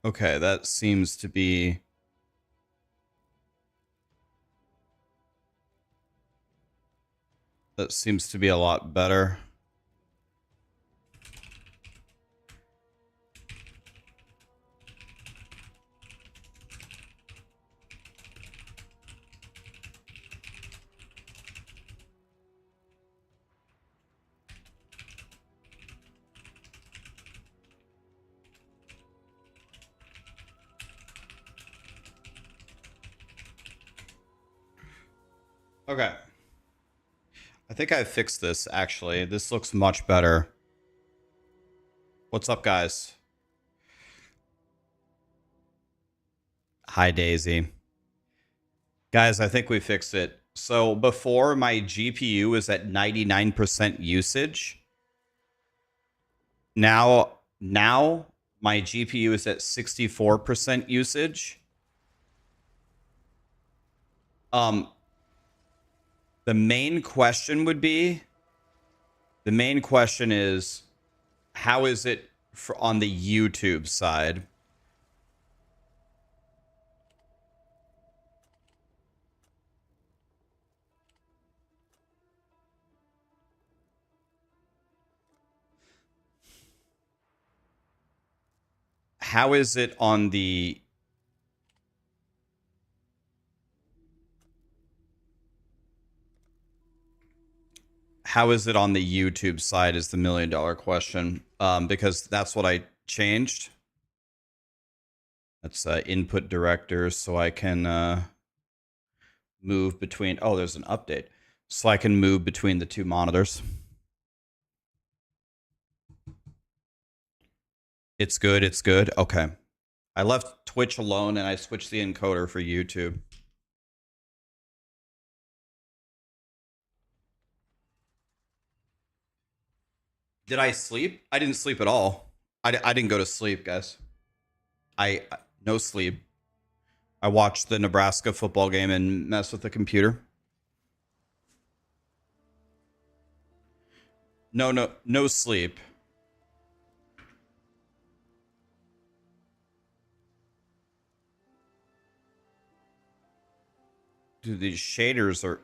Okay, that seems to be... That seems to be a lot better. Okay. I think I fixed this, actually. This looks much better. What's up, guys? Hi, Daisy. Guys, I think we fixed it. So before, my GPU was at 99% usage. Now my GPU is at 64% usage. The main question is, how is it on the YouTube side? How is it on the... How is it on the YouTube side is the $1 million question. Because that's what I changed. That's input directors, so I can move between... Oh, there's an update. So I can move between the two monitors. It's good, it's good. Okay. I left Twitch alone and I switched the encoder for YouTube. Did I sleep? I didn't sleep at all. I didn't go to sleep, guys. No sleep. I watched the Nebraska football game and messed with the computer. No sleep. Dude, these shaders are...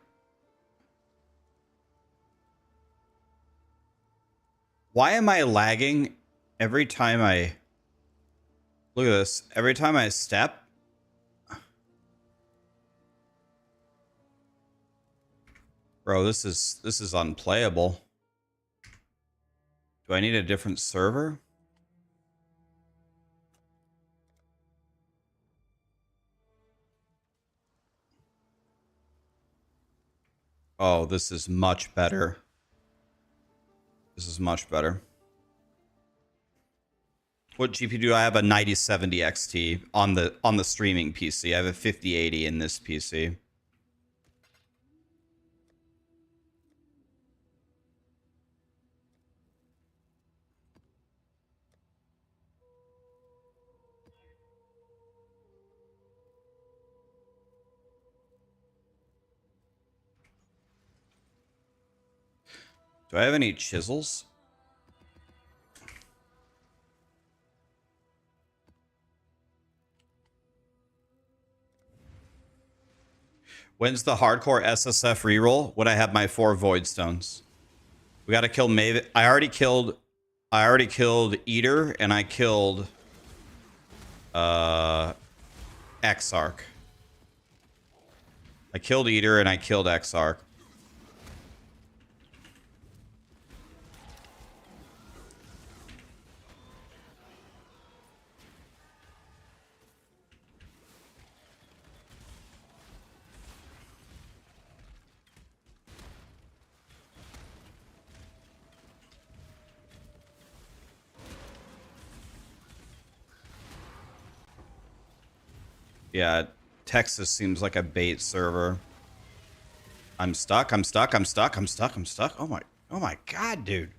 Why am I lagging every time I... Look at this. Every time I step... Bro, this is unplayable. Do I need a different server? Oh, this is much better. This is much better. What GPU do I have? A 9070 XT on the streaming PC. I have a 5080 in this PC. Do I have any chisels? When's the hardcore SSF reroll? When I have my 4 void stones. We gotta kill Maven. I already killed Eater and I killed Exarch. I killed Eater and I killed Exarch. Yeah, Texas seems like a bait server. I'm stuck. Oh my god, dude.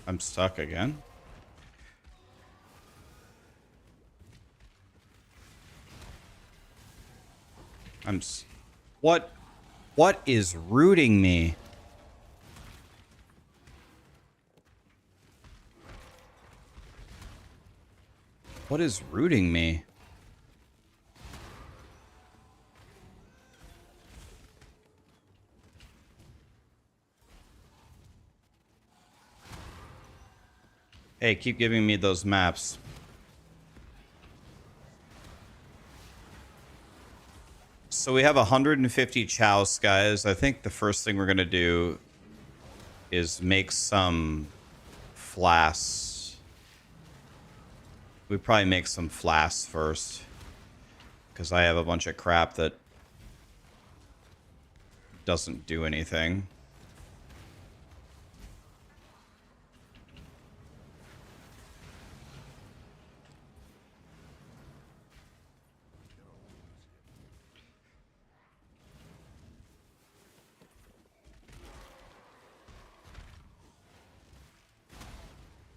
I'm stuck again. What? What is rooting me? What is rooting me? Hey, keep giving me those maps. So we have 150 chows, guys. I think the first thing we're going to do is make some flasks. We probably make some flasks first. Because I have a bunch of crap that doesn't do anything.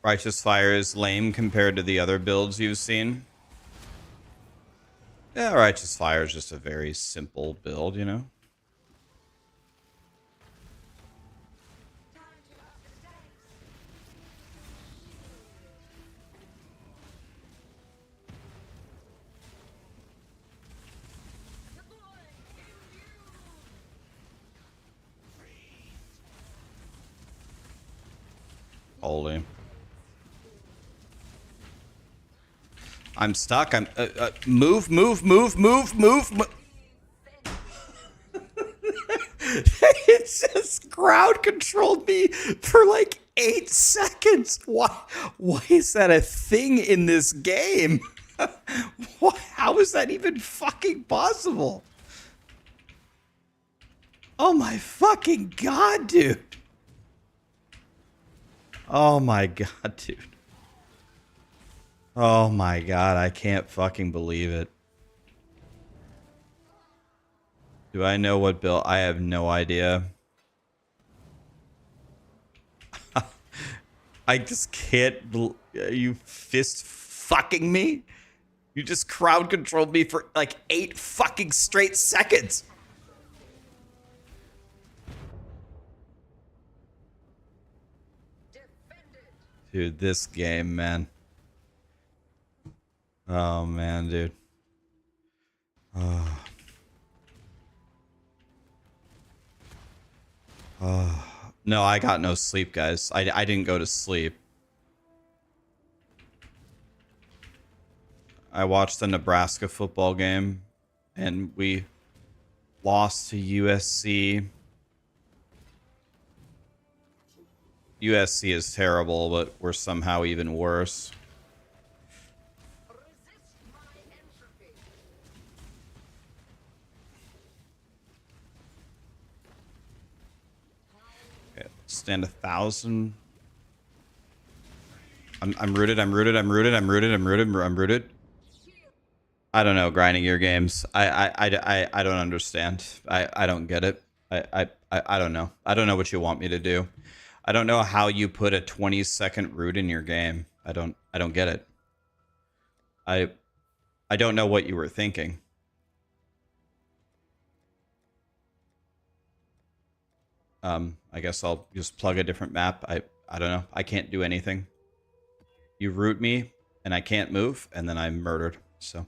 Righteous Fire is lame compared to the other builds you've seen. Yeah, Righteous Fire is just a very simple build, you know? Holy. I'm stuck. I'm move. It just crowd controlled me for like 8 seconds. Why is that a thing in this game? How is that even fucking possible? Oh my fucking god, dude. Oh my god, dude. Oh my god, I can't fucking believe it. Do I know what build? I have no idea. I just can't. You fist fucking me? You just crowd controlled me for like 8 fucking straight seconds. Dude, this game, man. Oh man, dude. Oh. Oh. No, I got no sleep, guys. I didn't go to sleep. I watched the Nebraska football game, and we lost to USC. USC is terrible, but we're somehow even worse. Okay, stand 1,000. I'm rooted. I don't know, grinding your games. I don't understand. I don't get it. I don't know. I don't know what you want me to do. I don't know how you put a 20-second root in your game. I don't get it. I don't know what you were thinking. I guess I'll just plug a different map. I don't know. I can't do anything. You root me and I can't move, and then I'm murdered. So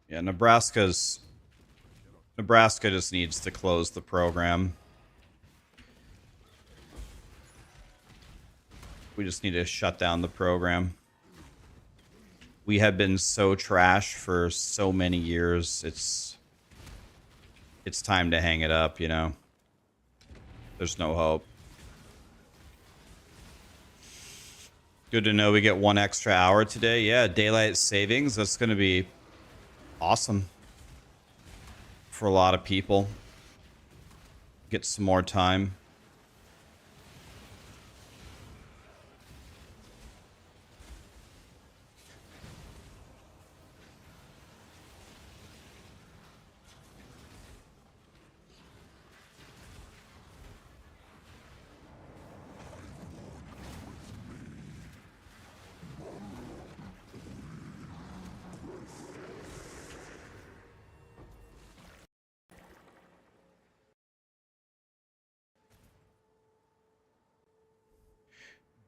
yeah, Nebraska just needs to close the program. We just need to shut down the program. We have been so trash for so many years. It's time to hang it up, you know. There's no hope. Good to know we get 1 extra hour today. Yeah, daylight savings. That's going to be awesome for a lot of people. Get some more time.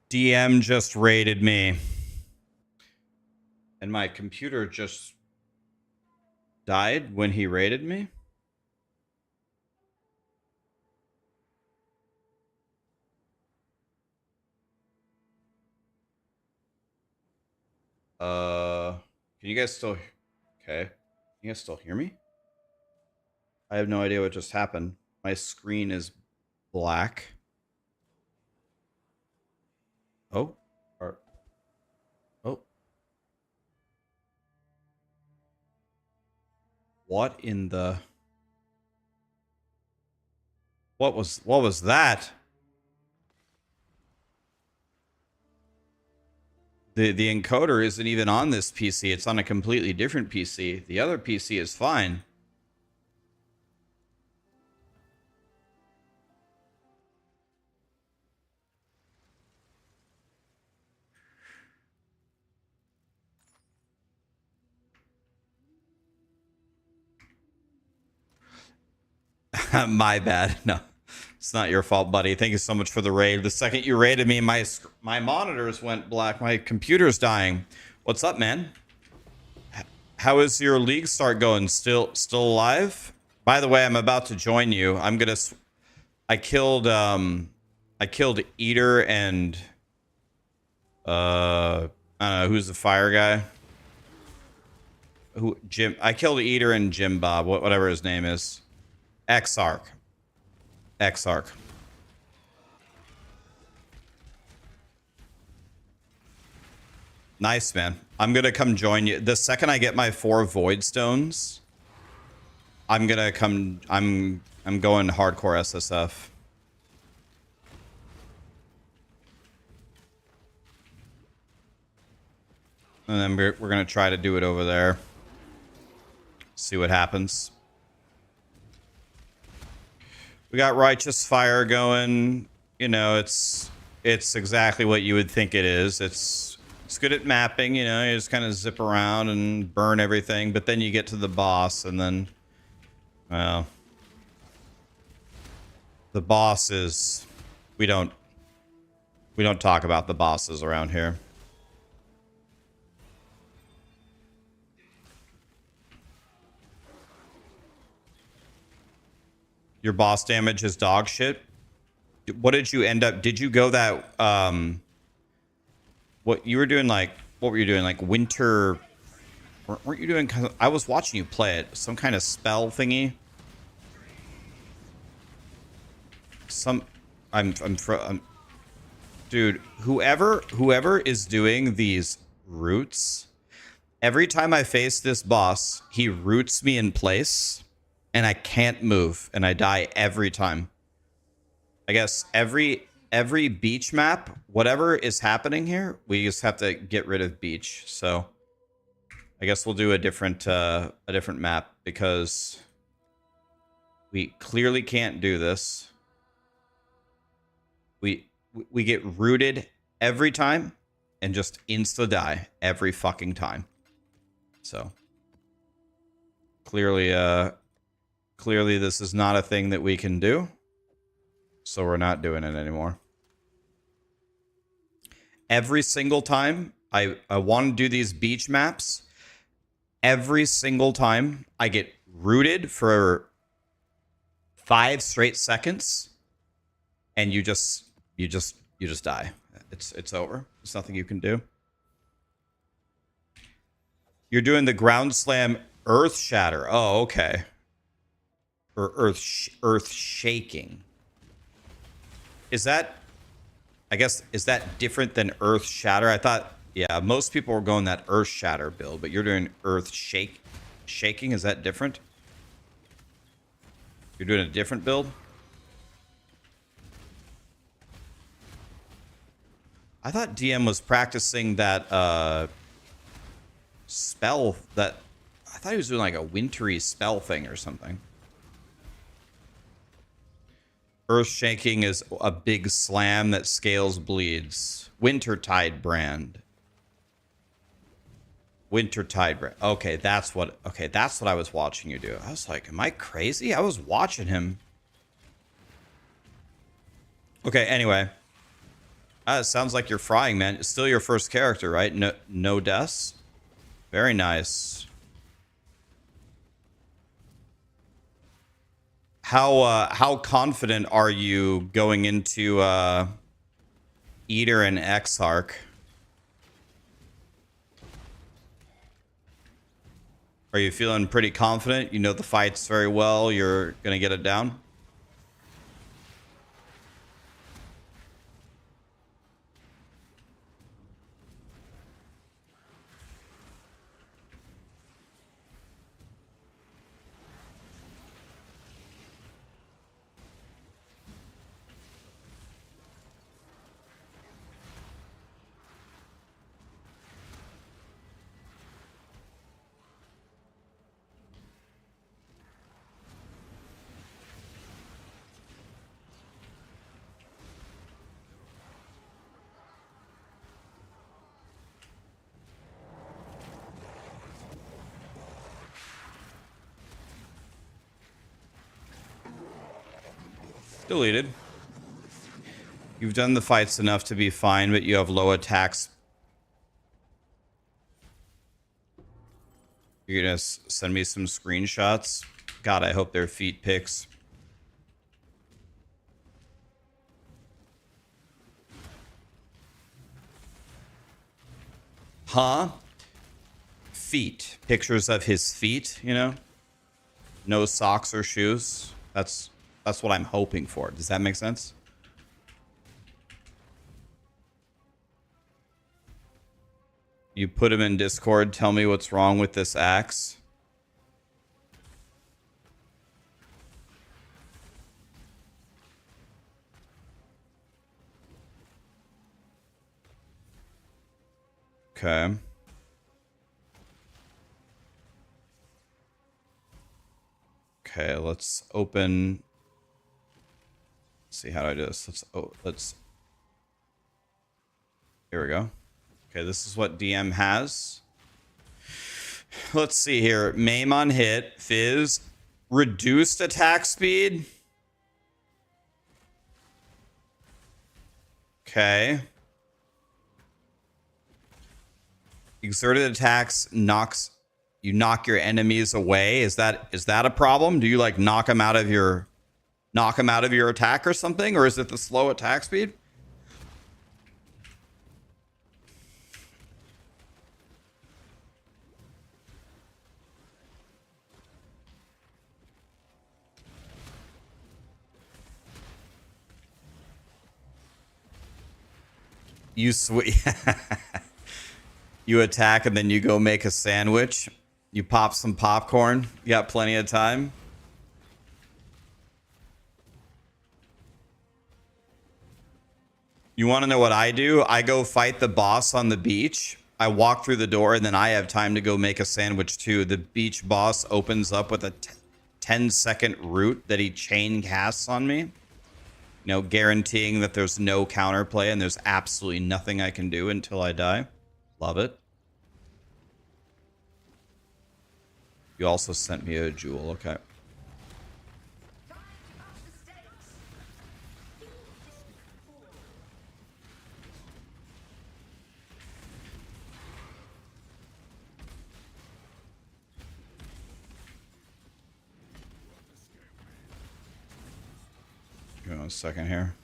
DM just raided me. And my computer just died when he raided me? Can you guys still... Okay. Can you guys still hear me? I have no idea what just happened. My screen is black. Oh. Oh. What in the... What was that? The encoder isn't even on this PC. It's on a completely different PC. The other PC is fine. My bad. No, it's not your fault, buddy. Thank you so much for the raid. The second you raided me, my monitors went black. My computer's dying. What's up, man? How is your league start going? Still alive? By the way, I'm about to join you. I killed Eater and I don't know who's the fire guy. Jim? I killed Eater and Jim Bob, whatever his name is. Exarch. Nice, man. I'm gonna come join you. The second I get my 4 void stones, I'm gonna come. I'm going hardcore SSF. And then we're gonna try to do it over there. See what happens. We got Righteous Fire going. You know, it's exactly what you would think it is. It's good at mapping, you know, you just kind of zip around and burn everything, but then you get to the boss and then, well, the boss is, we don't talk about the bosses around here. Your boss damage is dog shit. What did you end up? Did you go that? What you were doing? Like, what were you doing? Like winter? Weren't you doing? I was watching you play it. Some kind of spell thingy. Dude. Whoever is doing these roots. Every time I face this boss, he roots me in place. And I can't move, and I die every time. I guess every beach map, whatever is happening here, we just have to get rid of beach. So I guess we'll do a different map because we clearly can't do this. We get rooted every time and just insta die every fucking time. So clearly this is not a thing that we can do. So we're not doing it anymore. Every single time I want to do these beach maps, every single time I get rooted for 5 straight seconds and you just die. It's over. There's nothing you can do. You're doing the ground slam earth shatter. Oh, okay. Or earth shaking. Is that, I guess, is that different than earth shatter? I thought, yeah, most people were going that earth shatter build, but you're doing earth shaking. Is that different? You're doing a different build? I thought DM was practicing that spell that, I thought he was doing like a wintry spell thing or something. Earth shaking is a big slam that scales bleeds. Wintertide brand. Wintertide brand. Okay, that's what I was watching you do. I was like, am I crazy? I was watching him. Okay, anyway. It sounds like you're frying, man. It's still your first character, right? No deaths. Very nice. How confident are you going into Eater and Exarch? Are you feeling pretty confident? You know the fights very well. You're gonna get it down. Deleted. You've done the fights enough to be fine, but you have low attacks. You're gonna send me some screenshots. God, I hope they're feet pics. Huh? Feet. Pictures of his feet, you know? No socks or shoes. That's what I'm hoping for. Does that make sense? You put him in Discord. Tell me what's wrong with this axe. Okay. Okay, let's open. Let's see how do I do this. Let's. Here we go. Okay, this is what DM has. Let's see here. Maim on hit, Fizz, reduced attack speed. Okay. Exerted attacks you knock your enemies away. Is that a problem? Do you like knock them out of your attack or something, or is it the slow attack speed? You you attack and then you go make a sandwich. You pop some popcorn. You got plenty of time. You want to know what I do? I go fight the boss on the beach. I walk through the door and then I have time to go make a sandwich too. The beach boss opens up with a 10-second root that he chain casts on me. You know, guaranteeing that there's no counterplay and there's absolutely nothing I can do until I die. Love it. You also sent me a jewel. Okay. Give me 1 second here.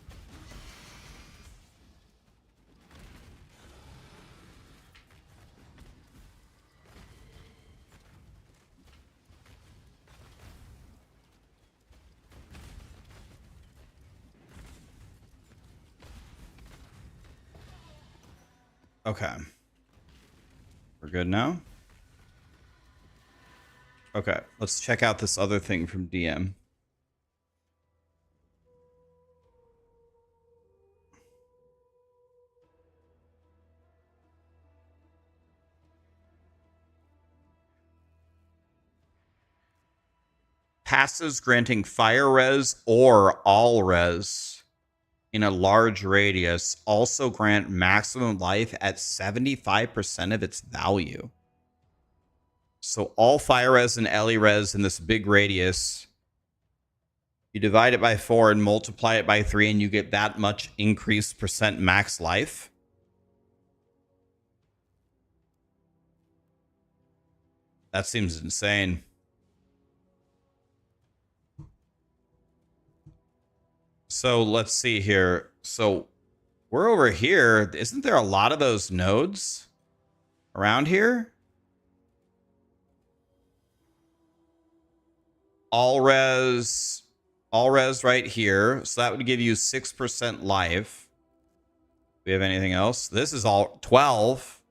Okay. We're good now? Okay, let's check out this other thing from DM. Passes granting fire res or all res in a large radius also grant maximum life at 75% of its value. So all fire res and ele res in this big radius You divide it by 4 and multiply it by 3 and you get that much increased percent max life. That seems insane. So let's see here. So we're over here. Isn't there a lot of those nodes around here? All res right here. So that would give you 6% life. Do we have anything else? This is all 12.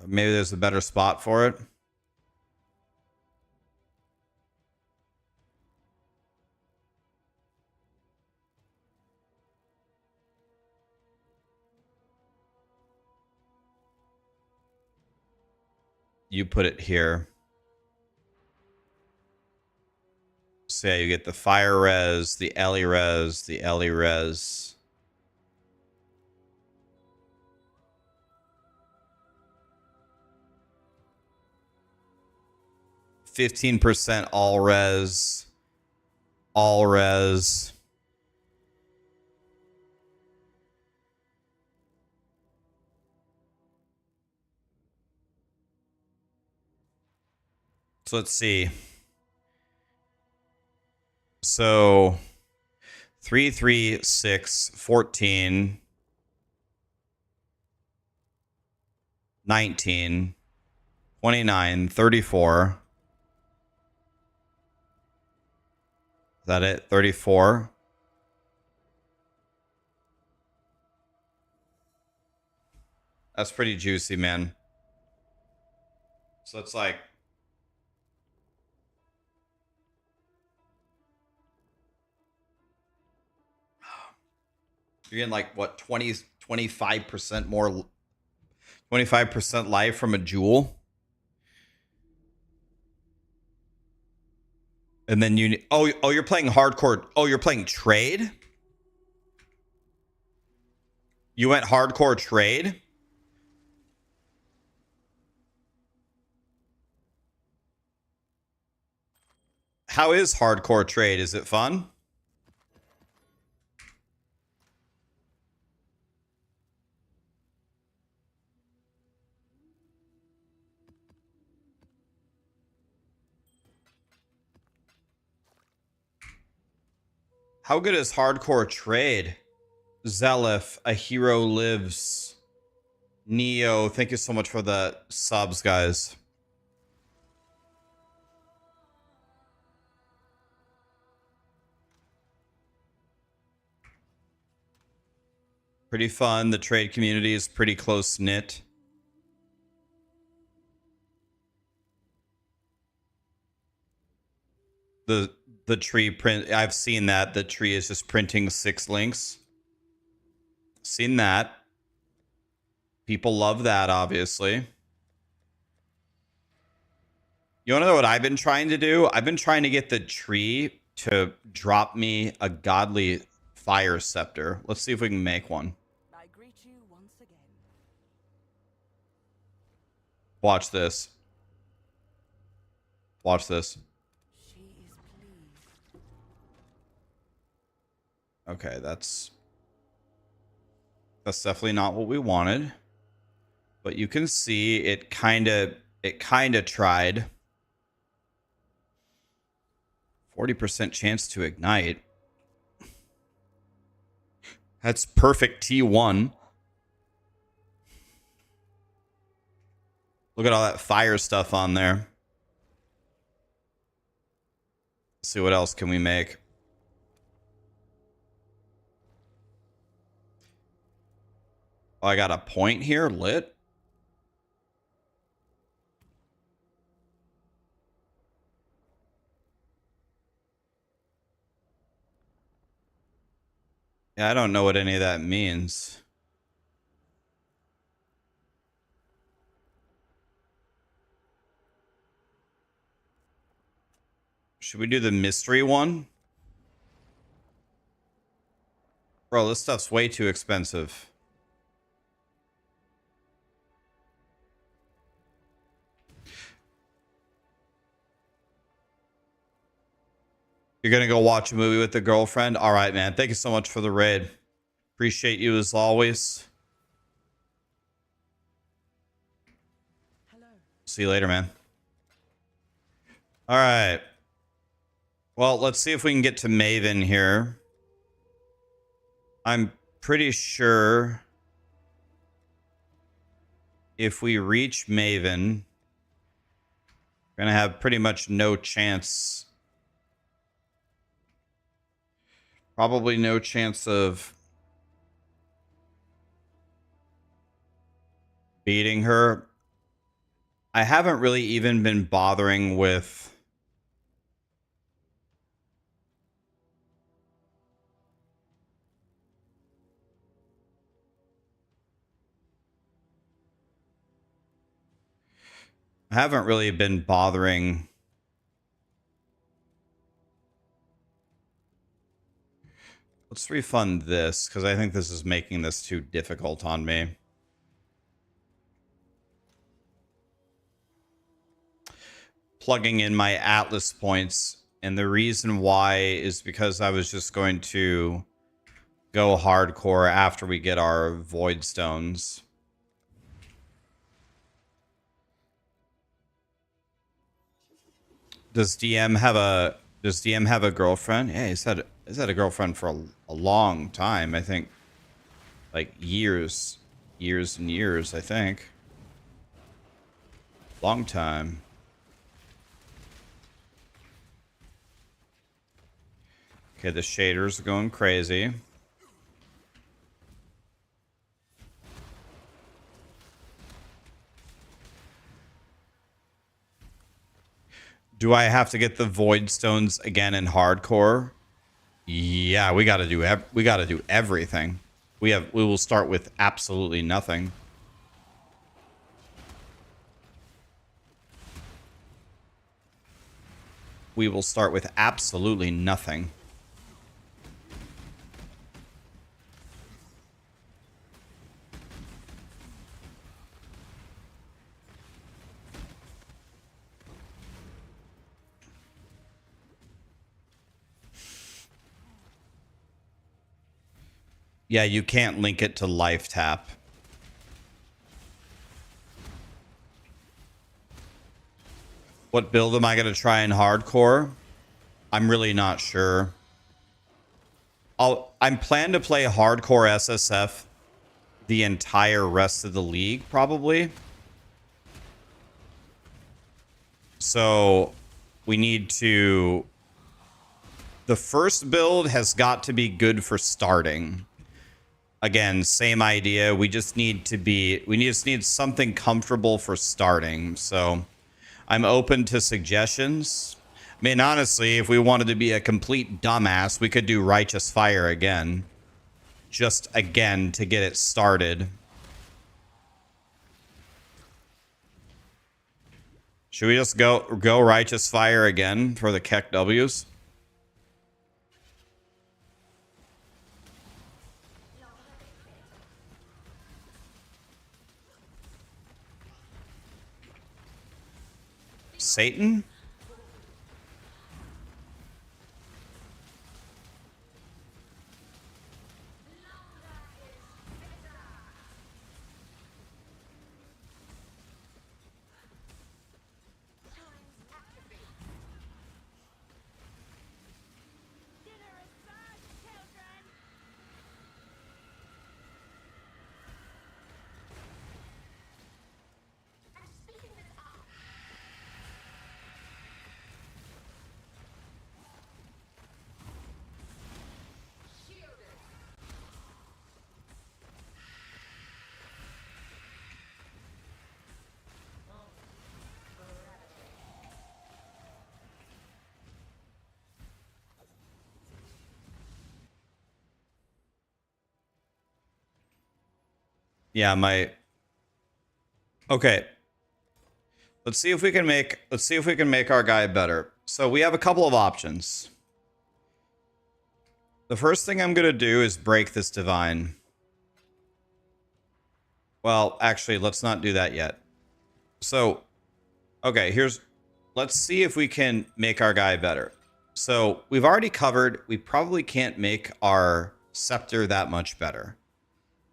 Maybe there's a better spot for it. You put it here. So yeah, you get the fire res, the Ellie res, the Ellie res. %, all res. All res. So let's see. So 3, 3, 6, 14, 19, 29, 34. Is that it? 34. That's pretty juicy, man. So it's like you're getting like what 25% more 25% life from a jewel. And then you you're playing hardcore. Oh, you're playing trade? You went hardcore trade? How is hardcore trade? Is it fun? How good is hardcore trade? Zelif, a hero lives. Neo, thank you so much for the subs, guys. Pretty fun. The trade community is pretty close knit. The tree print, I've seen that. The tree is just printing 6 links. Seen that. People love that, obviously. You want to know what I've been trying to do? I've been trying to get the tree to drop me a godly fire scepter. Let's see if we can make one. I greet you once again. Watch this. Watch this. She is pleased. Okay, that's definitely not what we wanted. But you can see it kind of tried. 40% chance to ignite. That's perfect T1. Look at all that fire stuff on there. Let's see what else can we make. Oh, I got a point here, lit. Yeah, I don't know what any of that means. Should we do the mystery one? Bro, this stuff's way too expensive. You're gonna go watch a movie with the girlfriend? All right, man. Thank you so much for the raid. Appreciate you as always. Hello. See you later, man. All right. Well, let's see if we can get to Maven here. I'm pretty sure if we reach Maven, we're gonna have pretty much no chance. Probably no chance of beating her. I haven't really even been bothering with I haven't really been bothering. Let's refund this because I think this is making this too difficult on me. Plugging in my Atlas points, and the reason why is because I was just going to go hardcore after we get our void stones. Does DM have a girlfriend? Yeah, he's had a girlfriend for a long time. I think like years and years, I think. Long time. Okay, the shaders are going crazy. Do I have to get the void stones again in hardcore? Yeah, we got to do everything. We will start with absolutely nothing. We will start with absolutely nothing. Yeah, you can't link it to life tap. What build am I going to try in hardcore? I'm really not sure. I'm planning to play hardcore SSF the entire rest of the league, probably. So we need to... The first build has got to be good for starting. Again, same idea. We just need something comfortable for starting. So I'm open to suggestions. I mean, honestly, if we wanted to be a complete dumbass, we could do Righteous Fire again. Just again to get it started. Should we just go Righteous Fire again for the Keck W's? Satan? Yeah, okay. Let's see if we can make our guy better. So we have a couple of options. The first thing I'm gonna do is break this divine. Well, actually, let's not do that yet. So, okay, let's see if we can make our guy better. So we've already covered, we probably can't make our scepter that much better.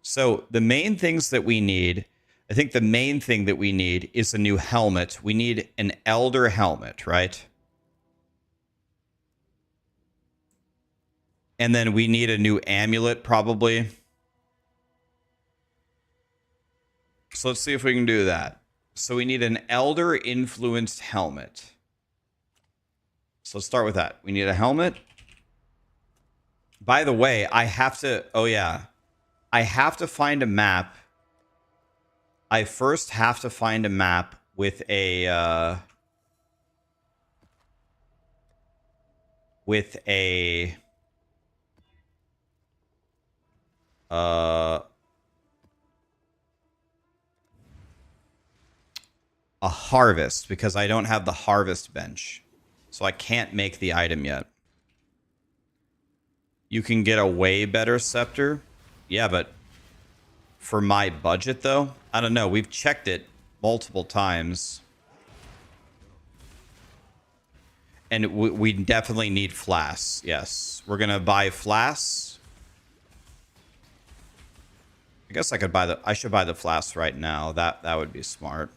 So the main things that we need, I think the main thing that we need is a new helmet. We need an elder helmet, right? And then we need a new amulet probably. So let's see if we can do that. So we need an elder influenced helmet. So let's start with that. We need a helmet. By the way, I have to, oh yeah, I have to find a map. I first have to find a map with a harvest, because I don't have the harvest bench. So I can't make the item yet. You can get a way better scepter. Yeah, but for my budget though, I don't know. We've checked it multiple times. And we definitely need flasks. Yes. We're going to buy flasks. I guess I could buy I should buy the flasks right now. That would be smart.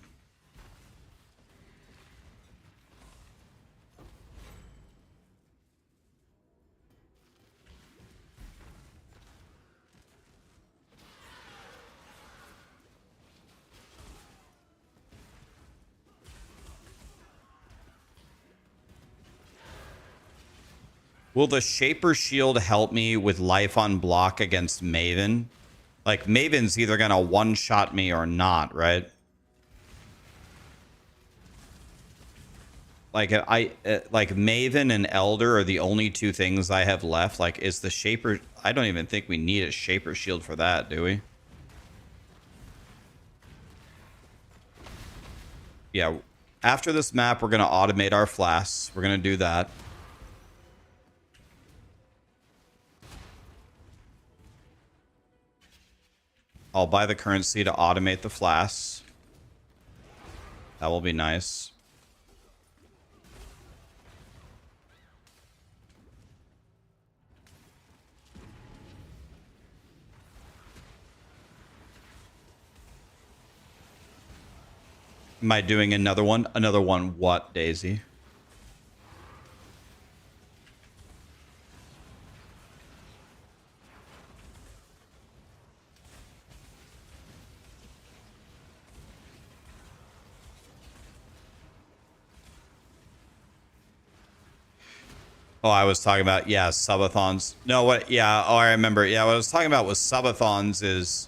Will the Shaper Shield help me with life on block against Maven? Like, Maven's either going to one-shot me or not, right? Like, like Maven and Elder are the only two things I have left. Like, is the Shaper... I don't even think we need a Shaper Shield for that, do we? Yeah, after this map, we're going to automate our flasks. We're going to do that. I'll buy the currency to automate the flasks. That will be nice. Am I doing another one? Another one what, Daisy? Oh, I was talking about, yeah, subathons. No, what, yeah, oh, I remember. Yeah, what I was talking about with subathons is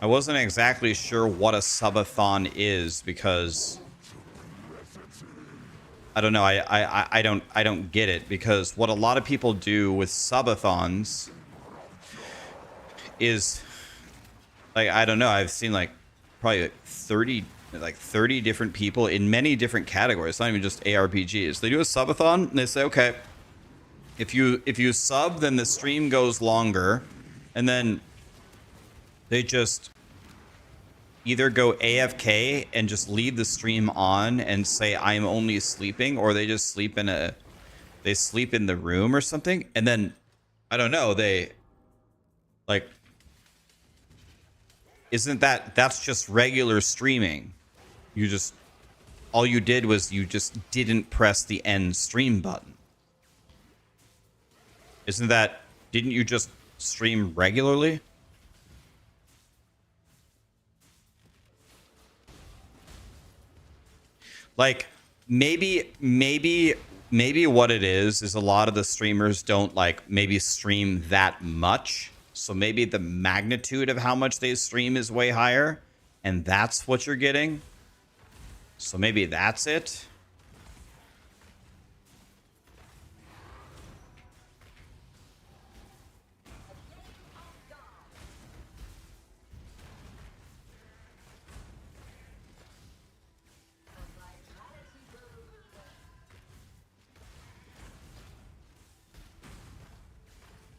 I wasn't exactly sure what a subathon is because I don't know. I don't get it, because what a lot of people do with subathons is like, I don't know. I've seen like probably like 30 different people in many different categories. It's not even just ARPGs. They do a subathon and they say, okay, if you sub, then the stream goes longer, and then they just either go AFK and just leave the stream on and say I'm only sleeping, or they just sleep in the room or something, and then I don't know, they like, that's just regular streaming. You just, all you did was you just didn't press the end stream button. Didn't you just stream regularly? Like, maybe what it is a lot of the streamers don't like maybe stream that much. So maybe the magnitude of how much they stream is way higher, and that's what you're getting. So maybe that's it.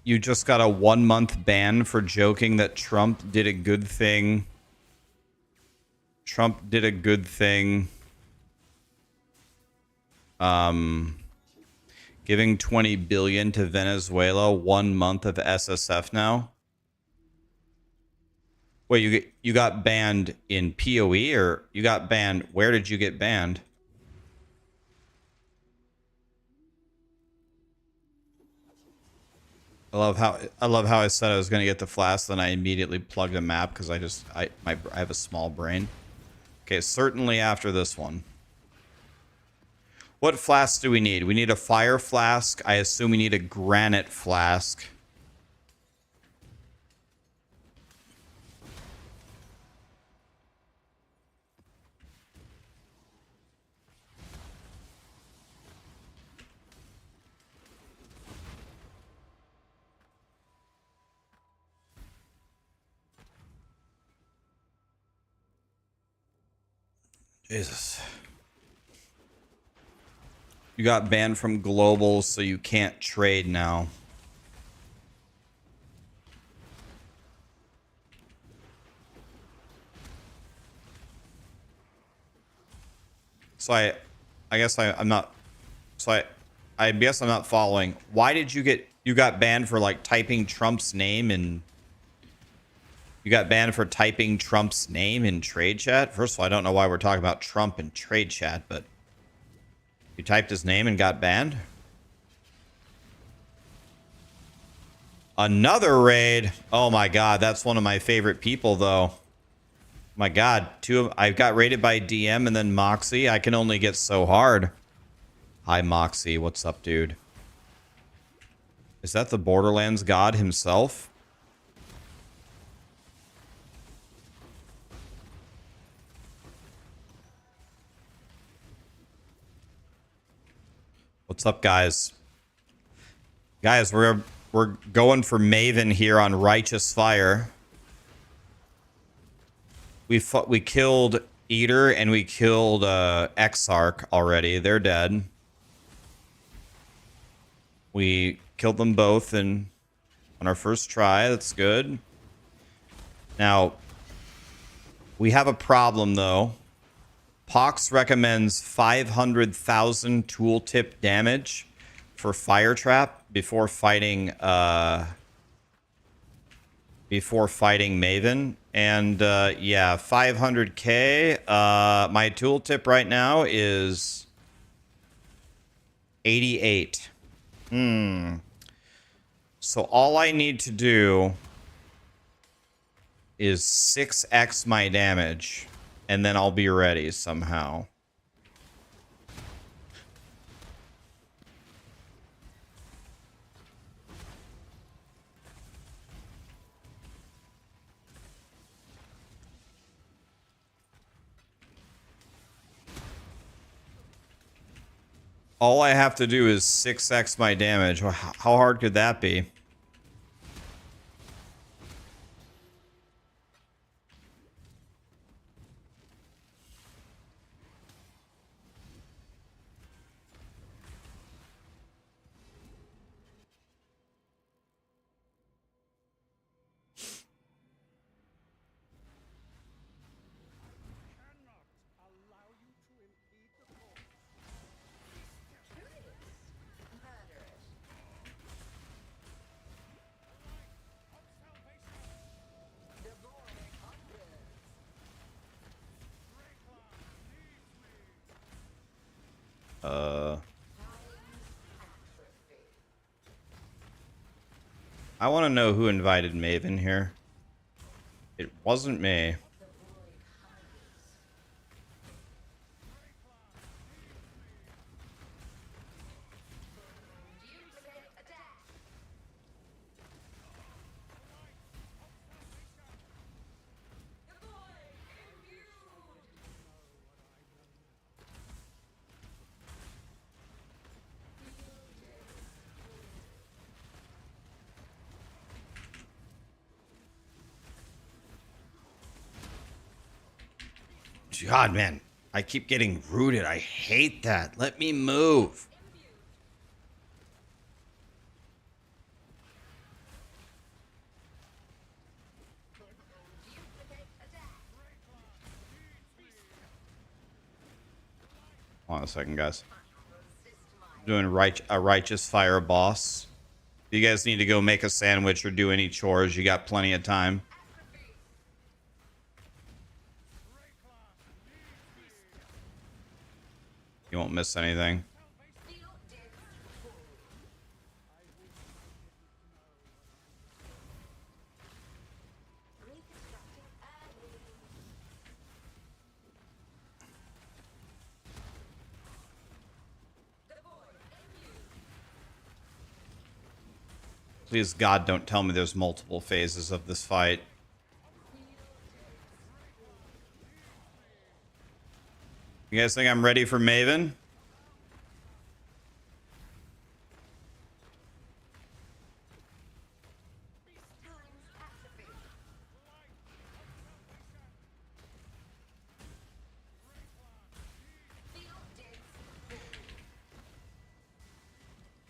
You just got a 1-month ban for joking that Trump did a good thing. Trump did a good thing. Giving 20 billion to Venezuela, 1 month of SSF now. Wait, you got banned in POE, or you got banned? Where did you get banned? I love how I said I was going to get the flask, then I immediately plugged a map because I have a small brain. Okay, certainly after this one. What flasks do we need? We need a fire flask. I assume we need a granite flask. Jesus. You got banned from global, so you can't trade now. So I guess I'm not. So I guess I'm not following. Why did you got banned for like typing Trump's name and you got banned for typing Trump's name in trade chat? First of all, I don't know why we're talking about Trump in trade chat, but you typed his name and got banned? Another raid. Oh my god, that's one of my favorite people though. My god, I got raided by DM and then Moxie. I can only get so hard. Hi Moxie, what's up, dude? Is that the Borderlands god himself? What's up, guys? Guys, we're going for Maven here on Righteous Fire. We killed Eater and we killed Exarch already. They're dead. We killed them both on our first try. That's good. Now, we have a problem though. Pox recommends 500,000 tooltip damage for Fire Trap before fighting Maven. And yeah, 500k. My tooltip right now is 88. So all I need to do is 6x my damage, and then I'll be ready somehow. All I have to do is 6x my damage. How hard could that be? I want to know who invited Maven here. It wasn't me. God, man, I keep getting rooted. I hate that. Let me move. Hold on a second, guys. Doing a righteous fire boss. If you guys need to go make a sandwich or do any chores, you got plenty of time. You won't miss anything. Please, God, don't tell me there's multiple phases of this fight. You guys think I'm ready for Maven?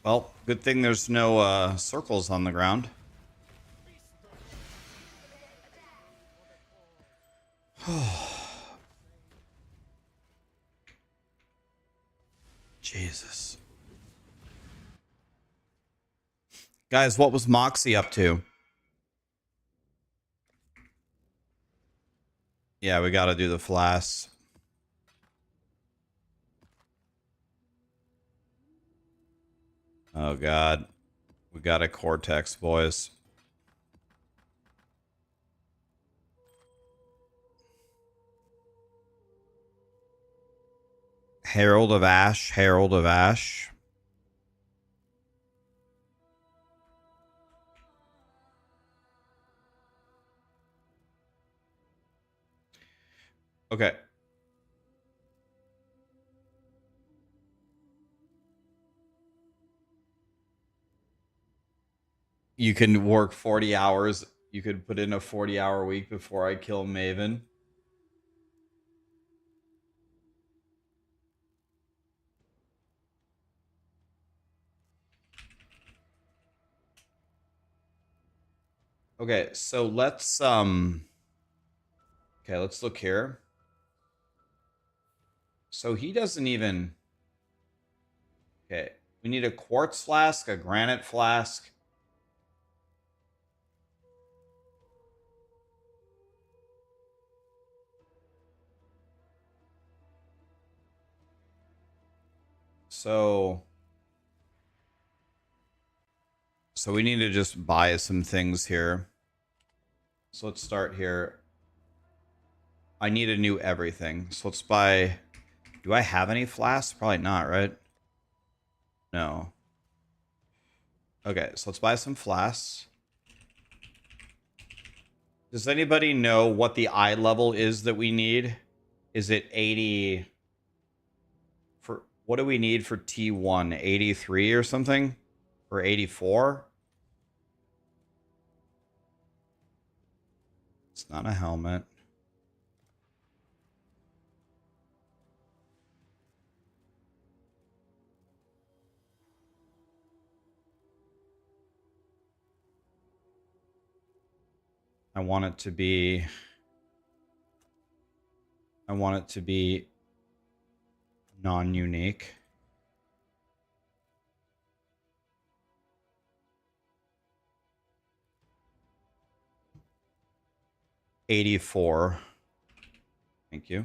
Well, good thing there's no circles on the ground. Jesus. Guys, what was Moxie up to? Yeah, we gotta do the flasks. Oh, God. We got a Cortex, boys. Herald of Ash, Herald of Ash. Okay. You can work 40 hours. You could put in a 40-hour week before I kill Maven. Okay, so let's okay, let's look here. So he doesn't even. Okay, we need a quartz flask, a granite flask. So we need to just buy some things here. So let's start here. I need a new everything. So let's buy. Do I have any flasks? Probably not, right? No. Okay, so let's buy some flasks. Does anybody know what the eye level is that we need? Is it 80? For what do we need for T1? 83 or something? Or 84? It's not a helmet. I want it to be non-unique. $84. Thank you.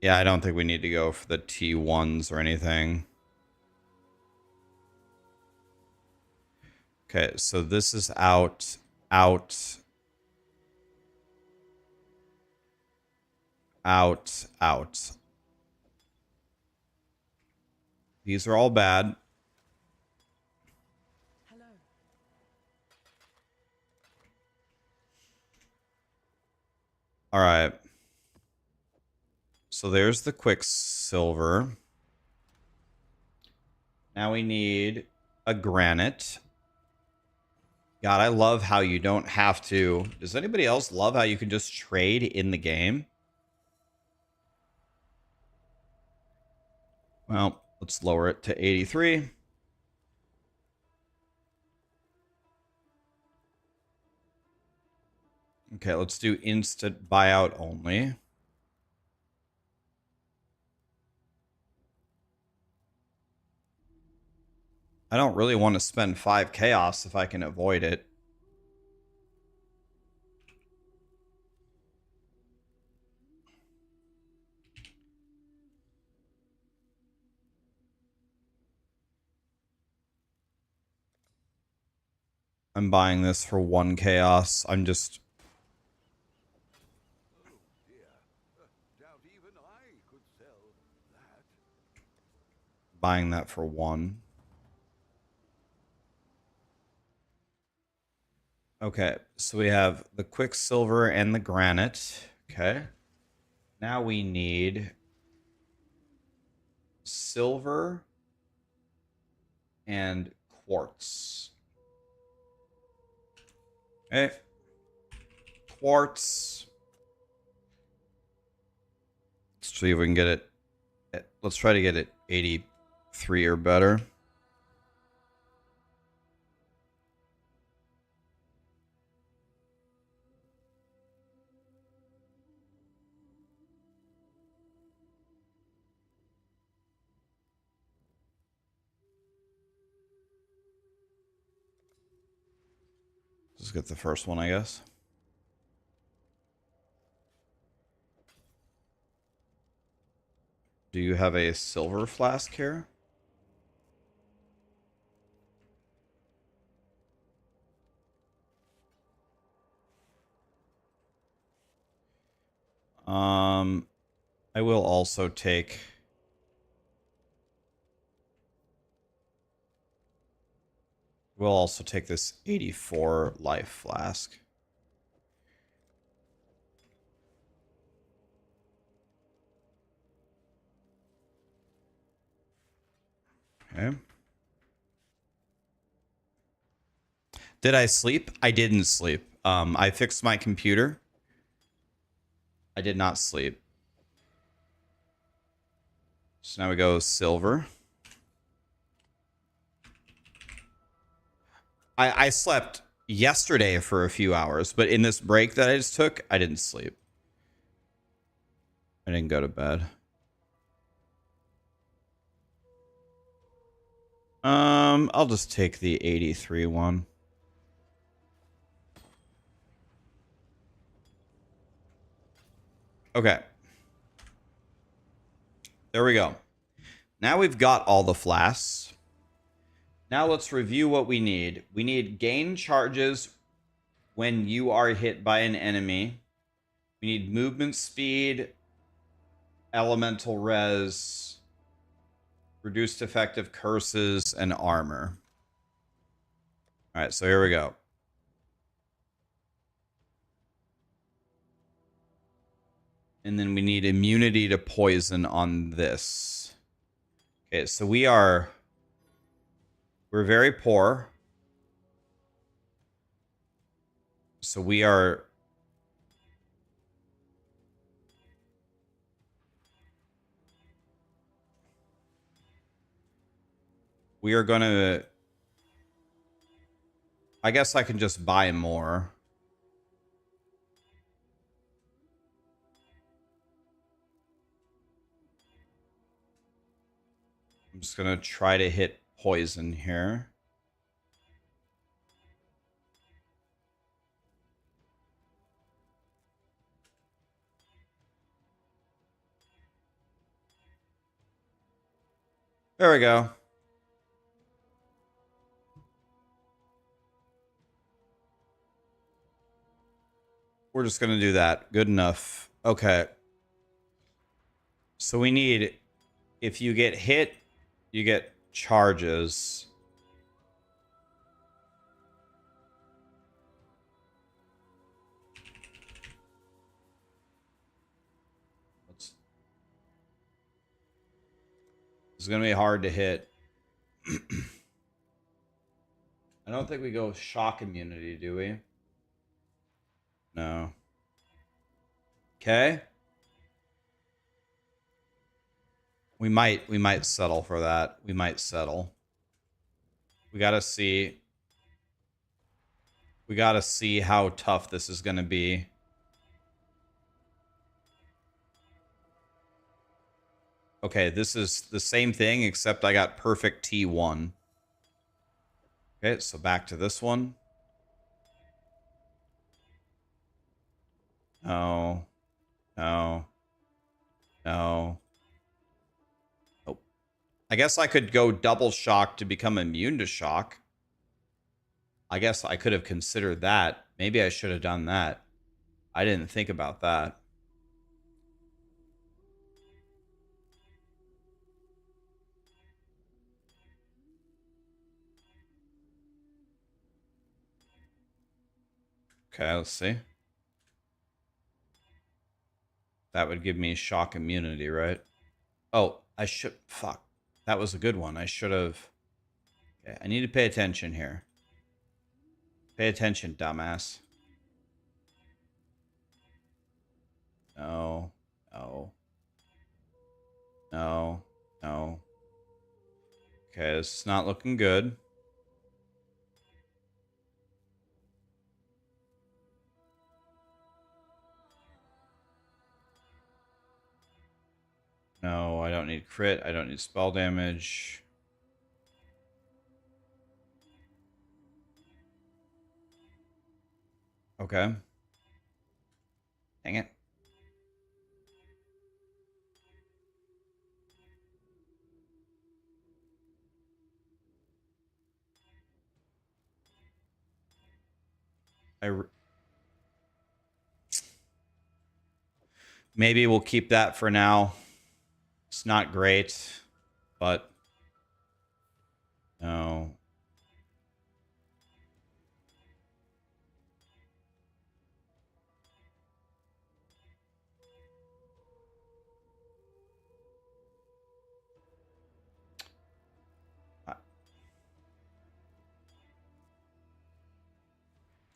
Yeah, I don't think we need to go for the T1s or anything. Okay, so this is out. These are all bad. Hello. All right. So there's the Quicksilver. Now we need a granite. God, I love how you don't have to. Does anybody else love how you can just trade in the game? Well, let's lower it to 83. Okay, let's do instant buyout only. I don't really want to spend 5 chaos if I can avoid it. I'm buying this for 1 chaos. I'm just... buying that for 1. Okay, so we have the Quicksilver and the Granite. Okay. Now we need Silver and Quartz. Okay. Quartz. Let's see if we can get it. Let's try to get it 83 or better. Let's get the first one, I guess. Do you have a silver flask here? I will also take... we'll also take this 84 life flask. Okay. Did I sleep? I didn't sleep. I fixed my computer. I did not sleep. So now we go silver. I slept yesterday for a few hours, but in this break that I just took, I didn't sleep. I didn't go to bed. I'll just take the 83 one. Okay. There we go. Now we've got all the flasks. Now let's review what we need. We need gain charges when you are hit by an enemy. We need movement speed, elemental res, reduced effective curses, and armor. All right, so here we go. And then we need immunity to poison on this. Okay, so we're very poor. So we are... we are going to... I guess I can just buy more. I'm just going to try to hit poison here. There we go. We're just going to do that. Good enough. Okay. So we need... if you get hit, you get charges. It's going to be hard to hit. I don't think we go shock immunity, do we? No. Okay. We might settle for that. We might settle. We got to see. We got to see how tough this is going to be. Okay, this is the same thing, except I got perfect T1. Okay, so back to this one. No. No. No. Oh. I guess I could go double shock to become immune to shock. I guess I could have considered that. Maybe I should have done that. I didn't think about that. Okay, let's see. That would give me shock immunity, right? Oh, I should... Fuck. That was a good one. I should have... Okay, I need to pay attention here. Pay attention, dumbass. No. No. No. No. Okay, this is not looking good. No, I don't need crit. I don't need spell damage. Okay. Dang it. Maybe we'll keep that for now. It's not great, but no.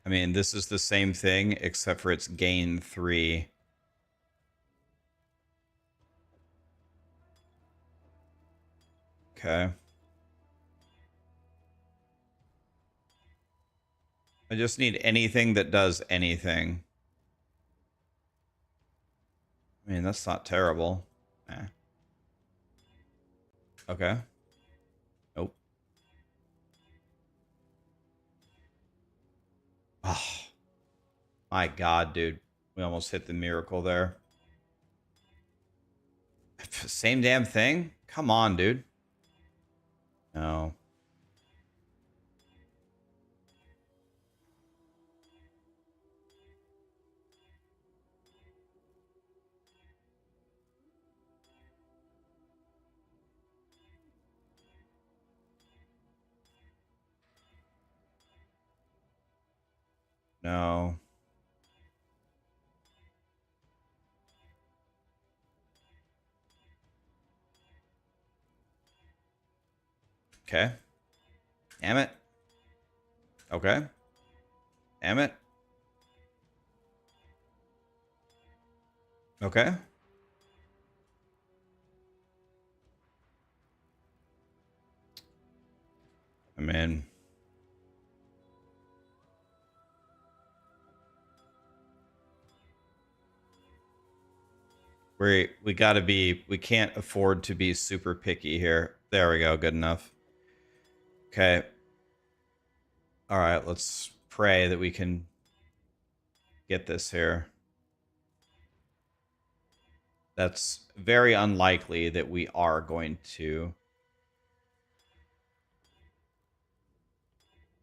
I mean, this is the same thing, except for it's gain 3. Okay. I just need anything that does anything. I mean, that's not terrible. Eh. Okay. Nope. Oh. My God, dude. We almost hit the miracle there. Same damn thing? Come on, dude. No. No. Okay. Damn it. Okay. Damn it. Okay. I mean... We gotta be... We can't afford to be super picky here. There we go. Good enough. Okay. Alright, let's pray that we can get this here. That's very unlikely that we are going to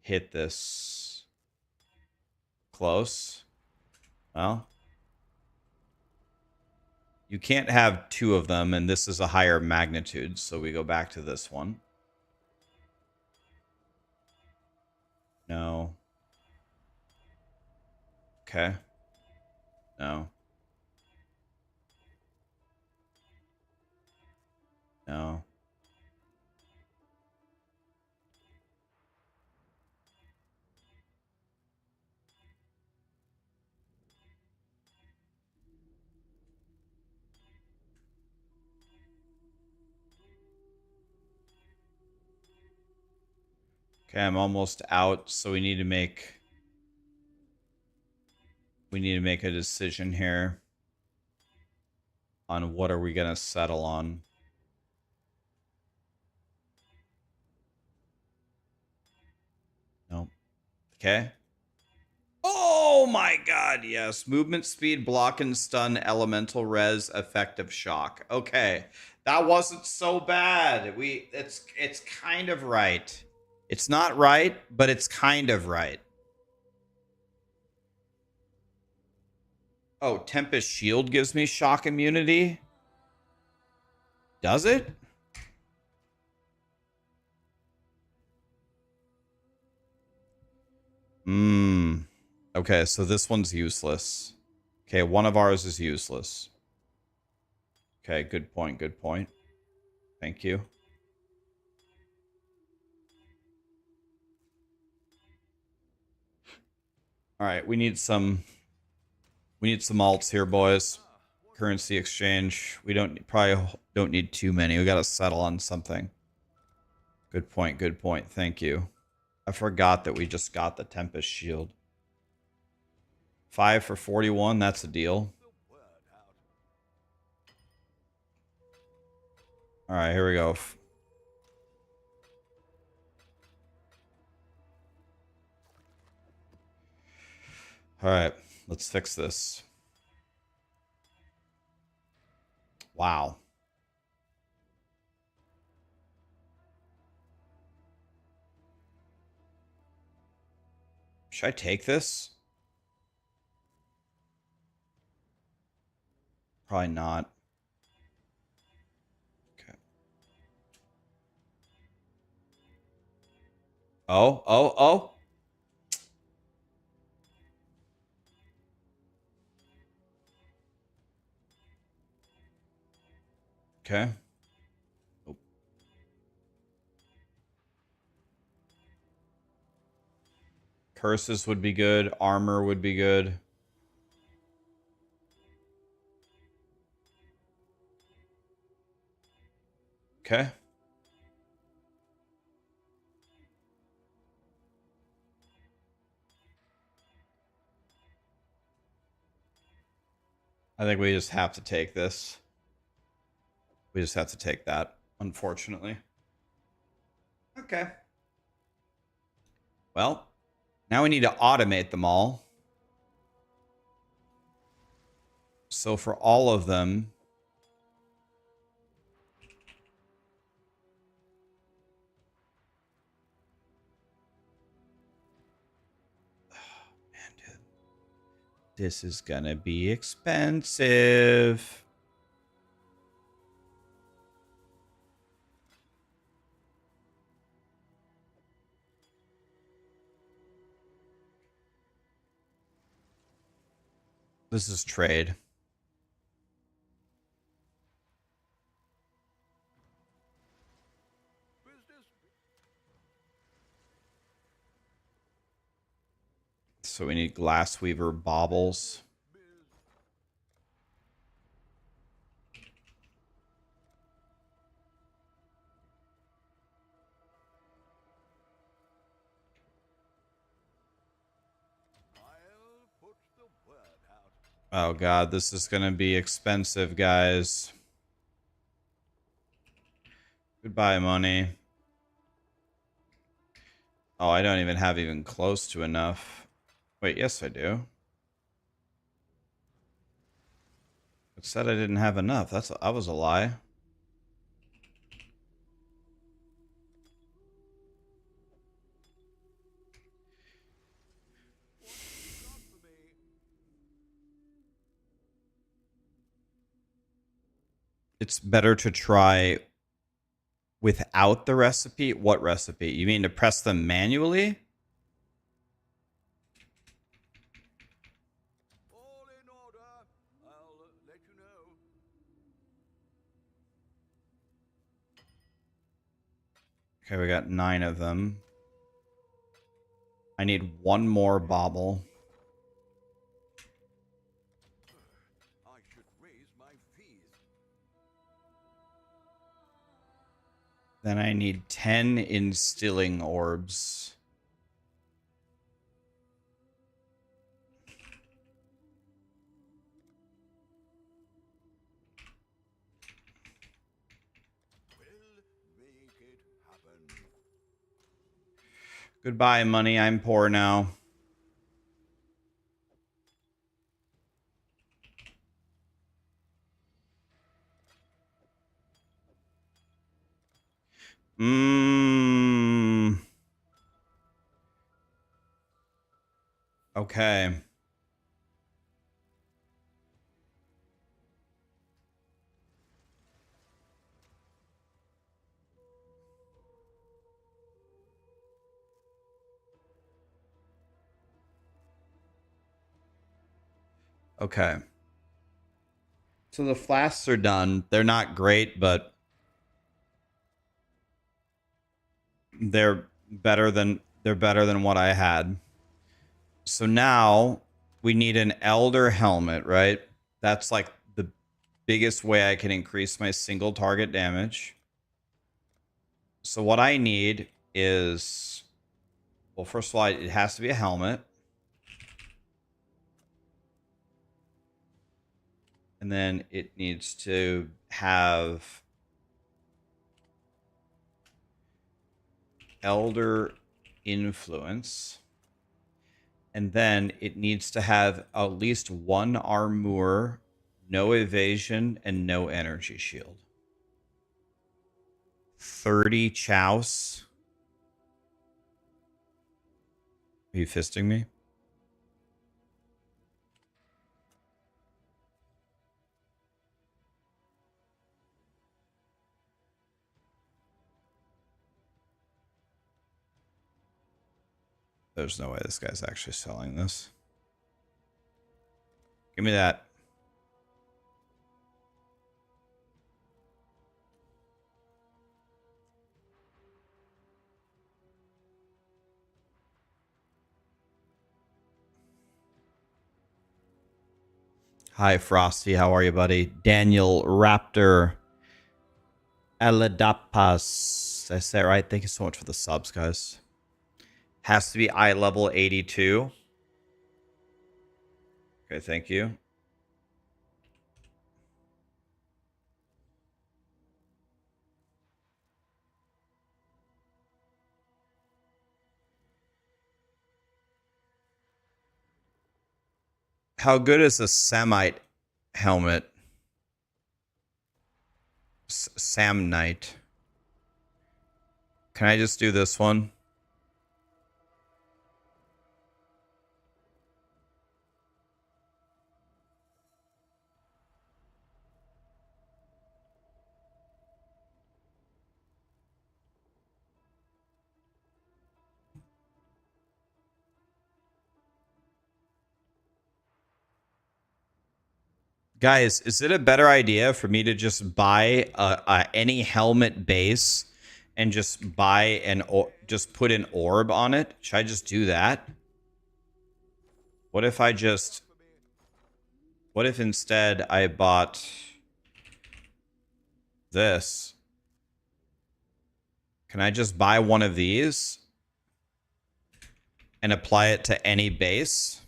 hit this close. Well, you can't have 2 of them, and this is a higher magnitude, so we go back to this one. No. Okay. No. No. Okay, I'm almost out, so we need to make a decision here on what are we gonna settle on. Nope. Okay. Oh my god, yes. Movement speed, block and stun, elemental res, effective shock. Okay. That wasn't so bad. It's kind of right. It's not right, but it's kind of right. Oh, Tempest Shield gives me shock immunity? Does it? Okay, so this one's useless. Okay, one of ours is useless. Okay, good point, good point. Thank you. All right, we need some alts here, boys. Currency exchange. We probably don't need too many. We got to settle on something. Good point, good point. Thank you. I forgot that we just got the Tempest Shield. 5 for 41, that's a deal. All right, here we go. All right, let's fix this. Wow. Should I take this? Probably not. Okay. Oh. Okay. Oh. Curses would be good. Armor would be good. Okay. I think we just have to take this. We just have to take that, unfortunately. Okay. Well, now we need to automate them all. So for all of them, man, dude, this is gonna be expensive. This is trade. So we need Glassweaver baubles. Oh god, this is gonna be expensive, guys. Goodbye, money. Oh, I don't even have even close to enough. Wait, yes I do. It said I didn't have enough. That was a lie. It's better to try without the recipe. What recipe? You mean to press them manually? All in order. I'll let you know. Okay, we got 9 of them. I need one more bauble. I should raise my fees. Then I need 10 instilling orbs. We'll make it happen. Goodbye, money. I'm poor now. Okay. Okay. So the flasks are done. They're not great, but they're better than what I had. So now we need an elder helmet, right? That's like the biggest way I can increase my single target damage. So what I need is, well, first of all, it has to be a helmet. And then it needs to have elder influence. And then it needs to have at least one armor, no evasion, and no energy shield. 30 chouse. Are you fisting me? There's no way this guy's actually selling this. Give me that. Hi, Frosty. How are you, buddy? Daniel Raptor Eladapas. Did I say it right? Thank you so much for the subs, guys. Has to be eye level 82. Okay, thank you. How good is a Samite helmet? Samnite. Can I just do this one? Guys, is it a better idea for me to just buy any helmet base and just buy just put an orb on it? Should I just do that? What if instead I bought this? Can I just buy one of these and apply it to any base?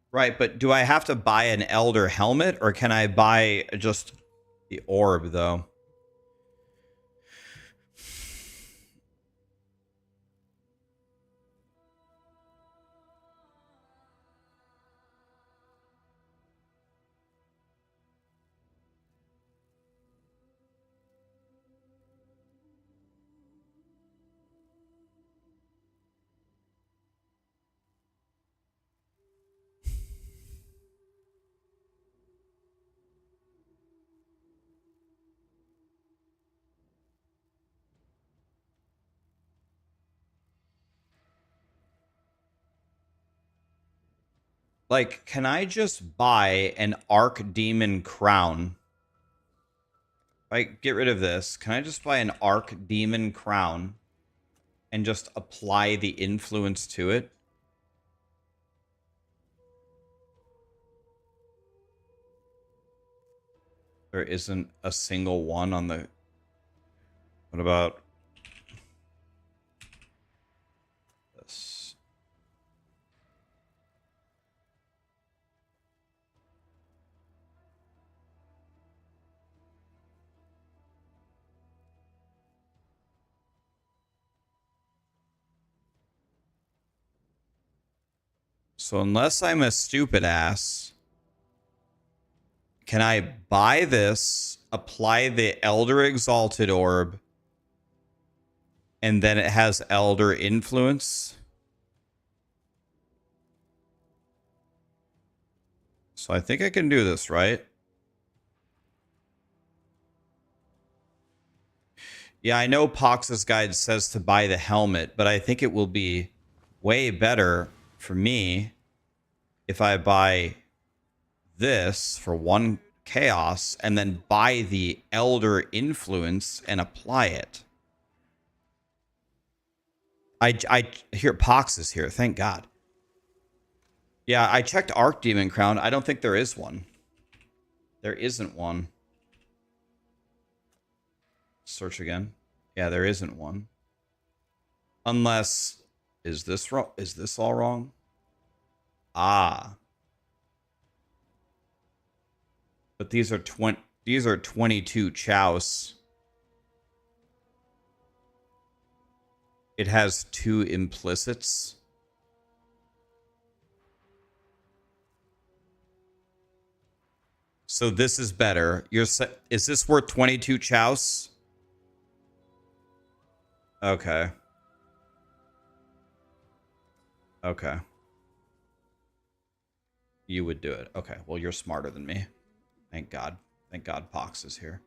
Right, but do I have to buy an elder helmet or can I buy just the orb though? Like, can I just buy an Arc Demon crown? Like, get rid of this. Can I just buy an Arc Demon crown and just apply the influence to it? There isn't a single one on the... What about this? So unless I'm a stupid ass, can I buy this, apply the Elder Exalted Orb, and then it has Elder Influence? So I think I can do this, right? Yeah, I know Pox's guide says to buy the helmet, but I think it will be way better for me if I buy this for 1 chaos and then buy the Elder Influence and apply it. I hear Pox is here. Thank God. Yeah, I checked Archdemon Crown. I don't think there is one. There isn't one. Search again. Yeah, there isn't one. Unless, is this wrong? Is this all wrong? Ah. But these are 22 chows. It has 2 implicits. So this is better. Is this worth 22 chows? Okay. Okay. You would do it. Okay. Well, you're smarter than me. Thank God. Thank God Pox is here.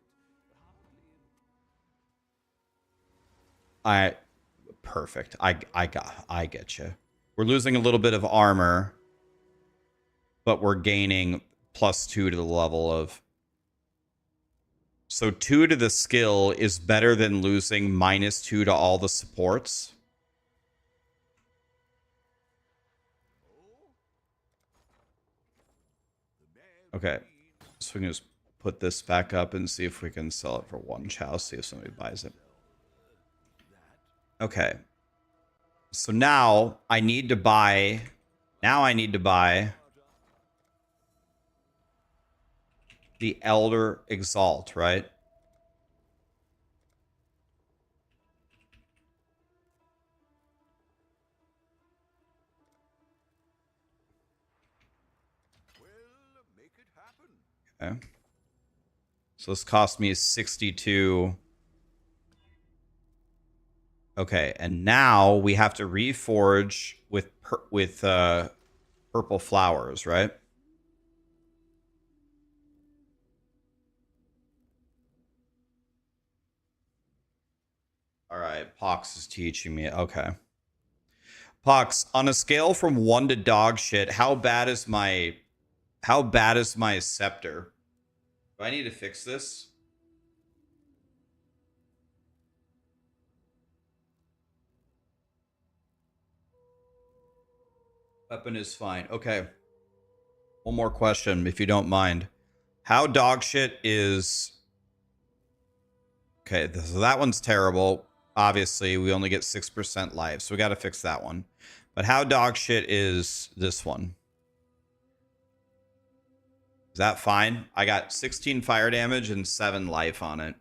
Perfect. I get you. We're losing a little bit of armor, but we're gaining +2 to the level of... So 2 to the skill is better than losing -2 to all the supports. Okay. So we can just put this back up and see if we can sell it for 1 chow, see if somebody buys it. Okay. So now I need to buy... the Elder Exalt, right? Well, make it happen. Okay. So this cost me 62. Okay, and now we have to reforge with purple flowers, right? All right, Pox is teaching me. Okay. Pox, on a scale from 1 to dog shit, how bad is my scepter? Do I need to fix this? Weapon is fine. Okay. One more question, if you don't mind. How dog shit is... Okay, so that one's terrible. Obviously, we only get 6% life, so we got to fix that one. But how dog shit is this one? Is that fine? I got 16 fire damage and 7 life on it.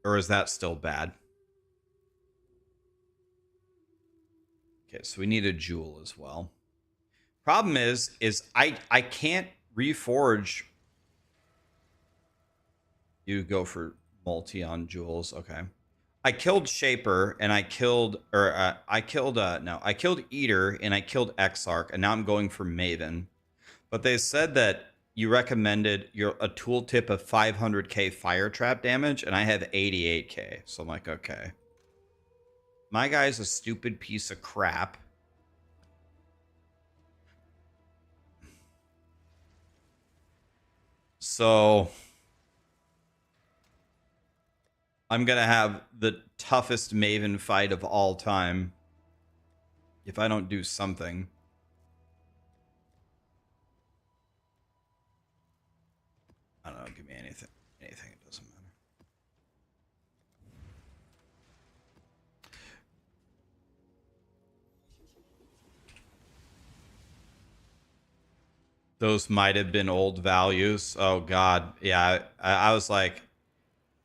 Or is that still bad? Okay, so we need a jewel as well. Problem is I can't reforge. You go for multi on jewels. Okay. I killed Shaper and I killed Eater and I killed Exarch, and now I'm going for Maven. But they said that you recommended a tooltip of 500k fire trap damage, and I have 88k. So I'm like, okay. My guy's a stupid piece of crap. So I'm going to have the toughest Maven fight of all time if I don't do something. don't give me anything. Anything, it doesn't matter. Those might have been old values. Oh God, yeah. I was like,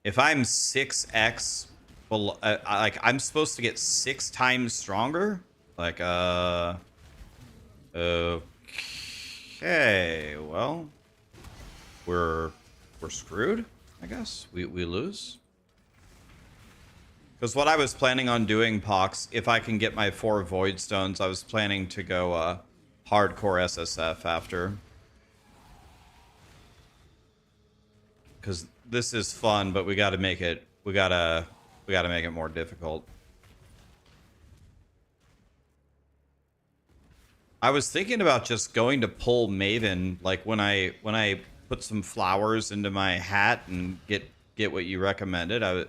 if I'm 6x, below, like I'm supposed to get 6 times stronger. Like, okay, well, we're screwed. I guess we lose. Because what I was planning on doing, Pox, if I can get my 4 Void Stones, I was planning to go hardcore SSF after. Because this is fun, but we got to make it. We gotta make it more difficult. I was thinking about just going to pull Maven, like when I put some flowers into my hat and get what you recommended. I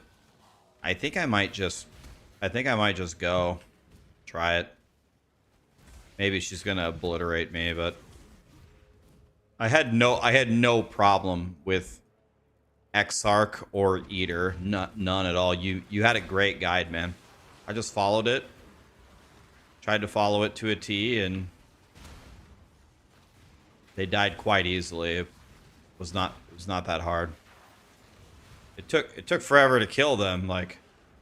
think I might just go try it. Maybe she's gonna obliterate me, but I had no problem with Exarch or Eater, none at all. You had a great guide, man. I just followed it, tried to follow it to a T, and they died quite easily. It was not that hard. It took forever to kill them. Like,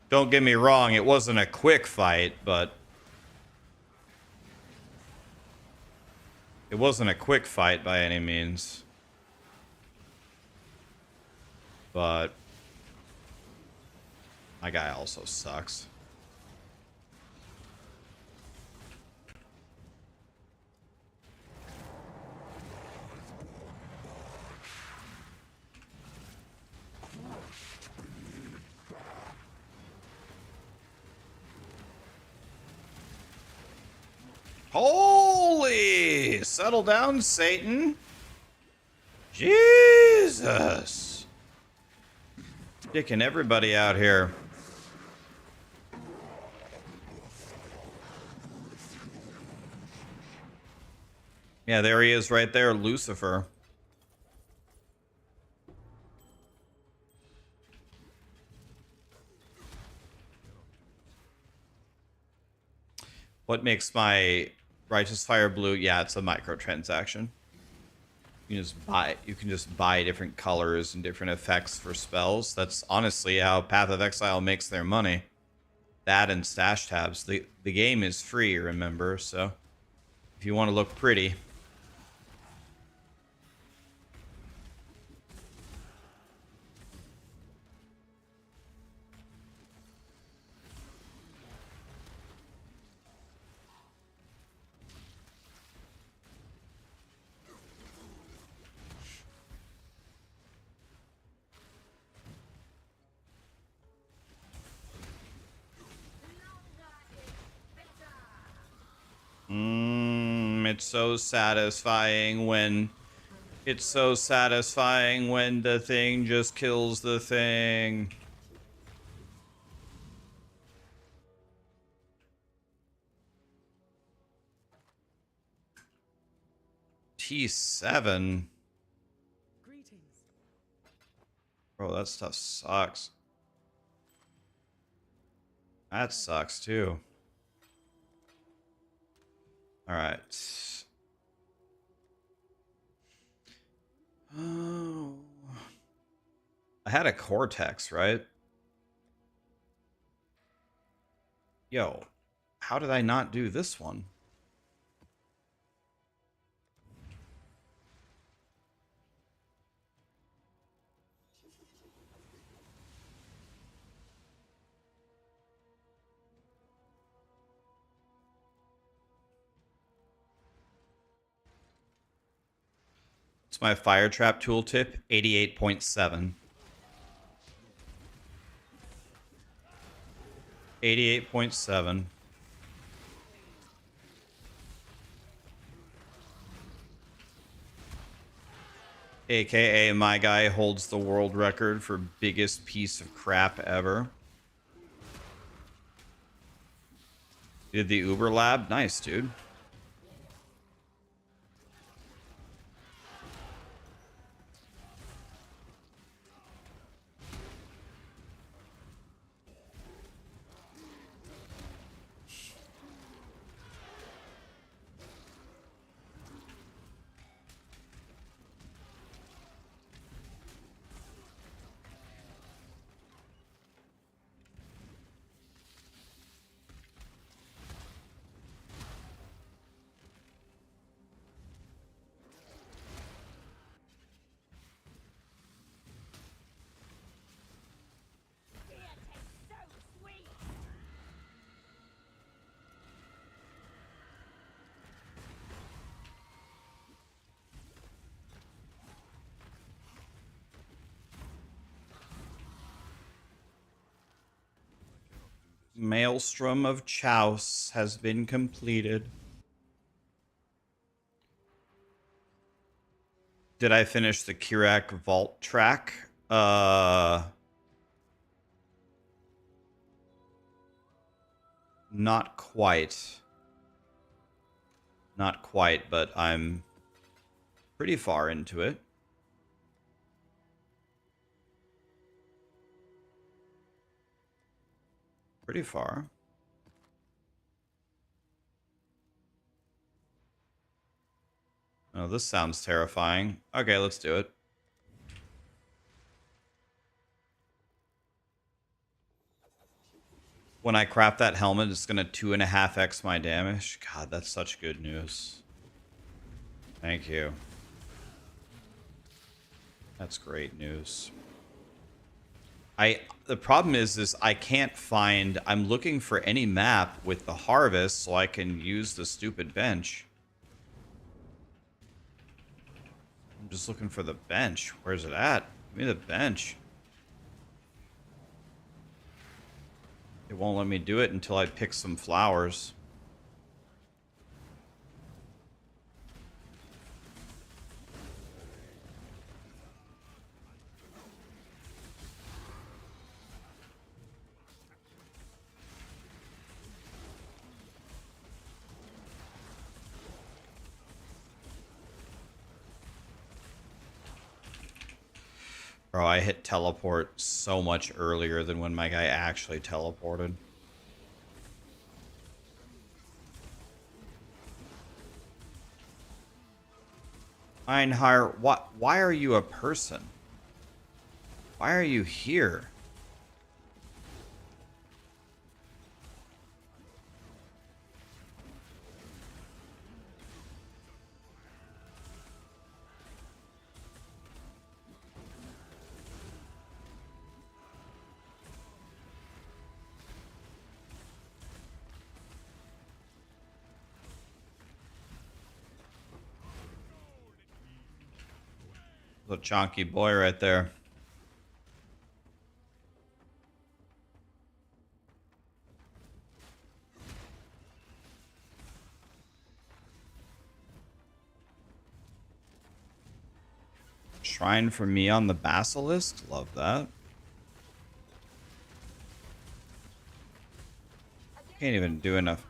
don't get me wrong, it wasn't a quick fight, but it wasn't a quick fight by any means. But my guy also sucks. Holy! Settle down, Satan. Jesus. Dicking everybody out here. Yeah, there he is right there, Lucifer. What makes my Righteous Fire blue? Yeah, it's a microtransaction. You can just buy different colors and different effects for spells. That's honestly how Path of Exile makes their money. That and stash tabs. The game is free, remember, so if you want to look pretty. It's so satisfying when the thing just kills the thing. T7. Greetings. Bro, that stuff sucks. That sucks too. All right. Oh. I had a Cortex, right? Yo, how did I not do this one? It's my fire trap tooltip, 88.7. 88.7. AKA my guy holds the world record for biggest piece of crap ever. Did the Uber lab? Nice, dude. Maelstrom of Chouse has been completed. Did I finish the Kirak Vault track? Not quite. Not quite, but I'm pretty far into it. Pretty far. Oh, this sounds terrifying. Okay, let's do it. When I craft that helmet, it's going to 2.5x my damage. God, that's such good news. Thank you. That's great news. The problem is I can't find... I'm looking for any map with the harvest so I can use the stupid bench. I'm just looking for the bench. Where's it at? Give me the bench. It won't let me do it until I pick some flowers. Bro, I hit teleport so much earlier than when my guy actually teleported. Einhar, why are you a person? Why are you here? The chonky boy right there. Shrine for me on the Basilisk. Love that. Can't even do enough.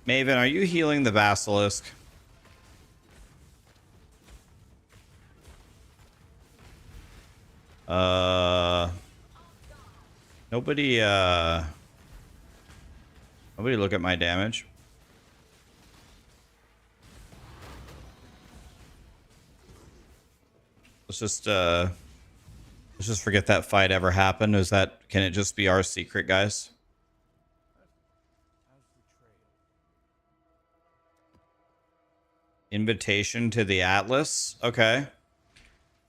Maven, are you healing the Basilisk? Nobody, nobody look at my damage. Let's just forget that fight ever happened. Can it just be our secret, guys? Invitation to the Atlas? Okay.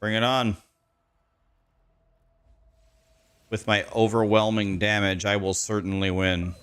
Bring it on. With my overwhelming damage, I will certainly win.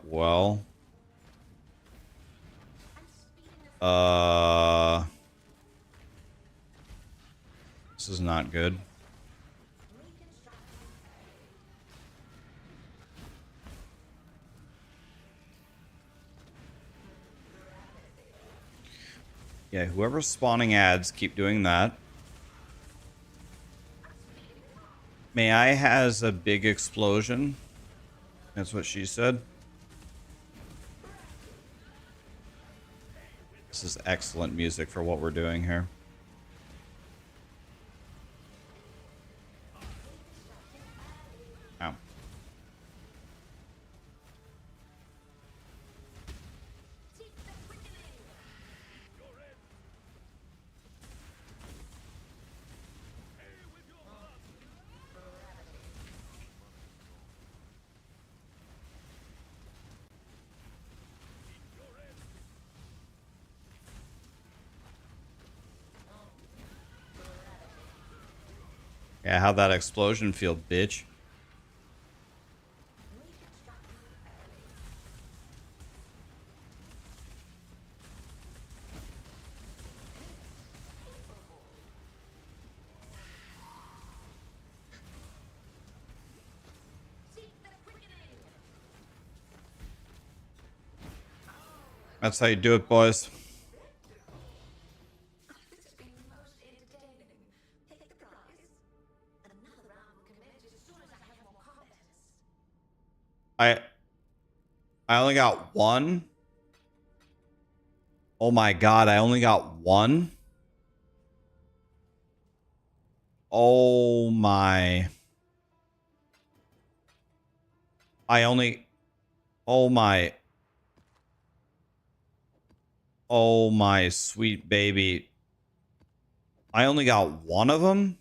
Well. This is not good. Yeah, whoever's spawning ads, keep doing that. May I has a big explosion. That's what she said. This is excellent music for what we're doing here. Ow. Yeah, how'd that explosion feel, bitch? That's how you do it, boys. This has been most entertaining. Take the prize. Another round will commence as soon as I have more combatants. I only got one. Oh my god, I only got one. Oh my. I only. Oh my. Oh my sweet baby. I only got one of them?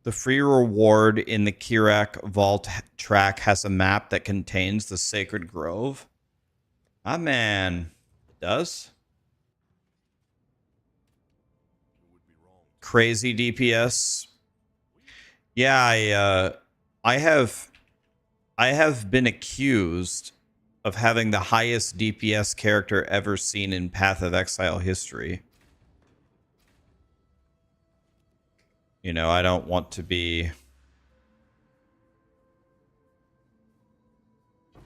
The free reward in the Kirak Vault track has a map that contains the Sacred Grove. Ah, man. It does? Crazy DPS. Yeah, I have been accused of having the highest DPS character ever seen in Path of Exile history. You know, I don't want to be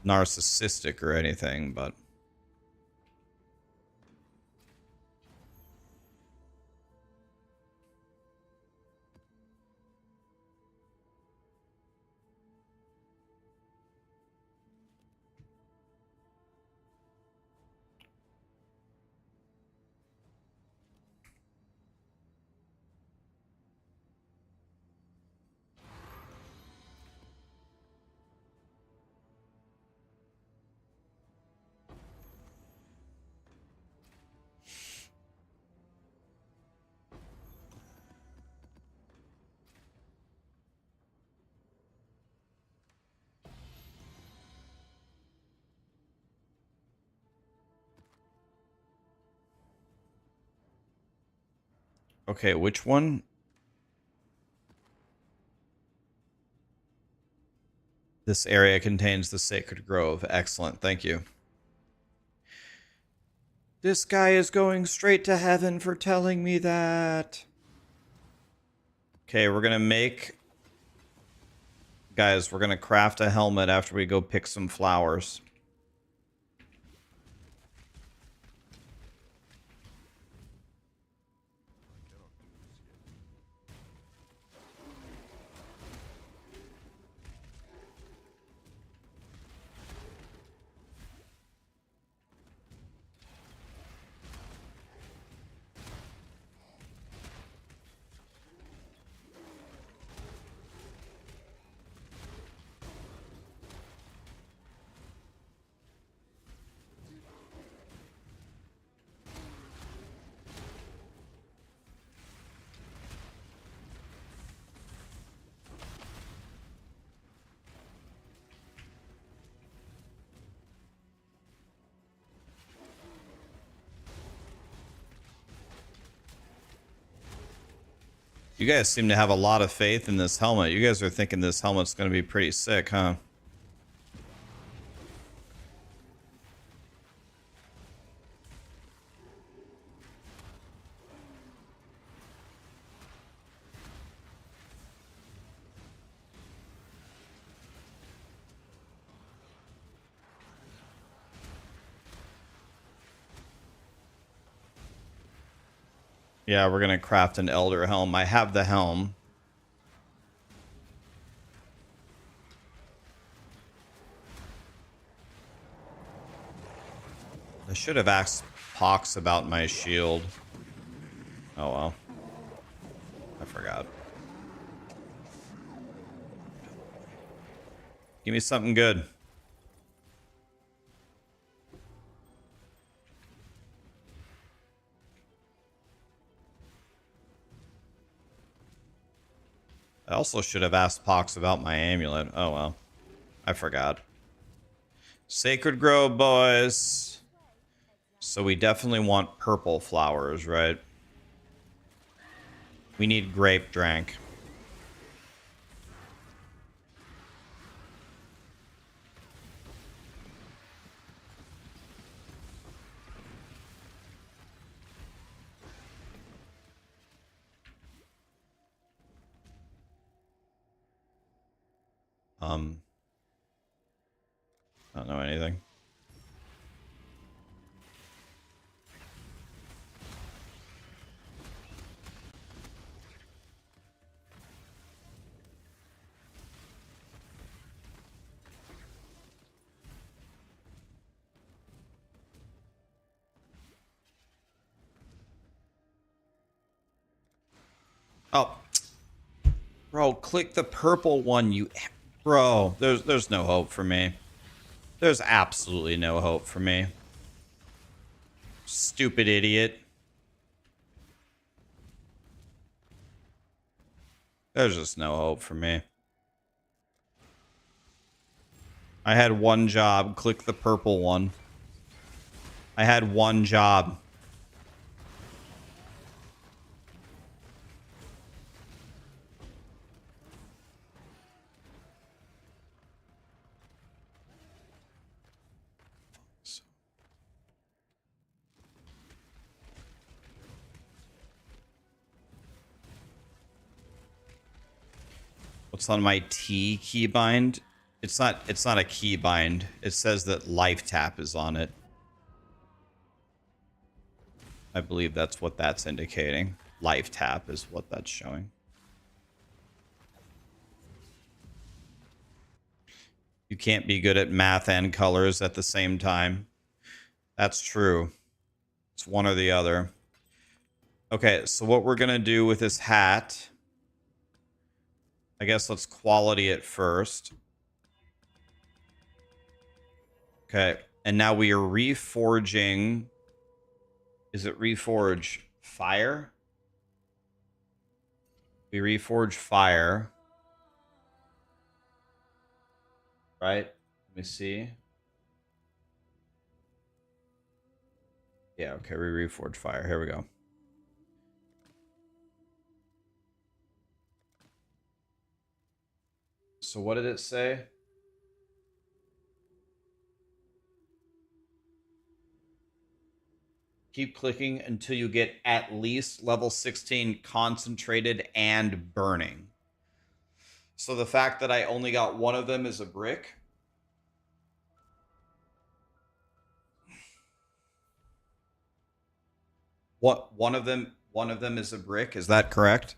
narcissistic or anything, but okay, which one? This area contains the Sacred Grove. Excellent, thank you. This guy is going straight to heaven for telling me that. Okay, we're gonna make... Guys, we're gonna craft a helmet after we go pick some flowers. You guys seem to have a lot of faith in this helmet. You guys are thinking this helmet's going to be pretty sick, huh? Yeah, we're going to craft an Elder Helm. I have the helm. I should have asked Pox about my shield. Oh well. I forgot. Give me something good. I also should have asked Pox about my amulet. Oh well. I forgot. Sacred Grove, boys. So we definitely want purple flowers, right? We need grape drank. I don't know anything. Oh, bro, click the purple one. Bro, there's no hope for me. There's absolutely no hope for me. Stupid idiot. There's just no hope for me. I had one job. Click the purple one. I had one job. What's on my T keybind? It's not a keybind. It says that life tap is on it. I believe that's what that's indicating. Life tap is what that's showing. You can't be good at math and colors at the same time. That's true. It's one or the other. Okay, so what we're going to do with this hat... I guess let's quality it first. Okay, and now we are reforging. Is it reforge fire? We reforge fire. Right? Let me see. Yeah, okay, we reforge fire. Here we go. So what did it say? Keep clicking until you get at least level 16 concentrated and burning. So the fact that I only got one of them is a brick. What, one of them is a brick, is that correct?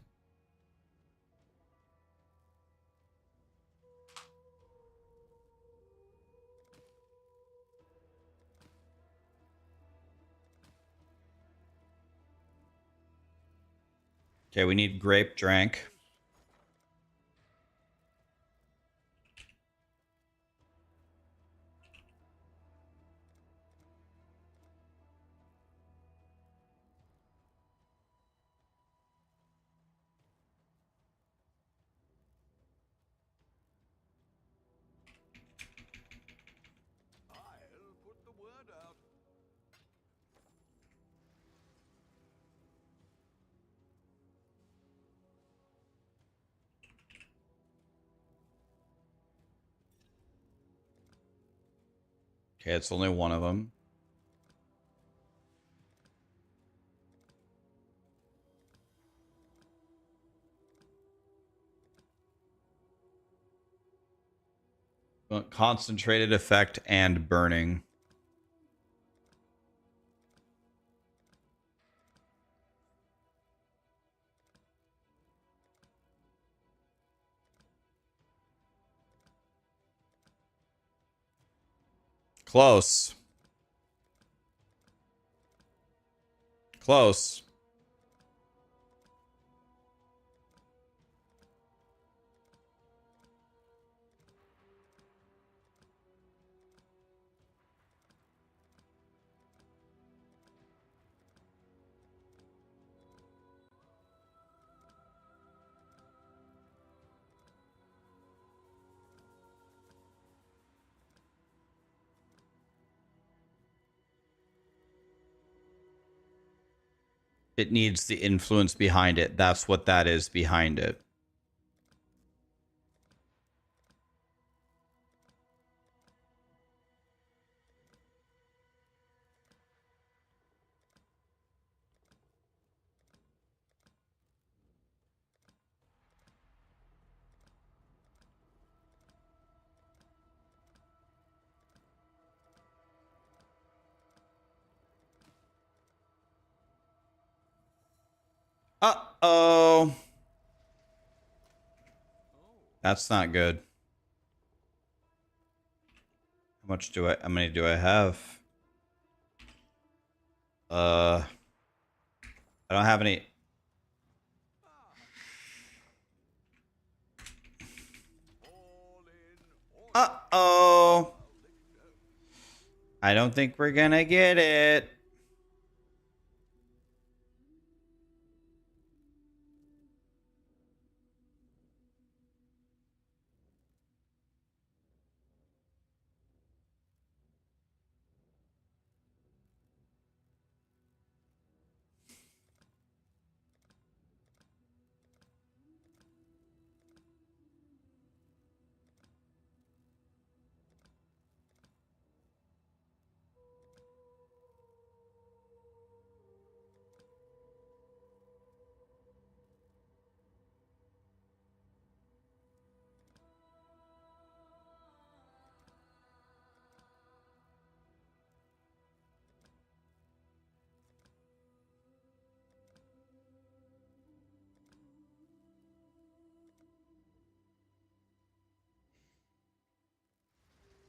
Okay, we need grape drank. I'll put the word out. Okay, it's only one of them. Concentrated effect and burning. Close. Close. It needs the influence behind it. That's what that is behind it. Uh-oh. That's not good. How many do I have? I don't have any. Uh-oh. I don't think we're gonna get it.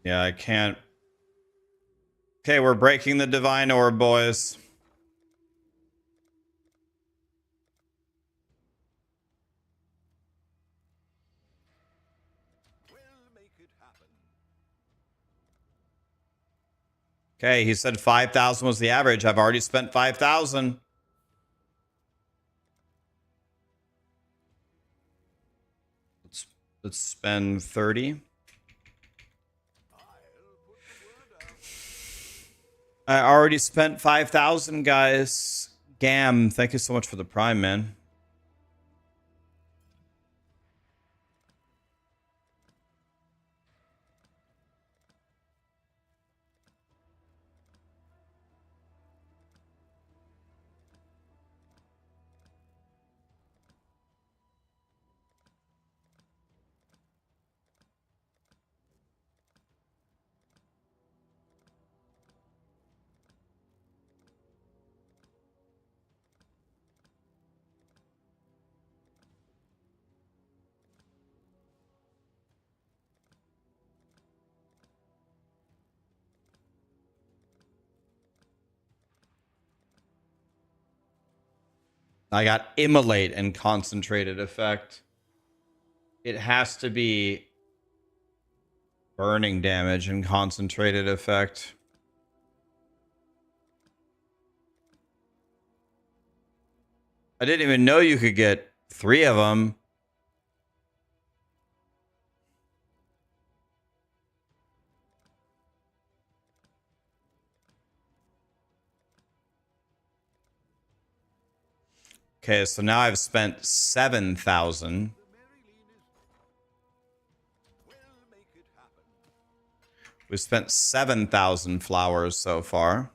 Yeah, I can't. Okay, we're breaking the divine orb, boys. We'll make it happen. Okay, he said 5,000 was the average. I've already spent 5,000. Let's spend 30. I already spent 5,000, guys. Gam, thank you so much for the prime, man. I got immolate and concentrated effect. It has to be burning damage and concentrated effect. I didn't even know you could get 3 of them. Okay, so now I've spent 7,000. We've spent 7,000 flowers so far.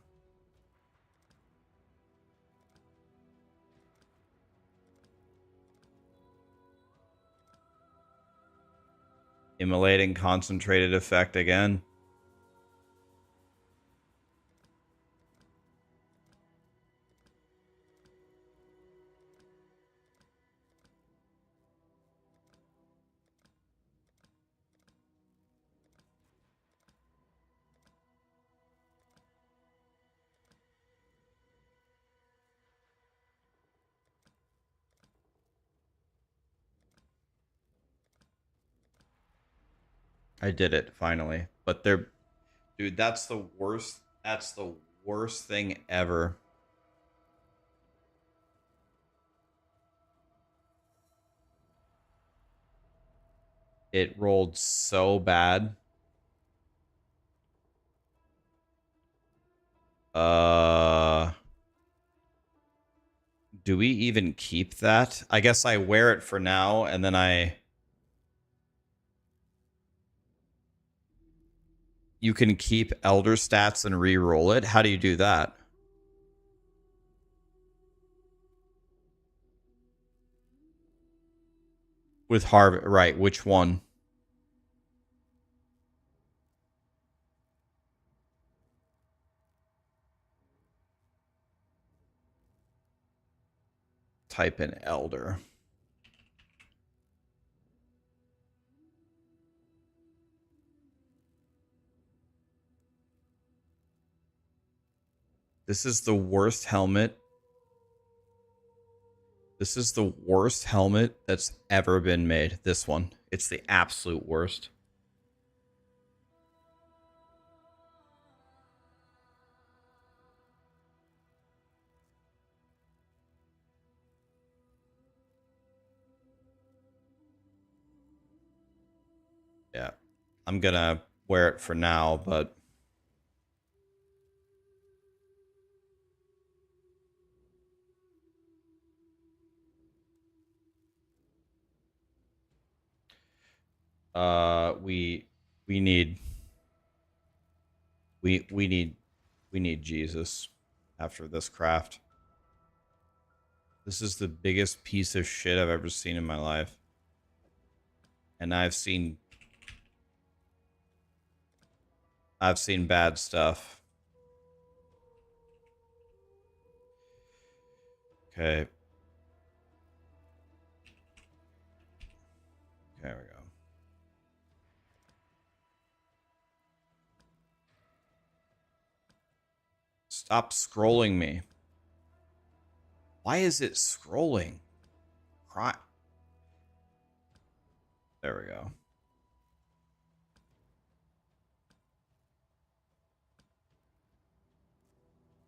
Immolating concentrated effect again. I did it finally. But they're, dude, that's the worst. That's the worst thing ever. It rolled so bad. Uh Do we even keep that? I guess I wear it for now, and then you can keep Elder stats and re-roll it. How do you do that? With Harvest, right? Which one? Type in Elder. This is the worst helmet. This is the worst helmet that's ever been made. This one. It's the absolute worst. Yeah. I'm gonna wear it for now, but we need we need Jesus after this craft. This is the biggest piece of shit I've ever seen in my life. And I've seen bad stuff. Okay. There we go. Stop scrolling me. Why is it scrolling? Cry. There we go.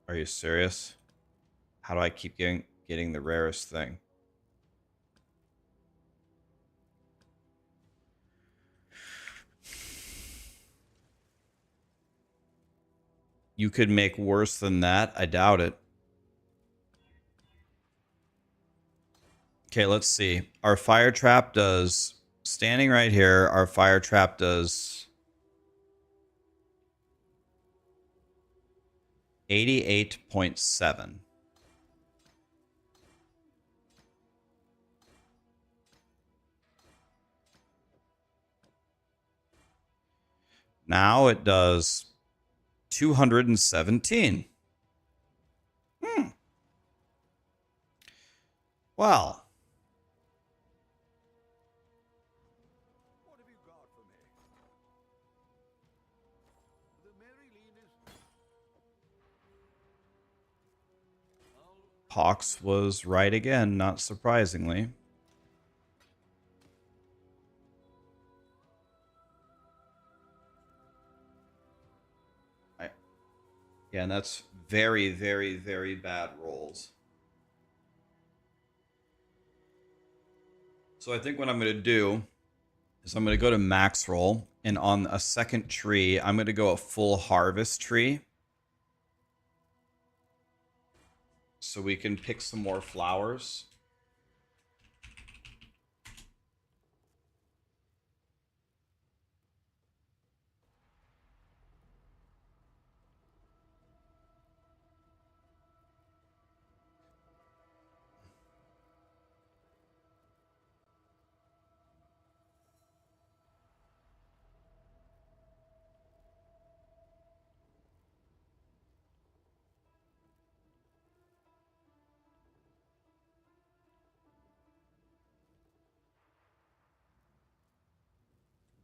Are you serious? How do I keep getting the rarest thing? You could make worse than that? I doubt it. Okay, let's see. Our fire trap does... Standing right here, our fire trap does... 88.7. Now it does 217. Well... What have you got for me? The Mary Lean is... Pox was right again, not surprisingly. Yeah, and that's very, very, very bad rolls. So I think what I'm going to do is I'm going to go to max roll, and on a second tree, I'm going to go a full harvest tree. So we can pick some more flowers.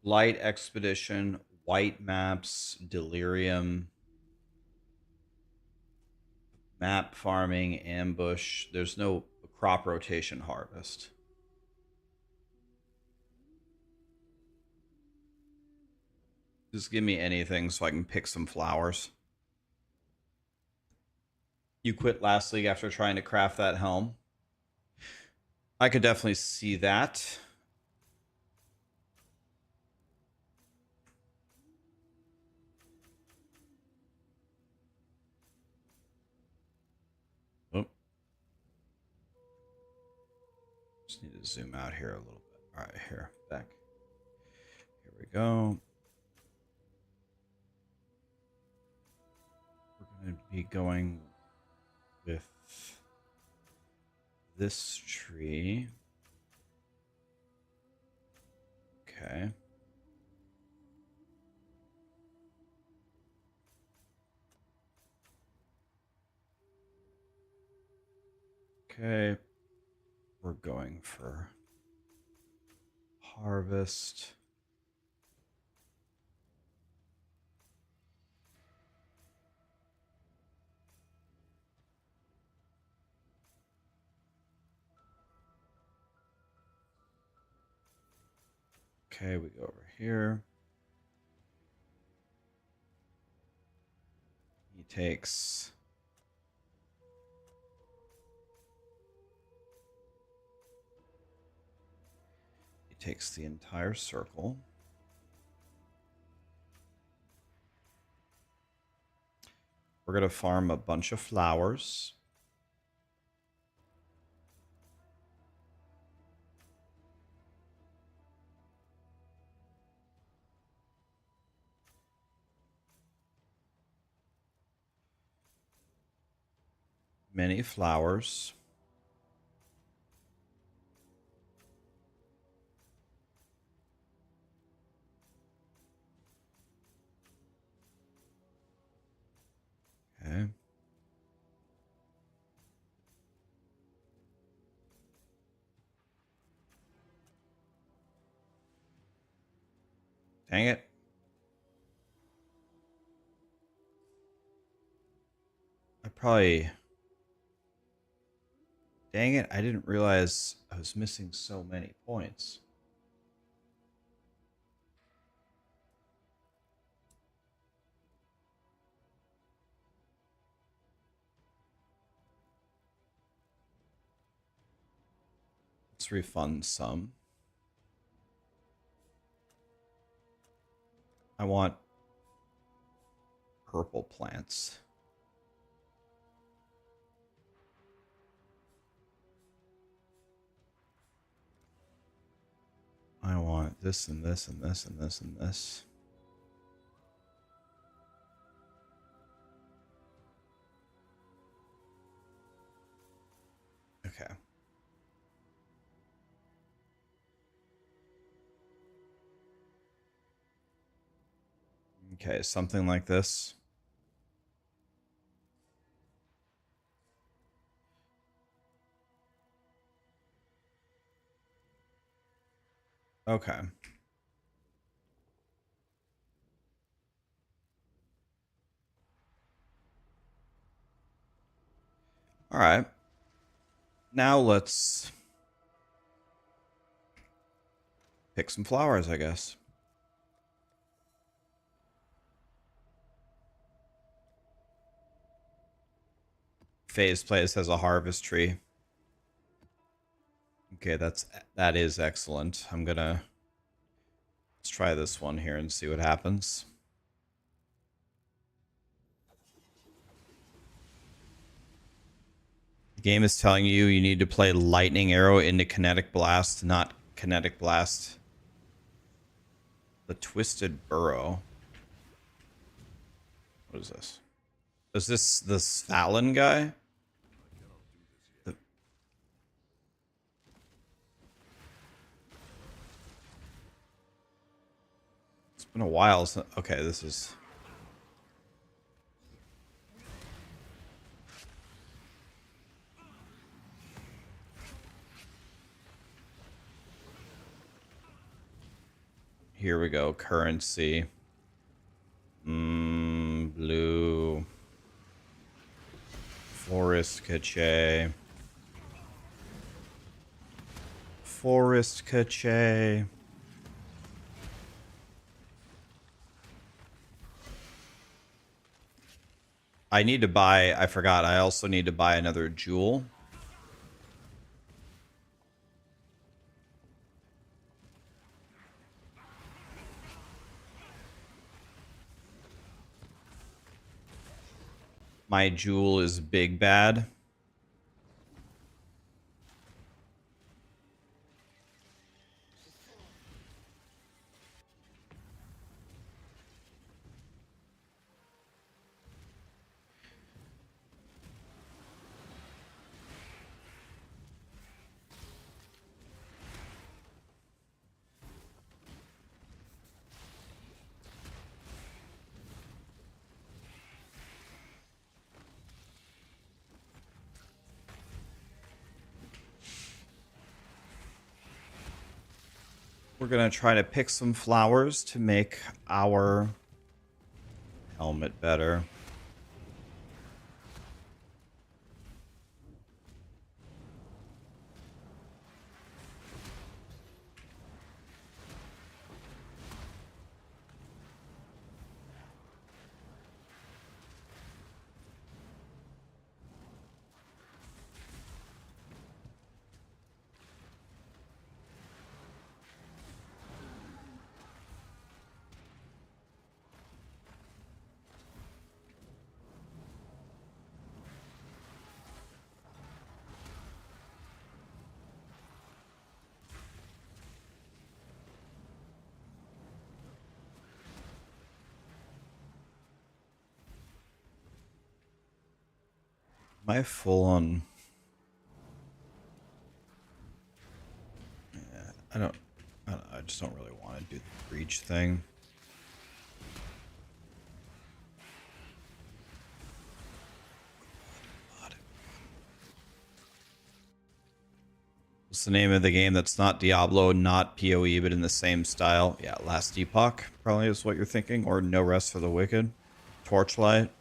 Light Expedition, White Maps, Delirium, Map Farming, Ambush. There's no crop rotation harvest. Just give me anything so I can pick some flowers. You quit last league after trying to craft that helm. I could definitely see that. Oh. Just need to zoom out here a little bit. All right, here, back. Here we go. We're going to be going with this tree. Okay. Okay. We're going for harvest. Okay, we go over here. He takes the entire circle. We're going to farm a bunch of flowers. Many flowers. Okay. Dang it. Dang it, I didn't realize I was missing so many points. Let's refund some. I want purple plants. I want this and this and this and this and this. Okay. Okay, something like this. Okay. All right. Now let's pick some flowers, I guess. Phase Place has a harvest tree. Okay, that is excellent. Let's try this one here and see what happens. The game is telling you need to play Lightning Arrow into Kinetic Blast, not Kinetic Blast. The Twisted Burrow. What is this? Is this the Fallon guy? It's been a while since... Okay, this is... Here we go. Currency. Blue. Forest Cache. Forest Cache. I need to buy... I forgot. I also need to buy another jewel. My jewel is Big Bad. we're gonna try to pick some flowers to make our helmet better. Am I full on? Yeah, I just don't really want to do the breach thing. What's the name of the game that's not Diablo, not POE, but in the same style? Yeah, Last Epoch probably is what you're thinking, or No Rest for the Wicked. Torchlight.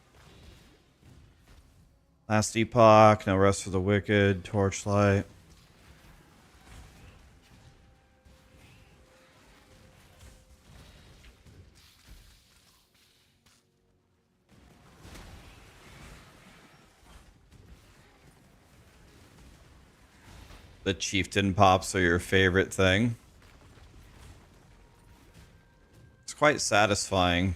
Last Epoch, No Rest for the Wicked, Torchlight. The chieftain pops are your favorite thing. It's quite satisfying.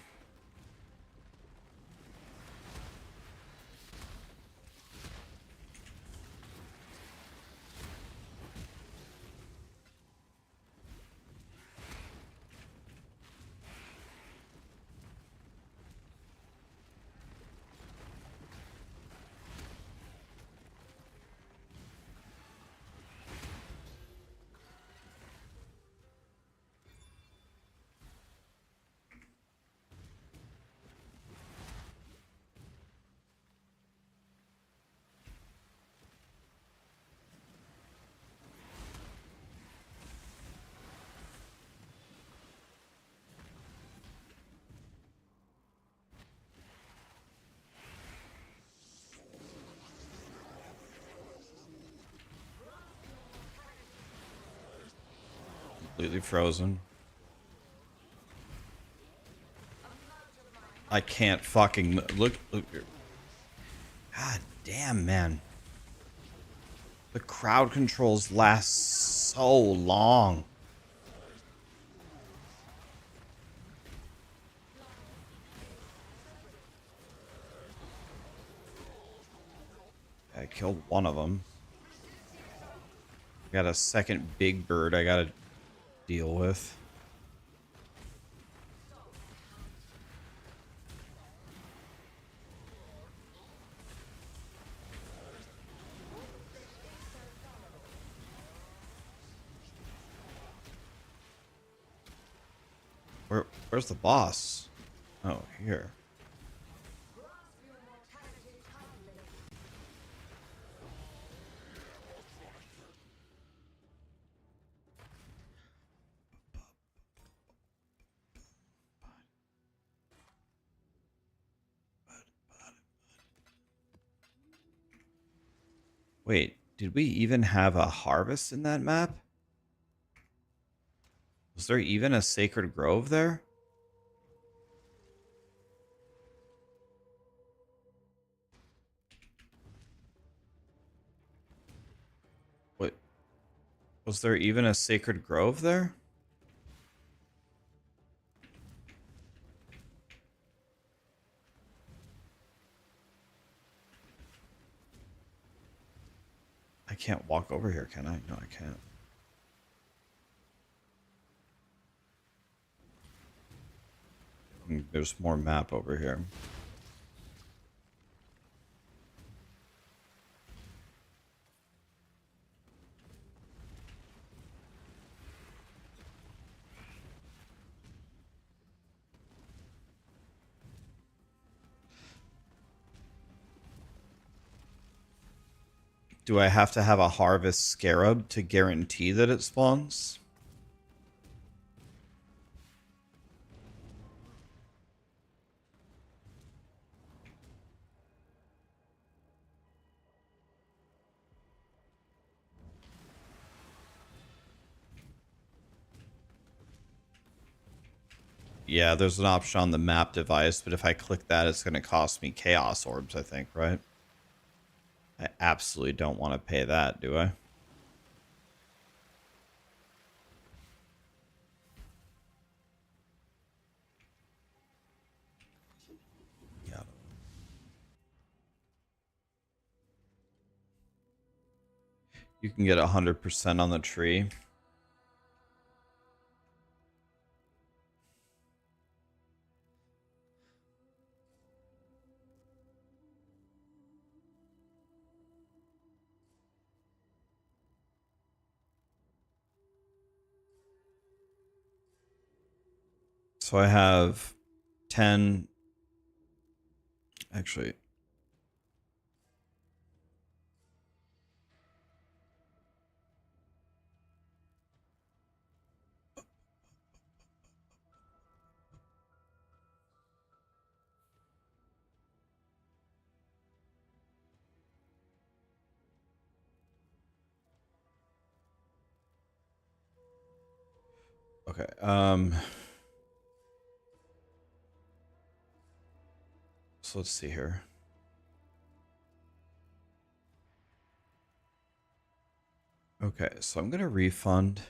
Completely frozen. I can't fucking look. God damn, man. The crowd controls last so long. I killed one of them. Got a second big bird I gotta deal with. Where's the boss? Oh, here. Wait, did we even have a harvest in that map? Was there even a sacred grove there? What? Was there even a sacred grove there? I can't walk over here, can I? No, I can't. There's more map over here. Do I have to have a harvest scarab to guarantee that it spawns? Yeah, there's an option on the map device, but if I click that, it's going to cost me chaos orbs, I think, right? I absolutely don't want to pay that, do I? Yeah. You can get 100% on the tree. So I have 10. Actually, okay. So let's see here. Okay, so I'm going to refund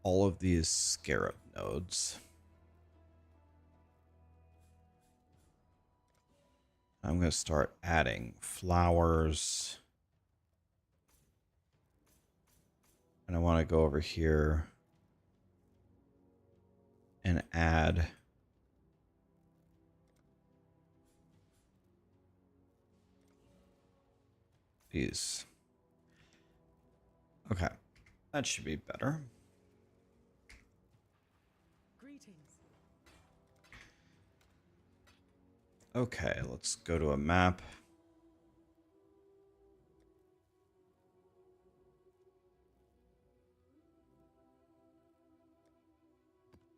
all of these scarab nodes. I'm going to start adding flowers. And I want to go over here and add these. Okay, that should be better. Greetings. Okay, let's go to a map.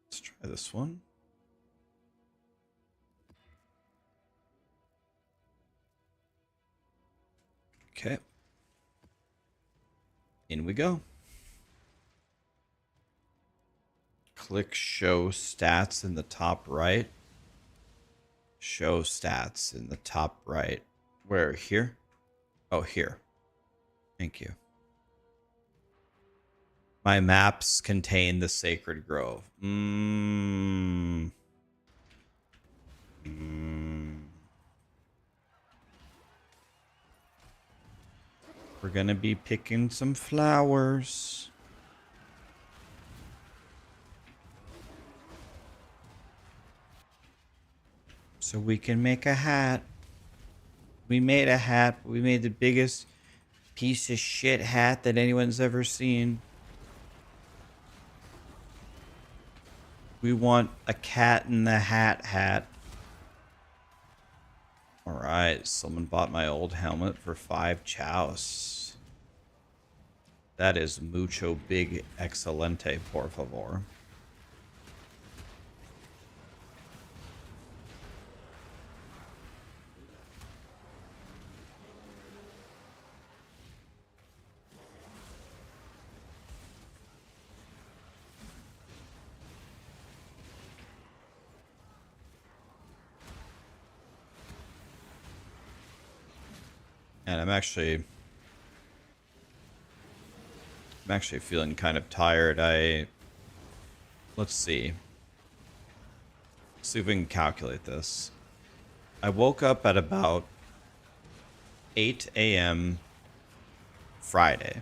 Let's try this one. Okay. In we go. Click show stats in the top right. Show stats in the top right. Where? Here? Oh, here. Thank you. My maps contain the sacred grove. We're gonna be picking some flowers. So we can make a hat. We made a hat. We made the biggest piece of shit hat that anyone's ever seen. We want a cat in the hat. Alright, someone bought my old helmet for 5 chows. That is mucho big excelente, por favor. And I'm actually feeling kind of tired. Let's see. See if we can calculate this. I woke up at about 8 a.m. Friday.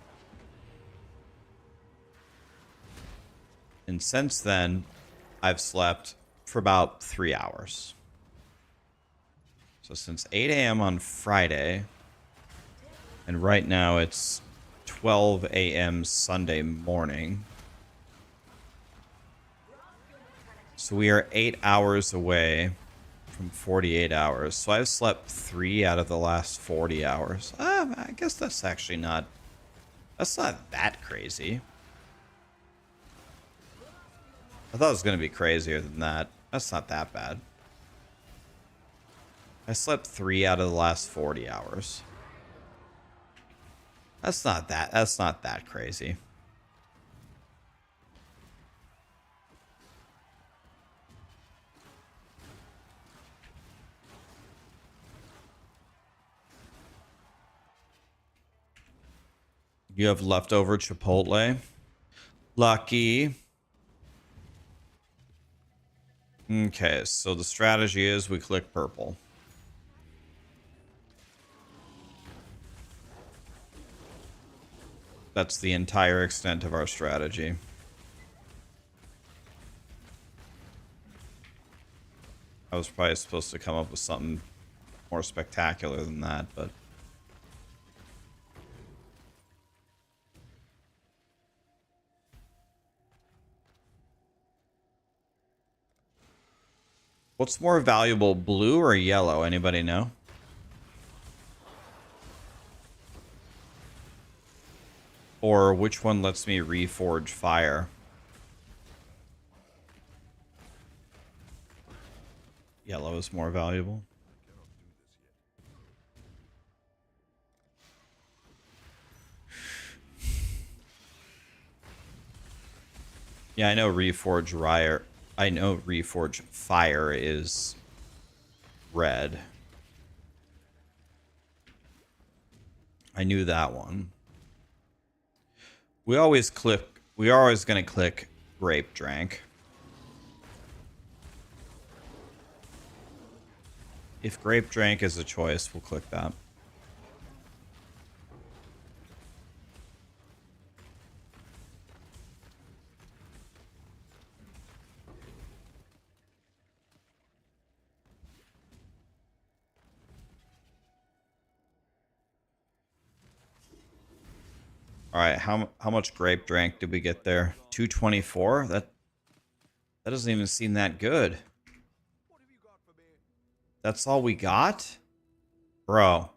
And since then, I've slept for about 3 hours. So since 8 a.m. on Friday, and right now it's 12 a.m. Sunday morning. So we are 8 hours away from 48 hours. So I've slept 3 out of the last 40 hours. I guess that's actually not... That's not that crazy. I thought it was going to be crazier than that. That's not that bad. I slept 3 out of the last 40 hours. That's not that crazy. You have leftover Chipotle. Lucky. Okay, so the strategy is we click purple. That's the entire extent of our strategy. I was probably supposed to come up with something more spectacular than that, but... What's more valuable, blue or yellow? Anybody know? Or which one lets me reforge fire? Yellow is more valuable. Yeah, I know reforge fire. I know reforge fire is red. I knew that one. We are always going to click grape drank. If grape drank is a choice, we'll click that. All right, how much grape drank did we get there? 224? That doesn't even seem that good. What have you got for me? That's all we got? Bro.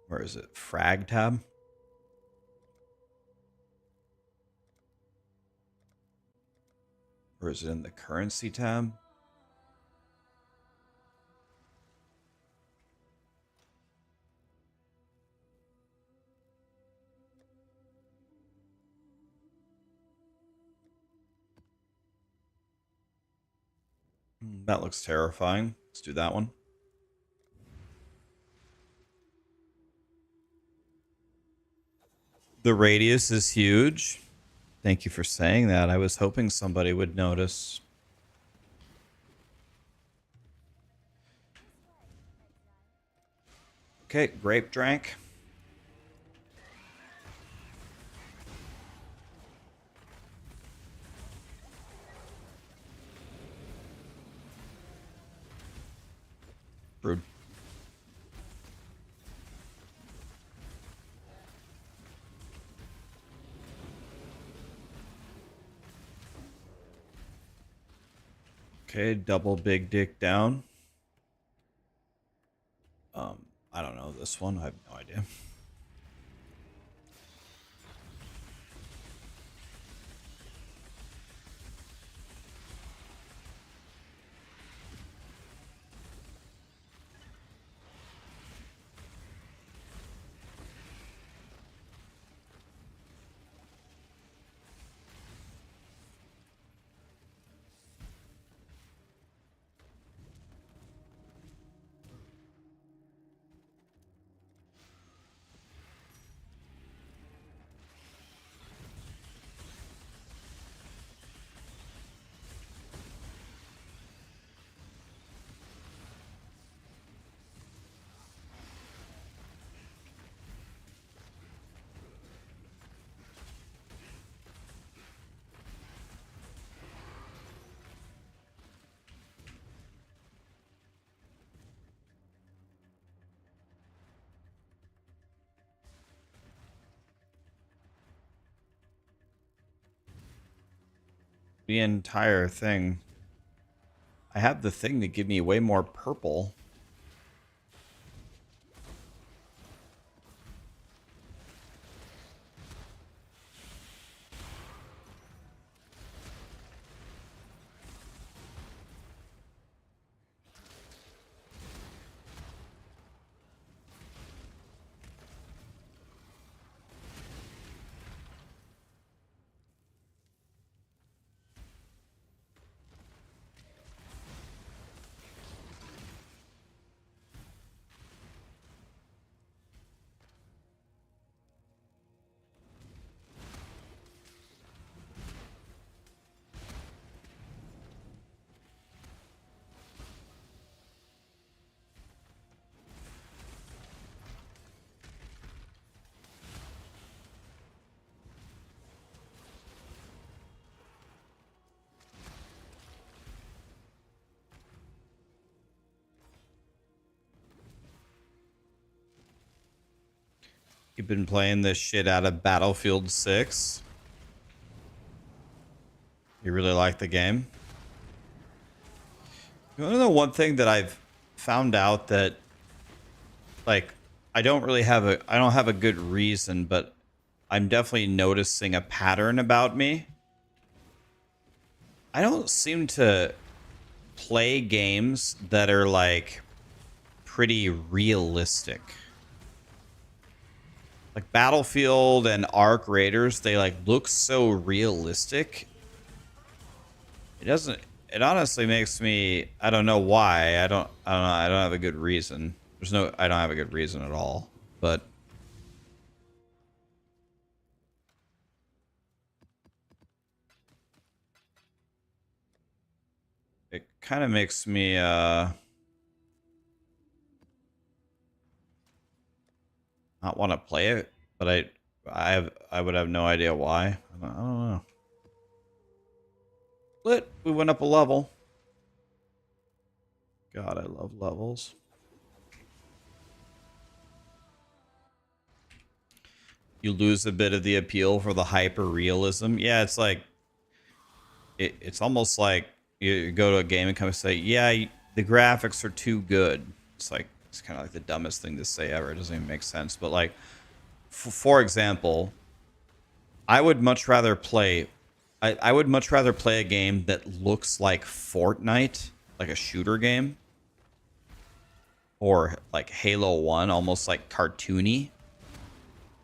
Where is it? Frag tab? Or is it in the currency tab? That looks terrifying. Let's do that one. The radius is huge. Thank you for saying that. I was hoping somebody would notice. Okay, grape drank. Rude. Okay, double big dick down. I don't know this one. I have no idea. The entire thing. I have the thing to give me way more purple. You've been playing this shit out of Battlefield 6. You really like the game? You wanna know one thing that I've found out that, like, I don't have a good reason, but I'm definitely noticing a pattern about me. I don't seem to play games that are like pretty realistic. Like Battlefield and Arc Raiders, they like look so realistic. It honestly makes me, I don't know why. I don't know. I don't have a good reason. I don't have a good reason at all. But it kind of makes me not want to play it, but I would have no idea why. I don't know. But we went up a level. God, I love levels. You lose a bit of the appeal for the hyper realism. Yeah, it's like it's almost like you go to a game and come and say, yeah, the graphics are too good. It's like, it's kind of like the dumbest thing to say ever. It doesn't even make sense. But like, for example, I would much rather play a game that looks like Fortnite, like a shooter game, or like Halo 1, almost like cartoony,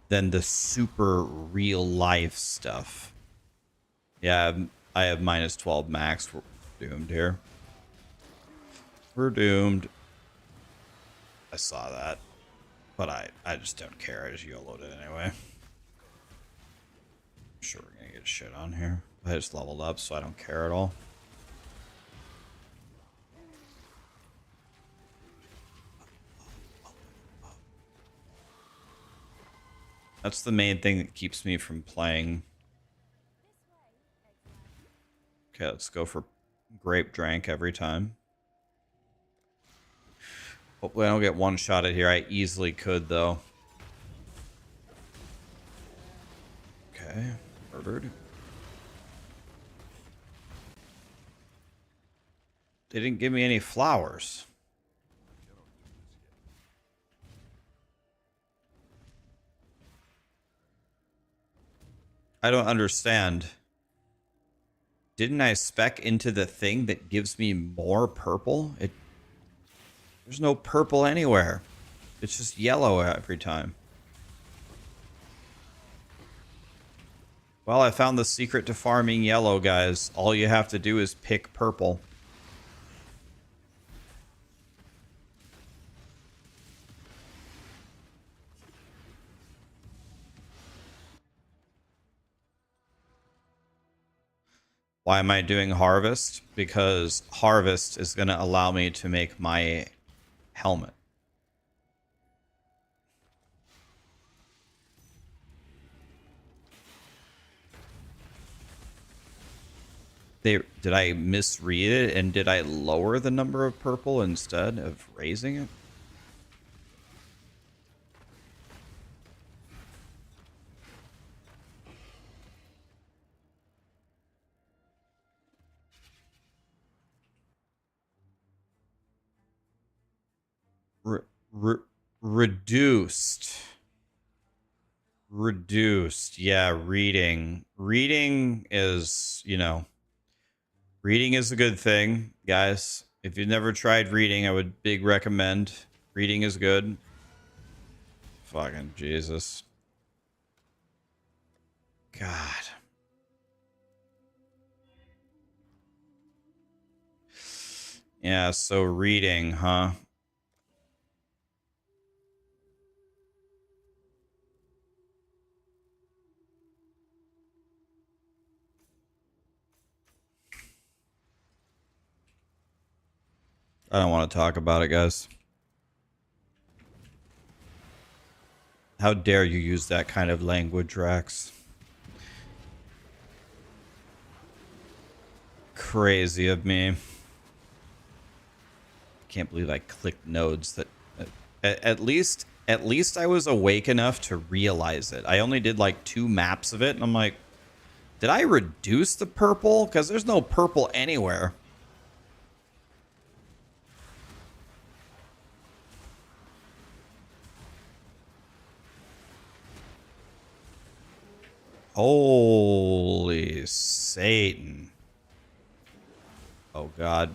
than the super real life stuff. Yeah, I have minus 12 max. We're doomed here. We're doomed. I saw that, but I just don't care. I just YOLO'd it anyway. I'm sure we're gonna get shit on here. I just leveled up, so I don't care at all. That's the main thing that keeps me from playing. Okay, let's go for grape drank every time. Hopefully I don't get one-shotted here. I easily could, though. Okay, murdered. They didn't give me any flowers. I don't understand. Didn't I spec into the thing that gives me more purple? There's no purple anywhere. It's just yellow every time. Well, I found the secret to farming yellow, guys. All you have to do is pick purple. Why am I doing harvest? Because harvest is going to allow me to make my helmet. Did I misread it, and did I lower the number of purple instead of raising it? Reduced. Yeah, reading. Reading is, reading is a good thing, guys. If you've never tried reading, I would big recommend. Reading is good. Fucking Jesus. God. Yeah, so reading, huh? I don't want to talk about it, guys. How dare you use that kind of language, Rax? Crazy of me. Can't believe I clicked nodes that... At least at least I was awake enough to realize it. I only did like 2 maps of it, and I'm like, did I reduce the purple? Because there's no purple anywhere. Holy Satan. Oh, God.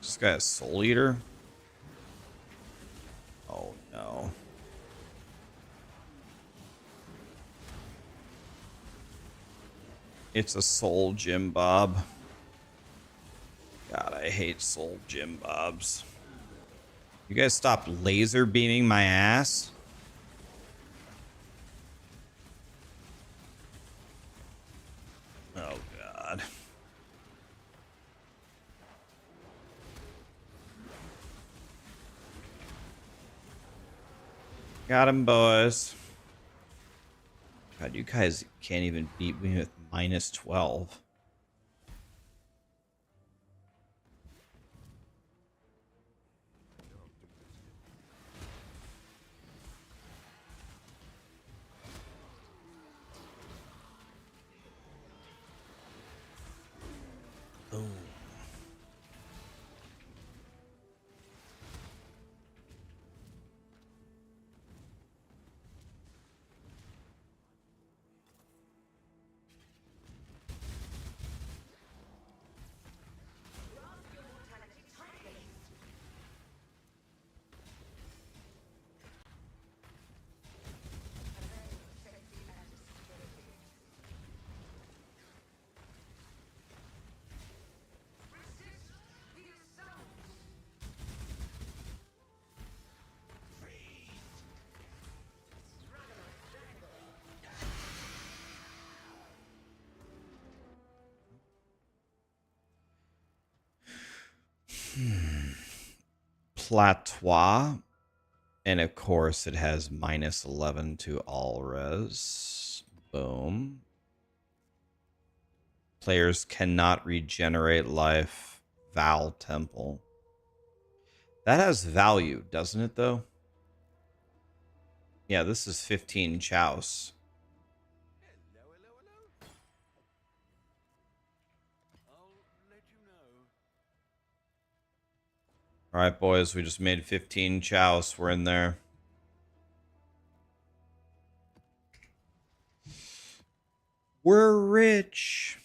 This guy a Soul Eater? Oh, no. It's a Soul Jim Bob. God, I hate Soul Jim Bobs. You guys stop laser beaming my ass? Oh, God. Got him, boys. God, you guys can't even beat me with minus 12. Boom. Platois. And of course, it has minus 11 to all res. Boom. Players cannot regenerate life. Val Temple. That has value, doesn't it, though? Yeah, this is 15 chouse. Hello, hello, hello. I'll let you know. All right, boys, we just made 15 chouse. We're in there. We're rich.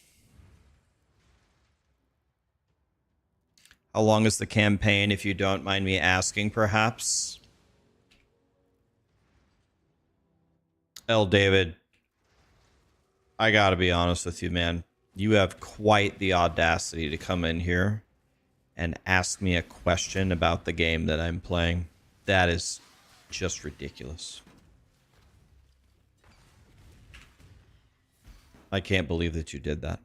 How long is the campaign, if you don't mind me asking, perhaps? L. David, I gotta be honest with you, man. You have quite the audacity to come in here and ask me a question about the game that I'm playing. That is just ridiculous. I can't believe that you did that.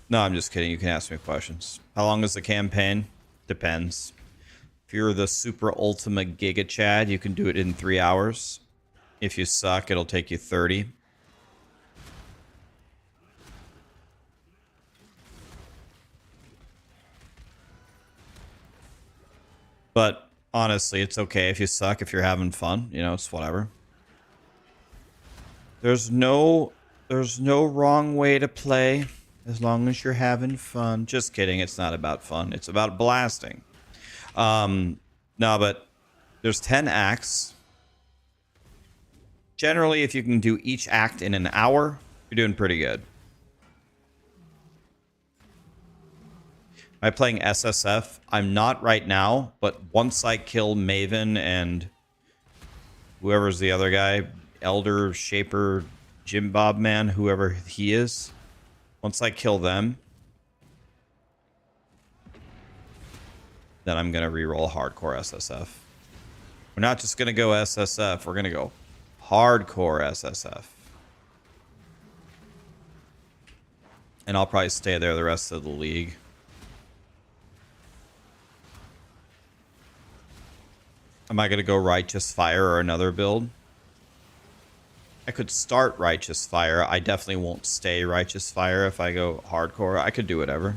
No, I'm just kidding. You can ask me questions. How long is the campaign? Depends. If you're the super ultimate Giga Chad, you can do it in 3 hours. If you suck, it'll take you 30. But honestly, it's okay if you suck, if you're having fun. You know, it's whatever. There's no wrong way to play as long as you're having fun. Just kidding. It's not about fun. It's about blasting. No, but there's 10 acts. Generally, if you can do each act in an hour, you're doing pretty good. Am I playing SSF? I'm not right now, but once I kill Maven and whoever's the other guy, Elder, Shaper, Jim Bob Man, whoever he is, once I kill them, then I'm going to reroll hardcore SSF. We're not just going to go SSF, we're going to go hardcore SSF. And I'll probably stay there the rest of the league. Am I going to go Righteous Fire or another build? I could start Righteous Fire. I definitely won't stay Righteous Fire if I go hardcore. I could do whatever.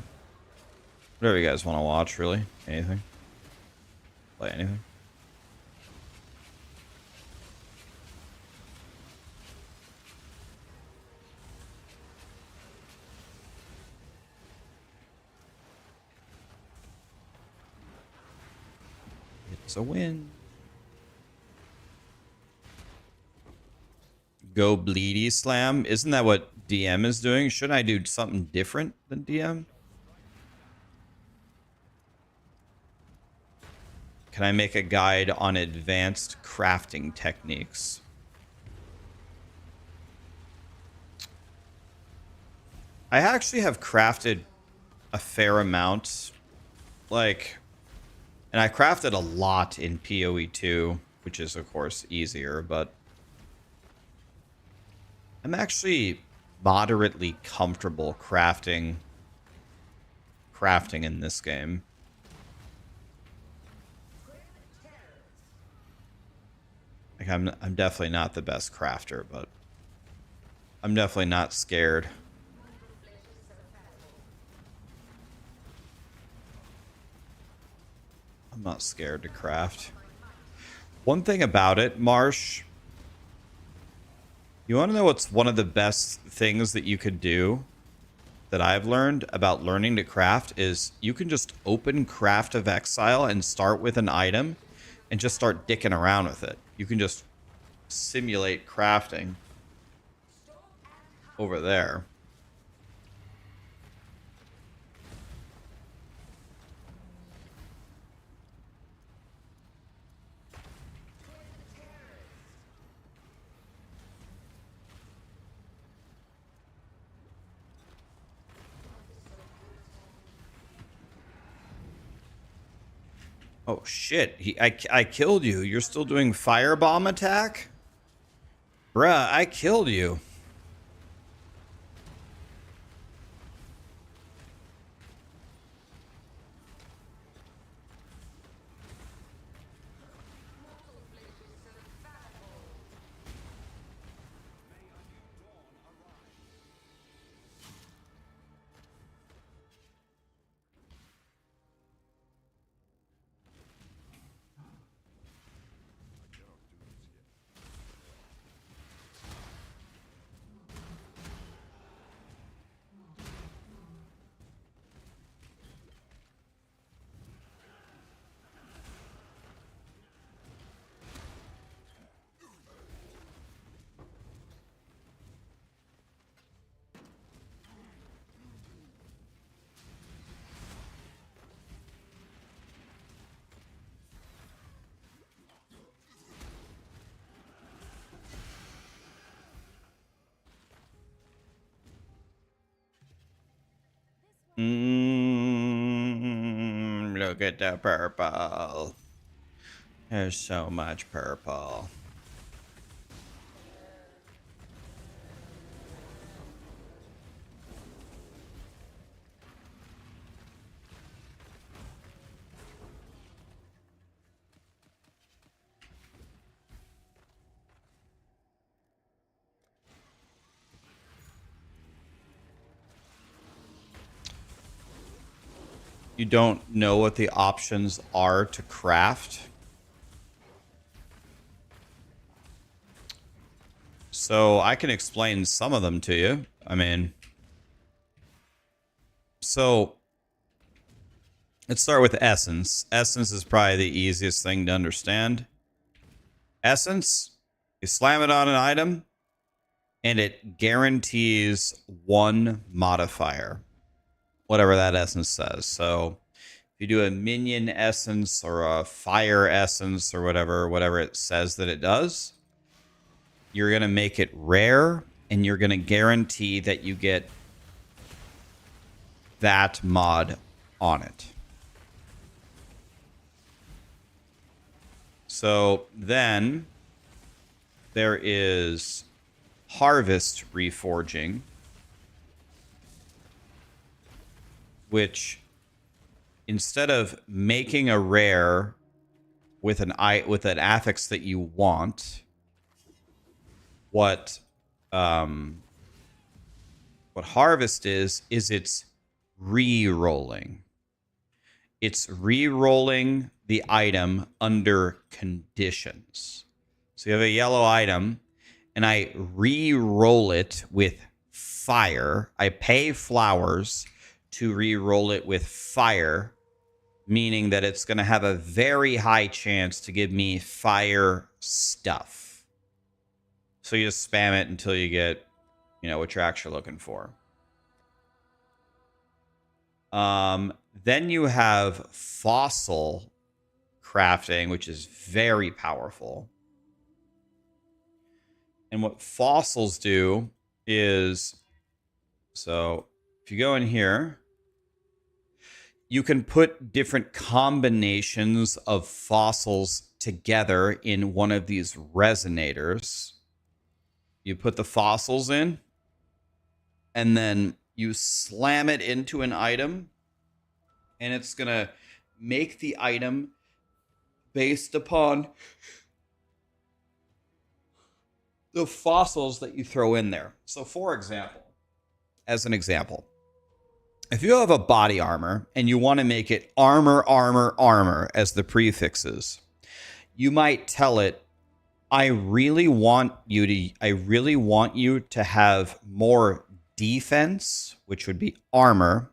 Whatever you guys want to watch, really. Anything. Play anything. It's a win. Go bleedy slam. Isn't that what DM is doing? Shouldn't I do something different than DM? Can I make a guide on advanced crafting techniques? I actually have crafted a fair amount. Like, and I crafted a lot in POE2, which is, of course, easier, but I'm actually moderately comfortable crafting in this game. Like I'm definitely not the best crafter, but I'm definitely not scared. I'm not scared to craft. One thing about it, Marsh, you want to know what's one of the best things that you could do that I've learned about learning to craft is you can just open Craft of Exile and start with an item and just start dicking around with it. You can just simulate crafting over there. Oh shit, I killed you. You're still doing firebomb attack? Bruh, I killed you. Look at the purple. There's so much purple. You don't know what the options are to craft? So I can explain some of them to you. I mean, so let's start with Essence. Essence is probably the easiest thing to understand. Essence, you slam it on an item, and it guarantees one modifier, whatever that essence says. So if you do a minion essence or a fire essence or whatever it says that it does, you're going to make it rare, and you're going to guarantee that you get that mod on it. So then there is Harvest Reforging, which instead of making a rare with an affix that you want, what Harvest is it's re-rolling. it's re-rolling the item under conditions. So you have a yellow item, and I re-roll it with fire. I pay flowers to re-roll it with fire, meaning that it's going to have a very high chance to give me fire stuff. So you just spam it until you get, what you're actually looking for. Then you have fossil crafting, which is very powerful. And what fossils do is, so if you go in here, you can put different combinations of fossils together in one of these resonators. You put the fossils in, and then you slam it into an item, and it's going to make the item based upon the fossils that you throw in there. So for example, as an example, if you have a body armor and you want to make it armor, armor, armor as the prefixes, you might tell it, I really want you to have more defense, which would be armor,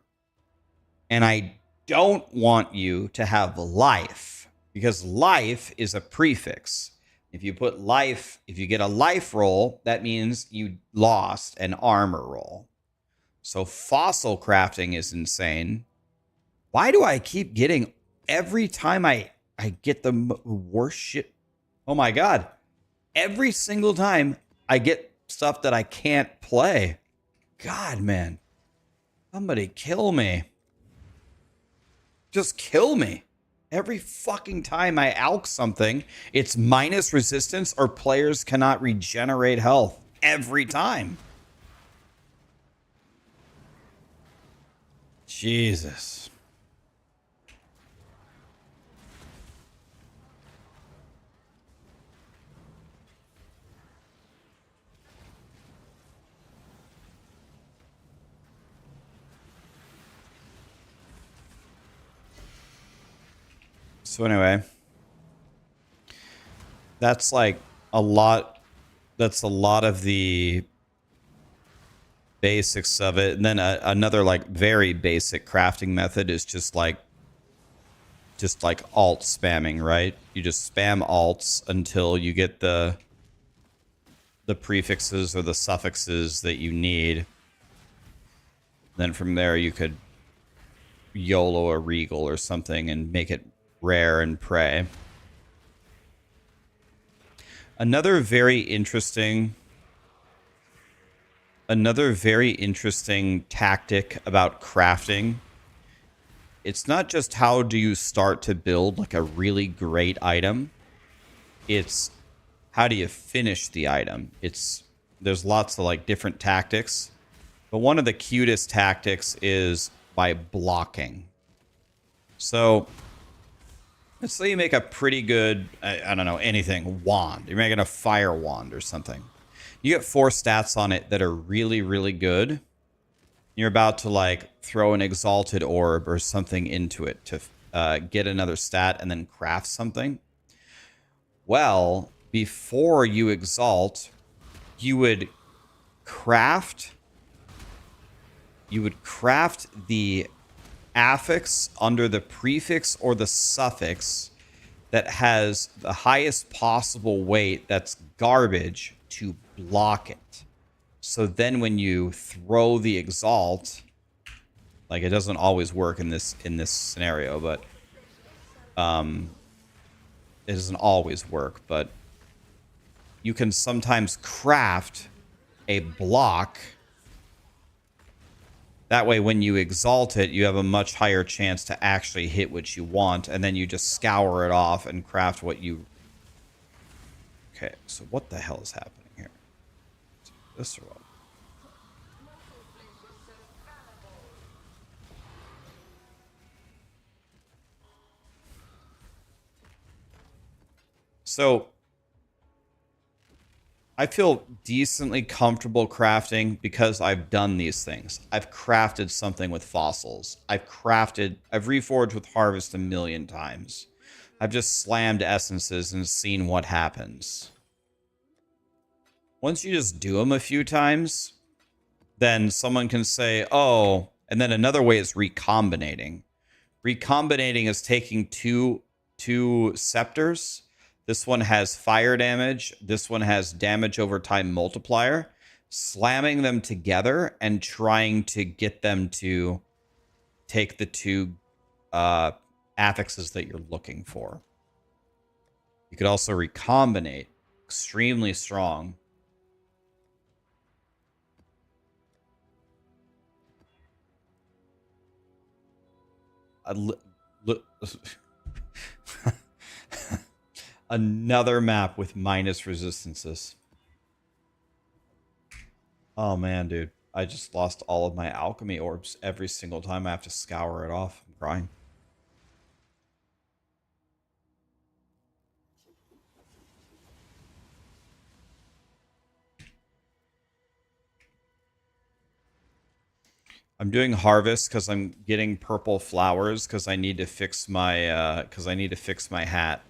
and I don't want you to have life, because life is a prefix. If you get a life roll, that means you lost an armor roll. So fossil crafting is insane. Why do I keep getting, every time I get the worst shit? Oh my God. Every single time I get stuff that I can't play. God, man. Somebody kill me. Just kill me. Every fucking time I alch something, it's minus resistance or players cannot regenerate health. Every time. Jesus. So anyway, that's like a lot. That's a lot of the basics of it. And then another like very basic crafting method is just like alt spamming, right? You just spam alts until you get the prefixes or the suffixes that you need. Then from there you could YOLO a regal or something and make it rare and pray. Another very interesting tactic about crafting, it's not just how do you start to build like a really great item, it's how do you finish the item. There's lots of like different tactics, but one of the cutest tactics is by blocking. So let's say you make a pretty good, I don't know, anything, wand. You're making a fire wand or something. You get 4 stats on it that are really, really good. You're about to like throw an exalted orb or something into it to get another stat and then craft something. Well, before you exalt, you would craft the affix under the prefix or the suffix that has the highest possible weight that's garbage to block it. So then when you throw the exalt, like it doesn't always work in this scenario, but it doesn't always work, but you can sometimes craft a block. That way, when you exalt it, you have a much higher chance to actually hit what you want, and then you just scour it off and craft what you... Okay, so what the hell is happening here? Is this or what? So I feel decently comfortable crafting because I've done these things. I've crafted something with fossils. I've reforged with harvest a million times. I've just slammed essences and seen what happens. Once you just do them a few times, then someone can say, oh, and then another way is recombinating. Recombinating is taking two scepters. This one has fire damage. This one has damage over time multiplier. Slamming them together and trying to get them to take the two affixes that you're looking for. You could also recombinate. Extremely strong. Another map with minus resistances. Oh man, dude. I just lost all of my alchemy orbs every single time I have to scour it off. I'm crying. I'm doing harvest because I'm getting purple flowers because I need to fix my hat.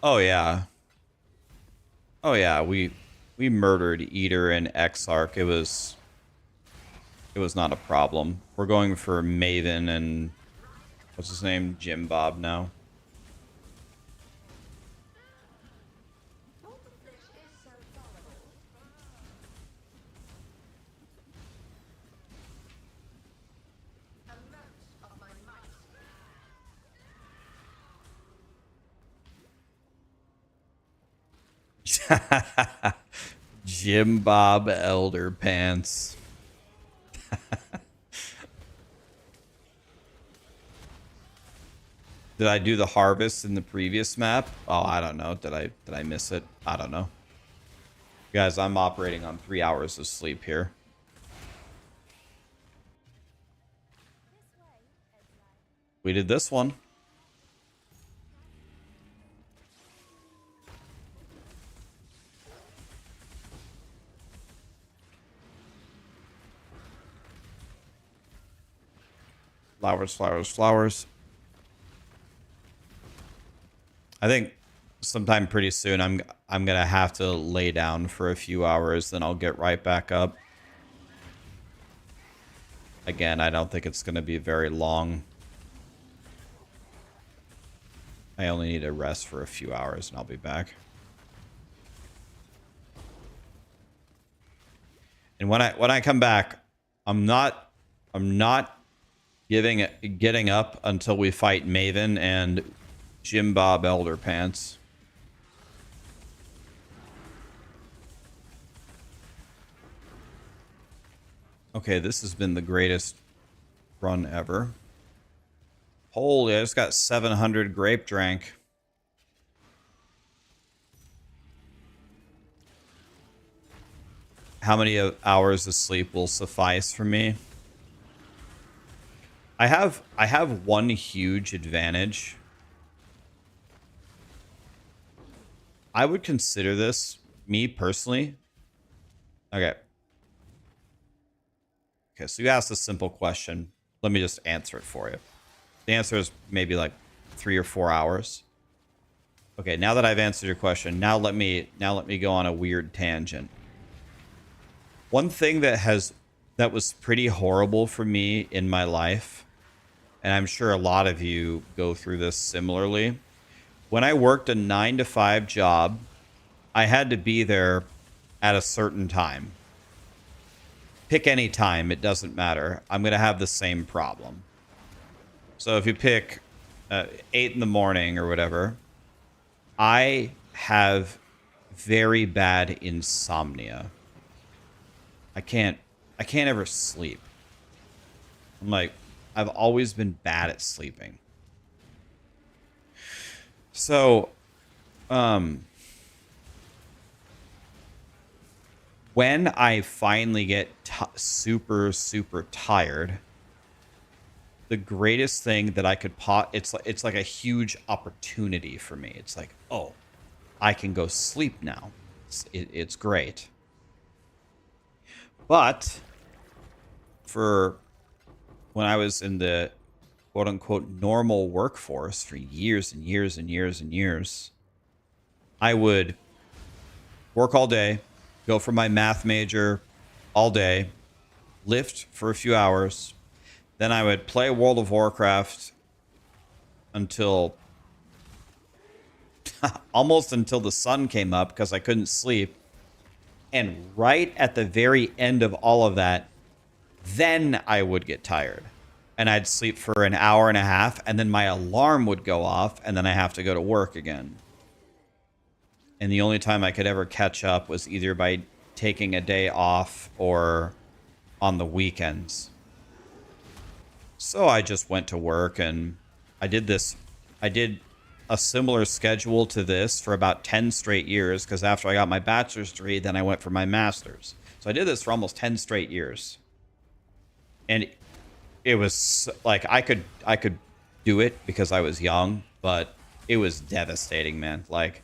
Oh yeah. Oh yeah, we murdered Eater and Exarch. It was not a problem. We're going for Maven and what's his name? Jim Bob now. Jim Bob Elder Pants. Did I do the harvest in the previous map? Oh, I don't know. Did I miss it? I don't know. Guys, I'm operating on 3 hours of sleep here. We did this one. Flowers, flowers, flowers. I think sometime pretty soon I'm gonna have to lay down for a few hours, then I'll get right back up. Again, I don't think it's gonna be very long. I only need to rest for a few hours and I'll be back. And when I come back, I'm not getting up until we fight Maven and Jim Bob Elder Pants. Okay, this has been the greatest run ever. Holy, I just got 700 grape drank. How many hours of sleep will suffice for me? I have one huge advantage. I would consider this, me personally. Okay. Okay, so you asked a simple question. Let me just answer it for you. The answer is maybe like 3 or 4 hours. Okay, now that I've answered your question, now let me go on a weird tangent. One thing that was pretty horrible for me in my life, and I'm sure a lot of you go through this similarly. When I worked a 9-to-5 job, I had to be there at a certain time. Pick any time, it doesn't matter. I'm going to have the same problem. So if you pick 8 in the morning or whatever, I have very bad insomnia. I can't ever sleep. I'm like, I've always been bad at sleeping. So, when I finally get super, super tired, the greatest thing that I could it's like a huge opportunity for me. It's like, oh, I can go sleep now. It's great. But for when I was in the quote unquote normal workforce for years and years and years and years, I would work all day, go for my math major all day, lift for a few hours. Then I would play World of Warcraft until almost until the sun came up because I couldn't sleep. And right at the very end of all of that, then I would get tired. And I'd sleep for an hour and a half, and then my alarm would go off, and then I have to go to work again. And the only time I could ever catch up was either by taking a day off or on the weekends. So I just went to work, and I did a similar schedule to this for about 10 straight years, because after I got my bachelor's degree, then I went for my master's. So I did this for almost 10 straight years. And it was like I could do it because I was young, but it was devastating, man. Like,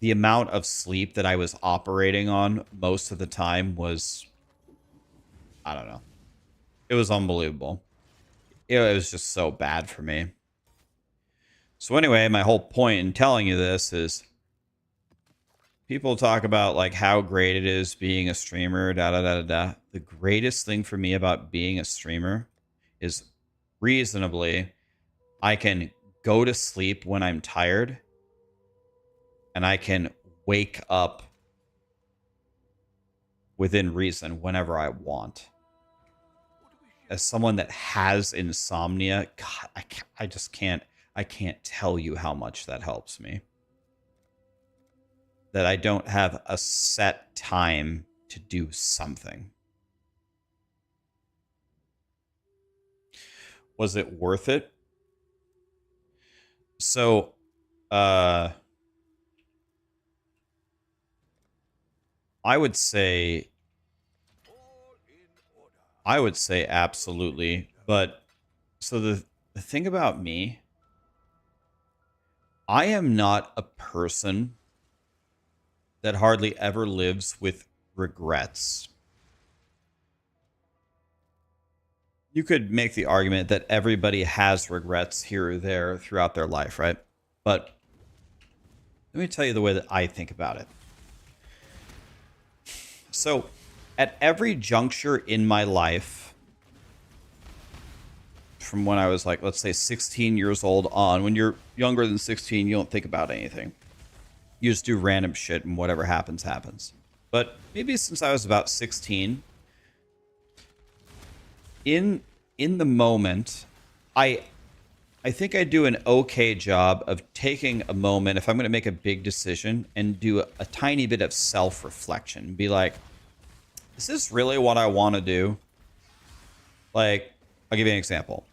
the amount of sleep that I was operating on most of the time was, I don't know. It was unbelievable. It was just so bad for me. So anyway, my whole point in telling you this is people talk about like how great it is being a streamer, da da da da. The greatest thing for me about being a streamer is reasonably I can go to sleep when I'm tired and I can wake up within reason whenever I want. As someone that has insomnia, God, I can't tell you how much that helps me. That I don't have a set time to do something. Was it worth it? So, I would say absolutely. But so the thing about me, I am not a person that hardly ever lives with regrets. You could make the argument that everybody has regrets here or there throughout their life, right? But let me tell you the way that I think about it. So, at every juncture in my life, from when I was like, let's say 16 years old on, when you're younger than 16, you don't think about anything. You just do random shit and whatever happens, happens. But maybe since I was about 16, in the moment, I think I do an okay job of taking a moment, if I'm going to make a big decision, and do a tiny bit of self-reflection. Be like, is this really what I want to do? Like, I'll give you an example.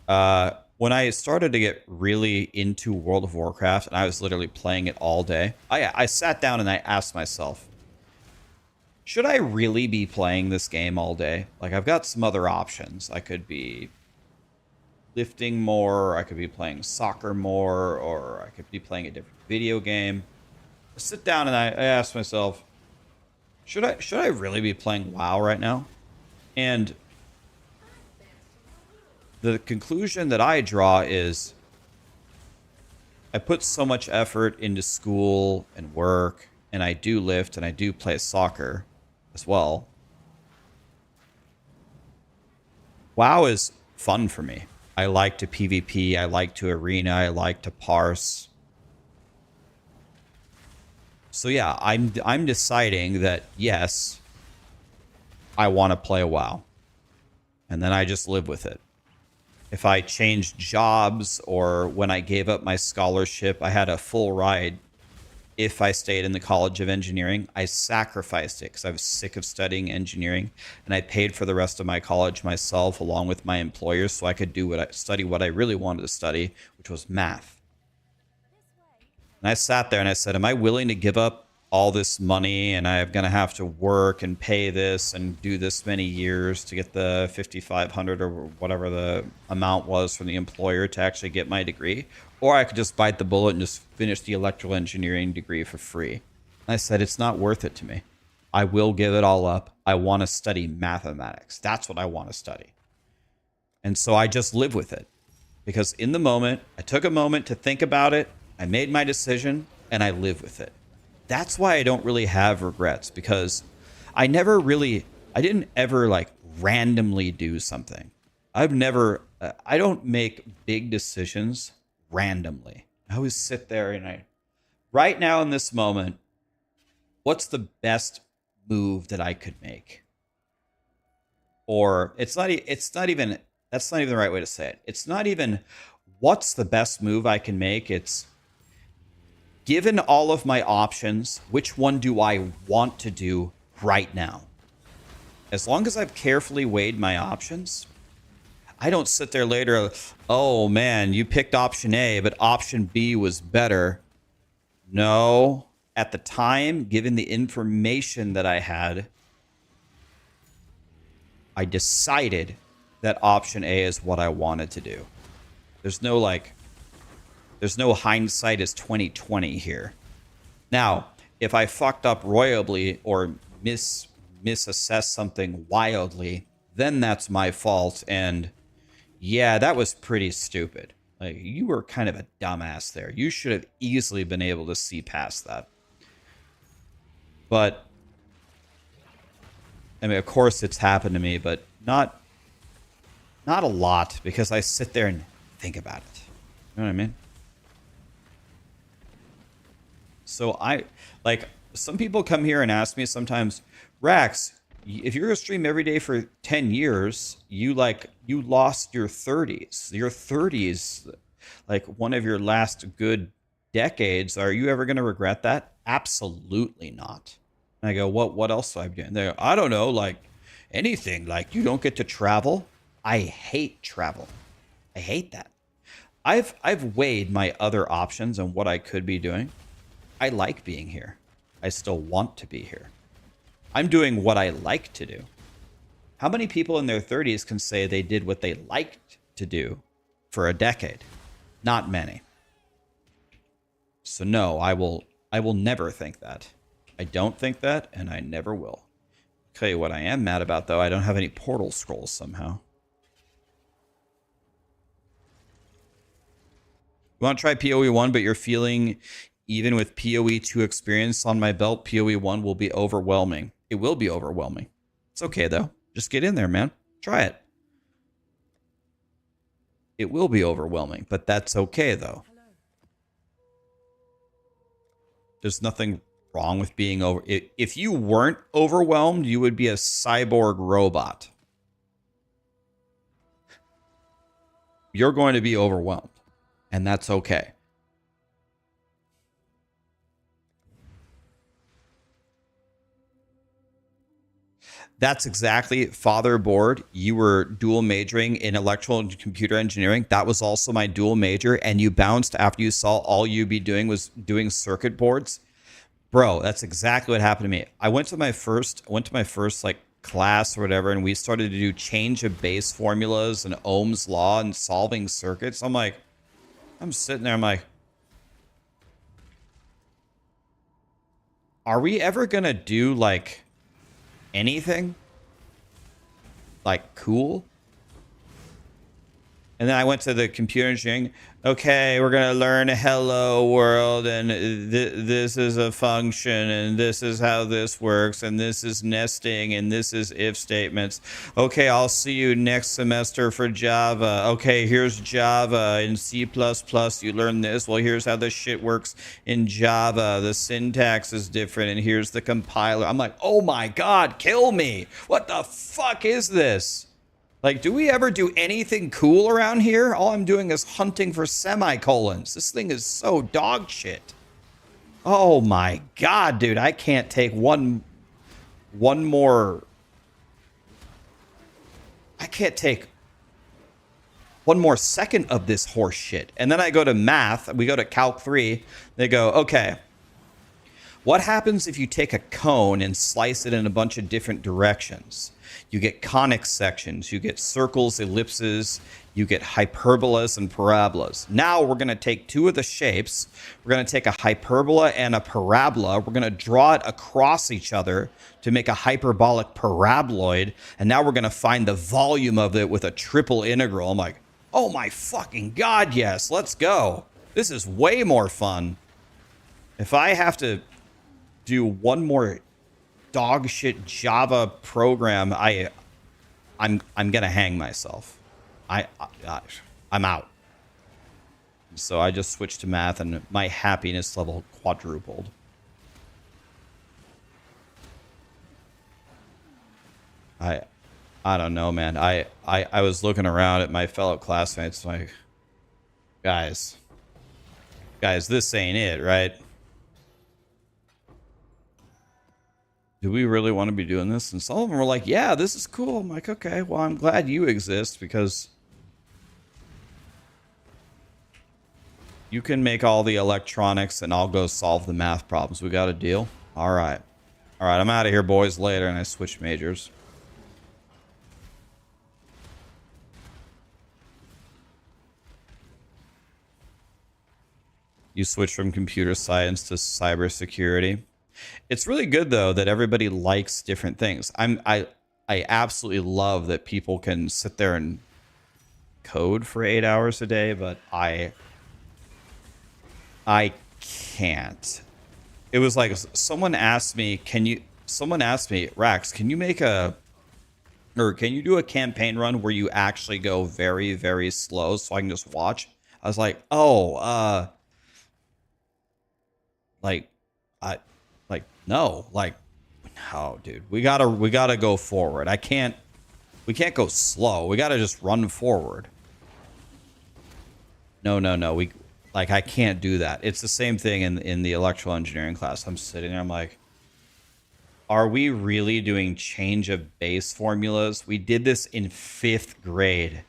When I started to get really into World of Warcraft, and I was literally playing it all day, I sat down and I asked myself, should I really be playing this game all day? Like, I've got some other options. I could be lifting more, or I could be playing soccer more, or I could be playing a different video game. I sit down and I ask myself, should I really be playing WoW right now? And the conclusion that I draw is I put so much effort into school and work, and I do lift and I do play soccer as well. WoW is fun for me. I like to PvP, I like to arena, I like to parse. So yeah, I'm deciding that yes, I want to play WoW. And then I just live with it. if I changed jobs or when I gave up my scholarship, I had a full ride. If I stayed in the College of Engineering, I sacrificed it because I was sick of studying engineering, and I paid for the rest of my college myself along with my employers so I could study what I really wanted to study, which was math. And I sat there and I said, am I willing to give up all this money, and I'm going to have to work and pay this and do this many years to get the 5,500 or whatever the amount was from the employer to actually get my degree? Or I could just bite the bullet and just finish the electrical engineering degree for free. And I said, it's not worth it to me. I will give it all up. I want to study mathematics. That's what I want to study. And so I just live with it. Because in the moment, I took a moment to think about it. I made my decision and I live with it. That's why I don't really have regrets, because I didn't ever like randomly do something. I don't make big decisions randomly. I always sit there and right now in this moment, what's the best move that I could make? Or that's not even the right way to say it. It's not even what's the best move I can make. It's given all of my options, which one do I want to do right now? As long as I've carefully weighed my options, I don't sit there later, oh man, you picked option A, but option B was better. No, at the time, given the information that I had, I decided that option A is what I wanted to do. There's no hindsight is 2020 here. Now, if I fucked up royally or misassessed something wildly, then that's my fault. And yeah, that was pretty stupid. Like, you were kind of a dumbass there. You should have easily been able to see past that. But I mean, of course it's happened to me, but not a lot, because I sit there and think about it. You know what I mean? So some people come here and ask me sometimes, Rax, if you're gonna stream every day for 10 years, you lost your 30s. Your 30s, like one of your last good decades. Are you ever gonna regret that? Absolutely not. And I go, what else do I do? And they go, I don't know, like anything. Like, you don't get to travel. I hate travel. I hate that. I've weighed my other options and what I could be doing. I like being here. I still want to be here. I'm doing what I like to do. How many people in their 30s can say they did what they liked to do for a decade? Not many. So no, I will never think that. I don't think that, and I never will. I'll tell you what I am mad about, though. I don't have any portal scrolls somehow. You want to try POE1, but you're feeling, even with POE2 experience on my belt, POE1 will be overwhelming. It will be overwhelming. It's okay, though. Just get in there, man. Try it. It will be overwhelming, but that's okay, though. There's nothing wrong with being over. If you weren't overwhelmed, you would be a cyborg robot. You're going to be overwhelmed, and that's okay. That's exactly, Fatherboard. You were dual majoring in electrical and computer engineering. That was also my dual major, and you bounced after you saw all you'd be doing was doing circuit boards. Bro, that's exactly what happened to me. I went to my first like class or whatever, and we started to do change of base formulas and Ohm's law and solving circuits. I'm sitting there, I'm like, are we ever gonna do like anything like cool? And then I went to the computer engineering. Okay, we're going to learn hello world, and this is a function, and this is how this works, and this is nesting, and this is if statements. Okay, I'll see you next semester for Java. Okay, here's Java. In C++, you learn this. Well, here's how this shit works in Java. The syntax is different, and here's the compiler. I'm like, oh my God, kill me. What the fuck is this? Like, do we ever do anything cool around here? All I'm doing is hunting for semicolons. This thing is so dog shit. Oh my god, dude. I can't take one more. I can't take one more second of this horse shit. And then I go to math. We go to Calc 3. They go, okay, what happens if you take a cone and slice it in a bunch of different directions? You get conic sections, you get circles, ellipses, you get hyperbolas and parabolas. Now we're going to take two of the shapes. We're going to take a hyperbola and a parabola. We're going to draw it across each other to make a hyperbolic paraboloid. And now we're going to find the volume of it with a triple integral. I'm like, oh my fucking god, yes, let's go. This is way more fun. If I have to do one more dog shit Java program, I'm gonna hang myself. I'm out. So I just switched to math, and my happiness level quadrupled. I don't know, man. I was looking around at my fellow classmates, like, guys, this ain't it, right? Do we really want to be doing this? And some of them were like, yeah, this is cool. I'm like, okay, well, I'm glad you exist, because you can make all the electronics and I'll go solve the math problems. We got a deal? All right. All right, I'm out of here, boys, later. And I switched majors. You switch from computer science to cybersecurity. It's really good though that everybody likes different things. I absolutely love that people can sit there and code for 8 hours a day, but I can't. It was like someone asked me, Rax, can you do a campaign run where you actually go very, very slow so I can just watch? I was like, oh, no, dude, we gotta go forward. We can't go slow. We gotta just run forward. No, I can't do that. It's the same thing in the electrical engineering class. I'm sitting there, I'm like, are we really doing change of base formulas? We did this in 5th grade,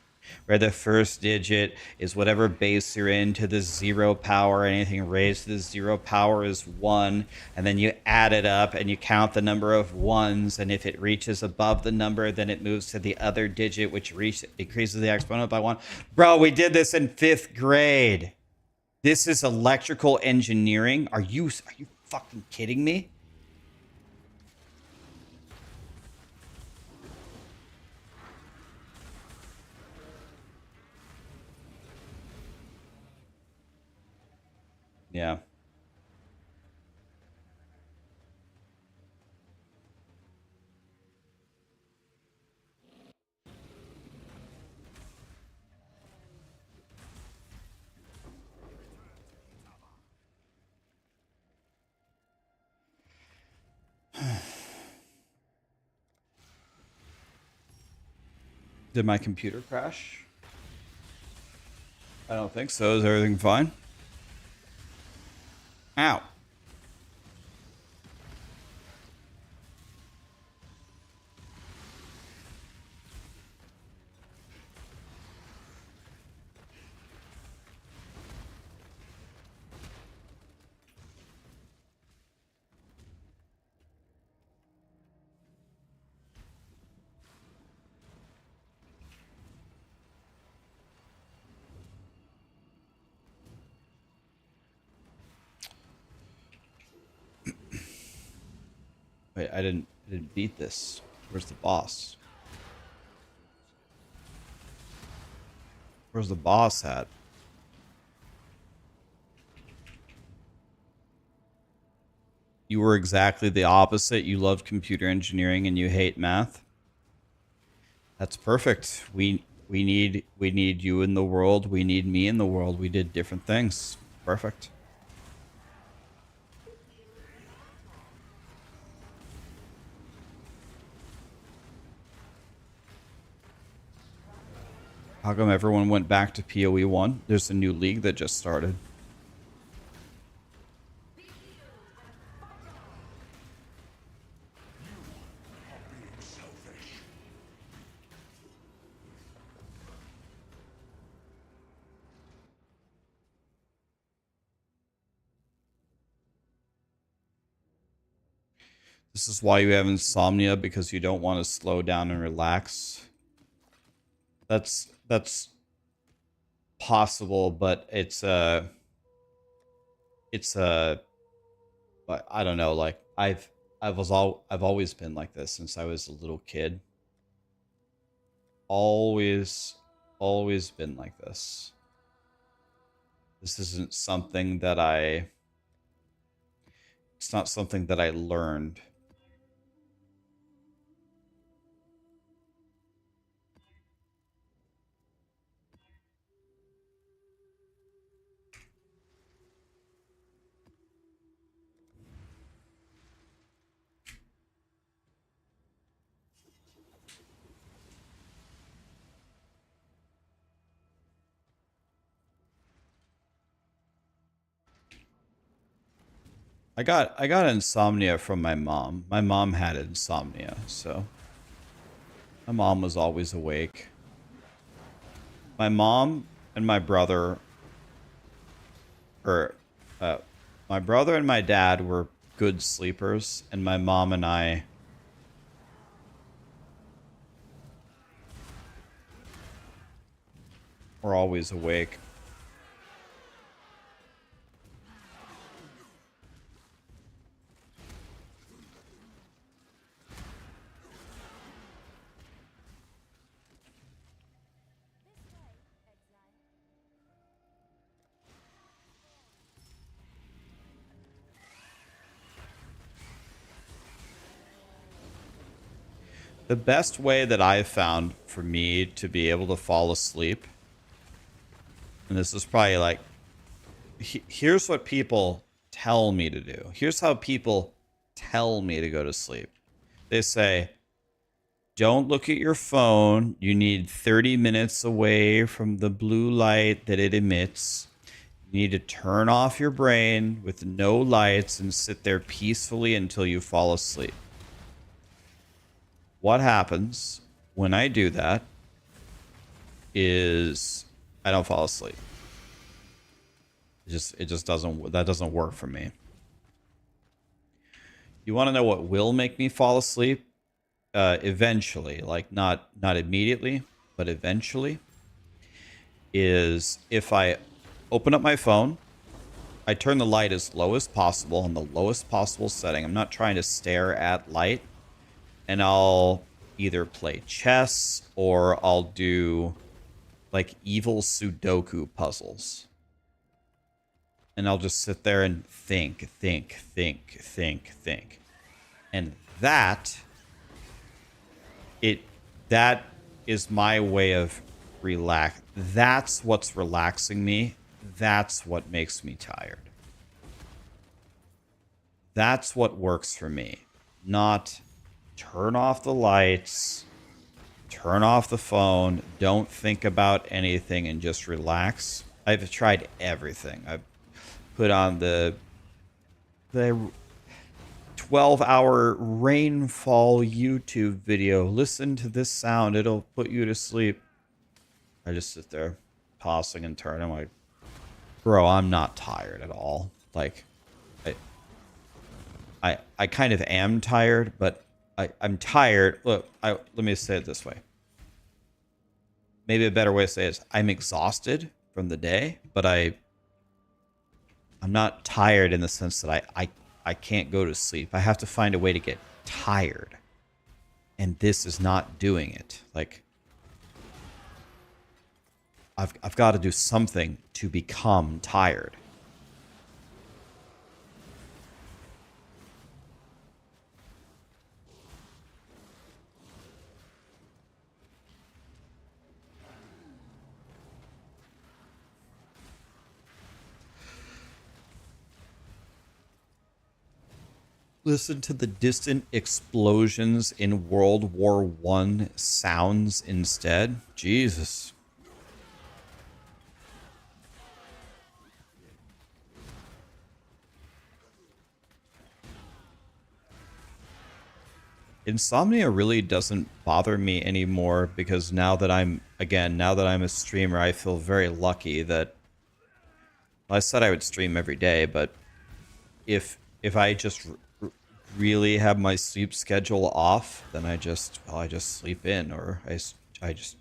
where the first digit is whatever base you're in to the 0 power. Anything raised to the 0 power is 1. And then you add it up and you count the number of ones. And if it reaches above the number, then it moves to the other digit, which increases the exponent by 1. Bro, we did this in 5th grade. This is electrical engineering. Are you fucking kidding me? Yeah. Did my computer crash? I don't think so. Is everything fine? Ow. Wait, I didn't beat this. Where's the boss? Where's the boss at? You were exactly the opposite. You loved computer engineering and you hate math. That's perfect. We need you in the world. We need me in the world. We did different things. Perfect. How come everyone went back to POE1? There's a new league that just started. This is why you have insomnia, because you don't want to slow down and relax. That's possible, but it's a I don't know, like I've always been like this since I was a little kid. Always been like this. This isn't something that it's not something that I learned. I got insomnia from my mom. My mom had insomnia, so my mom was always awake. My mom and my brother, or my brother and my dad were good sleepers, and my mom and I were always awake. The best way that I've found for me to be able to fall asleep, and this is probably like, here's what people tell me to do. Here's how people tell me to go to sleep. They say, don't look at your phone. You need 30 minutes away from the blue light that it emits. You need to turn off your brain with no lights and sit there peacefully until you fall asleep. What happens when I do that is I don't fall asleep. It just doesn't work for me. You want to know what will make me fall asleep? Eventually, like not immediately, but eventually, is if I open up my phone, I turn the light as low as possible on the lowest possible setting. I'm not trying to stare at light. And I'll either play chess or I'll do like evil Sudoku puzzles. And I'll just sit there and think. And that is my way of relax. That's what's relaxing me. That's what makes me tired. That's what works for me. Not turn off the lights, turn off the phone, don't think about anything, and just relax. I've tried everything. I've put on the 12-hour rainfall YouTube video. Listen to this sound. It'll put you to sleep. I just sit there tossing and turning. I'm like, bro, I'm not tired at all. Like, I kind of am tired, but I'm tired. Look, let me say it this way. Maybe a better way to say it is I'm exhausted from the day, but I'm not tired in the sense that I can't go to sleep. I have to find a way to get tired. And this is not doing it. Like, I've got to do something to become tired. Listen to the distant explosions in World War I sounds instead. Jesus. Insomnia really doesn't bother me anymore because now that I'm a streamer, I feel very lucky that well, I said I would stream every day, but if I just really have my sleep schedule off, then I just sleep in, or I just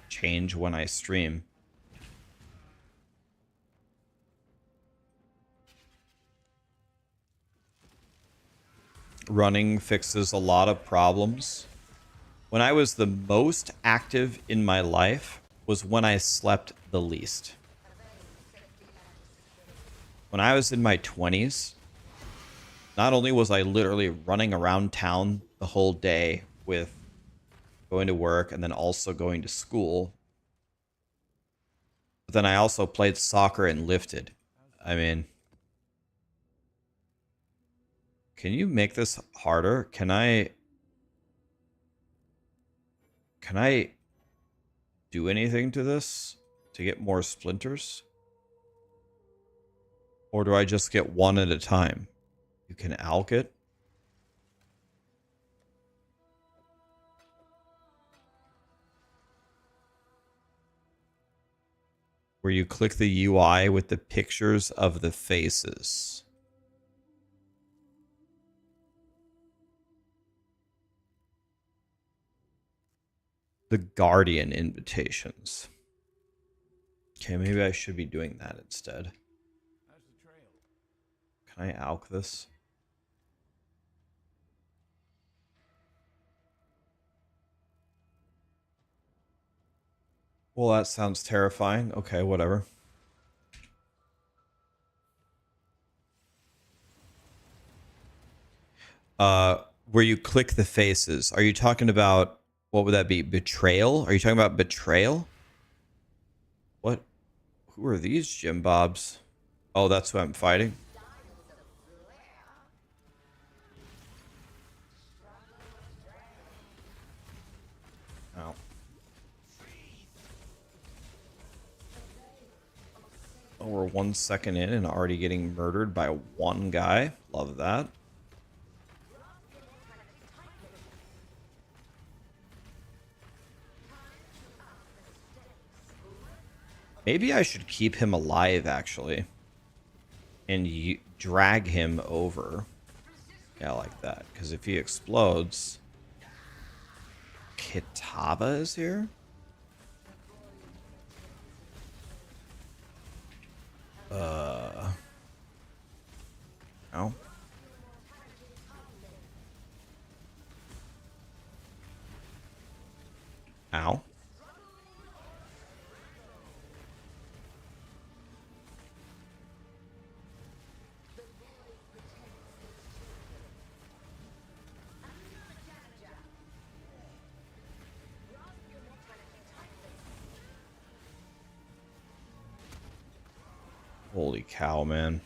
change when I stream. Running fixes a lot of problems. When I was the most active in my life was when I slept the least. When I was in my 20s, not only was I literally running around town the whole day with going to work and then also going to school, but then I also played soccer and lifted. I mean, can you make this harder? Can I do anything to this to get more splinters? Or do I just get one at a time? You can alk it. Where you click the UI with the pictures of the faces. The Guardian invitations. Okay, maybe I should be doing that instead. Can I alk this? Well, that sounds terrifying. Okay, whatever. Where you click the faces. Are you talking about, what would that be? Betrayal? Are you talking about betrayal? What? Who are these Jim Bobs? Oh, that's who I'm fighting. Oh. Oh, we're 1 second in and already getting murdered by one guy. Love that. Maybe I should keep him alive, actually. And drag him over. Yeah, like that. Because if he explodes... Kitava is here? No. Ow. Holy cow, man.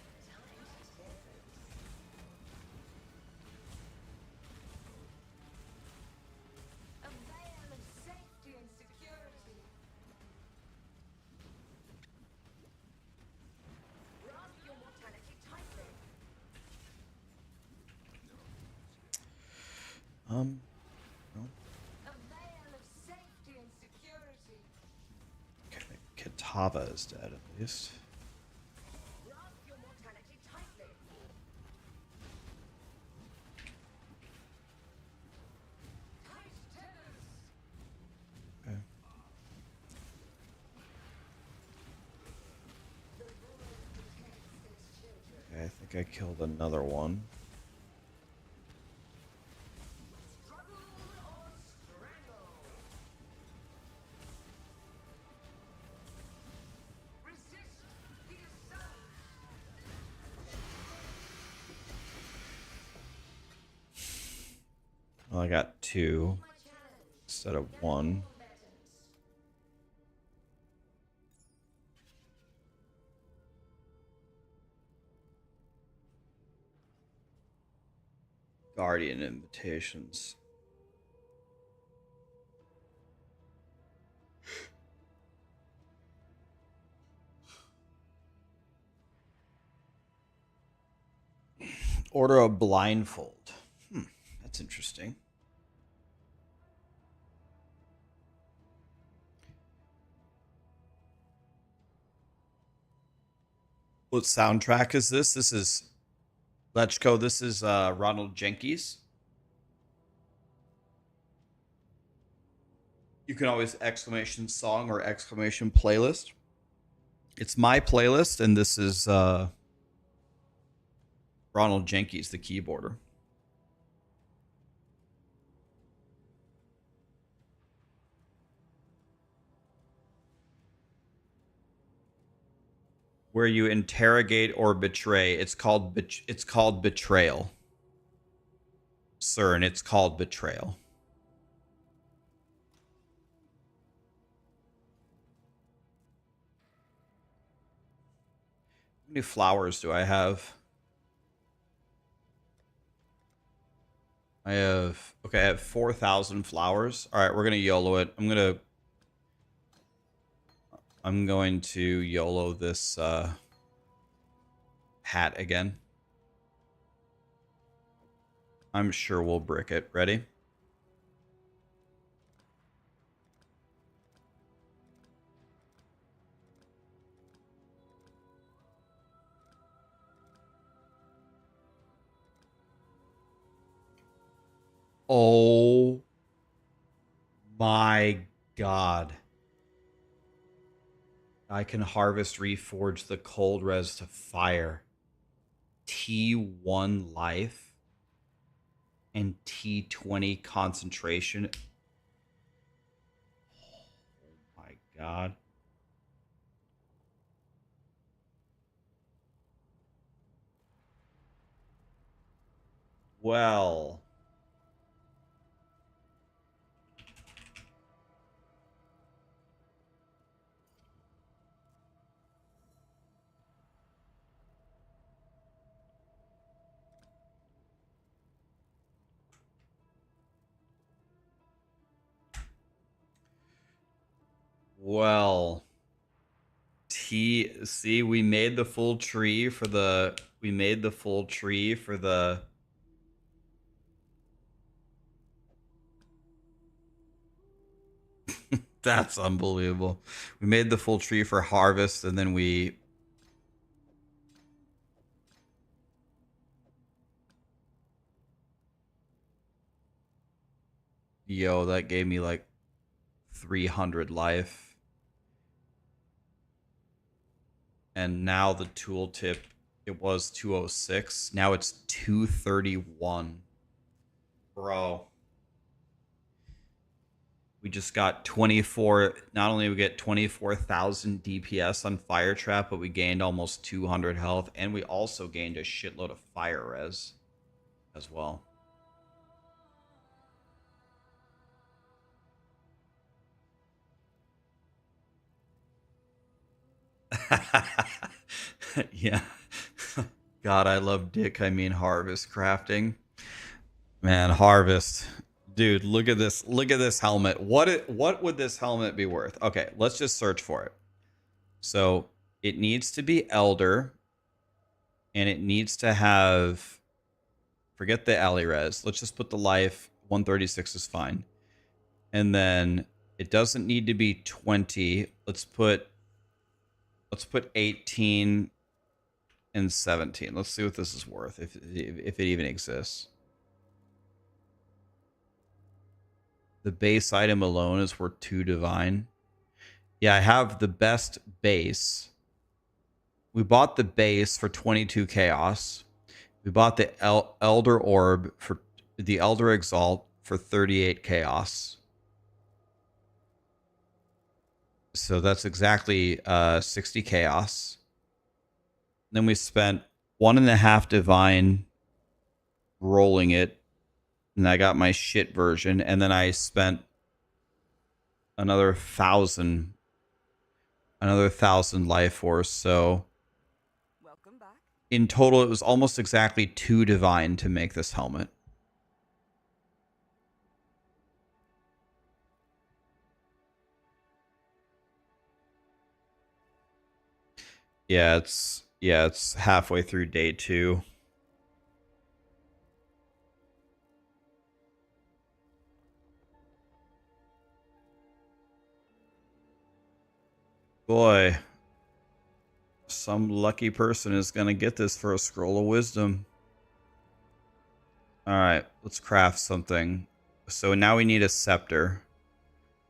No. Okay, Kitava is dead at least. Okay. Okay, I think I killed another one. Well, I got 2 instead of 1. Guardian invitations. Order a blindfold. That's interesting. What soundtrack is this? This is Lechko. This is Ronald Jenkins. You can always exclamation song or exclamation playlist. It's my playlist, and this is Ronald Jenkins, the keyboarder. Where you interrogate or betray. It's called betrayal, sir, and it's called betrayal. How many flowers do I have? I have 4,000 flowers. All right, we're gonna YOLO it. I'm going to YOLO this hat again. I'm sure we'll brick it. Ready? Oh my god. I can harvest, reforge the cold res to fire. T1 life and T20 concentration. Oh my god. Well, well, see, we made the full tree for the That's unbelievable. We made the full tree for harvest, and then we yo, that gave me like 300 life. And now the tooltip, it was 206. Now it's 231. Bro. We just got 24. Not only we get 24,000 DPS on Fire Trap, but we gained almost 200 health. And we also gained a shitload of fire res as well. Yeah. God, I love Dick. I mean harvest crafting. Man, harvest. Dude, look at this. Look at this helmet. What would this helmet be worth? Okay, let's just search for it. So, it needs to be elder, and it needs to have, forget the alley res. Let's just put the life. 136 is fine. And then it doesn't need to be 20. Let's put 18 and 17. Let's see what this is worth, if it even exists. The base item alone is worth 2 divine. Yeah, I have the best base. We bought the base for 22 chaos. We bought the elder orb for the elder exalt for 38 chaos. So that's exactly 60 chaos. Then we spent 1.5 divine rolling it, and I got my shit version. And then I spent another 1,000 life force. So Welcome back. in total, it was almost exactly 2 divine to make this helmet. Yeah, it's halfway through day 2. Boy, Some lucky person is going to get this for a scroll of wisdom. All right, let's craft something. So now we need a scepter.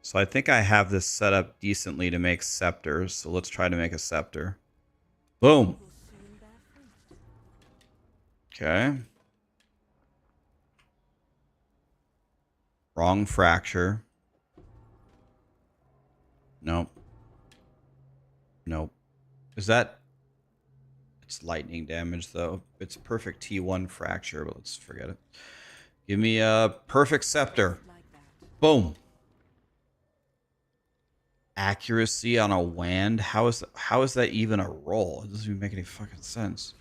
So I think I have this set up decently to make scepters. So let's try to make a scepter. Boom. Will soon bear fruit. Okay. Wrong fracture. Nope. Nope. Is that... It's lightning damage, though. It's perfect T1 fracture, but let's forget it. Give me a perfect scepter. Like that. Boom. Accuracy on a wand? How is that even a roll? It doesn't even make any fucking sense.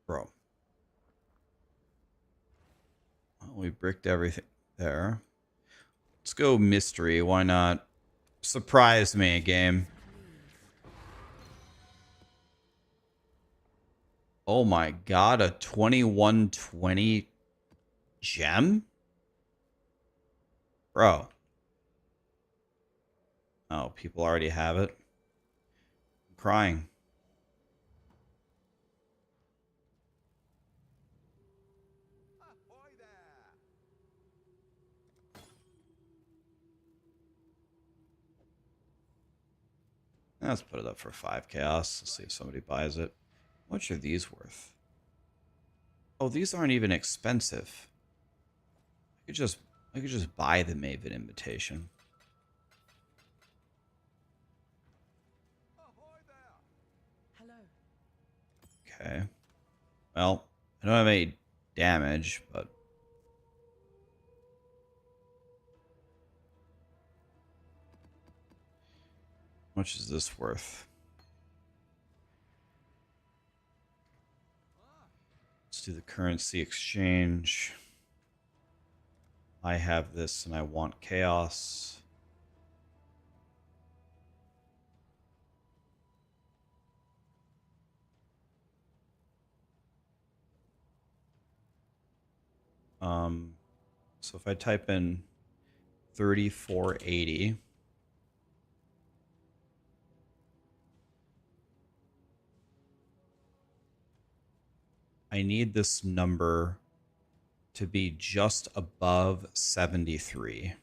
Bro. Well, we bricked everything there. Let's go mystery. Why not? Surprise me, game. Oh my god, a 2120 gem? Bro. Oh, people already have it. I'm crying. Ahoy there! Let's put it up for 5 chaos. Let's see if somebody buys it. How much are these worth? Oh, these aren't even expensive. I could just buy the Maven invitation. Ahoy there! Hello. Okay. Well, I don't have any damage, but... How much is this worth? Let's do the currency exchange. I have this and I want chaos. So if I type in 3480, I need this number to be just above 73.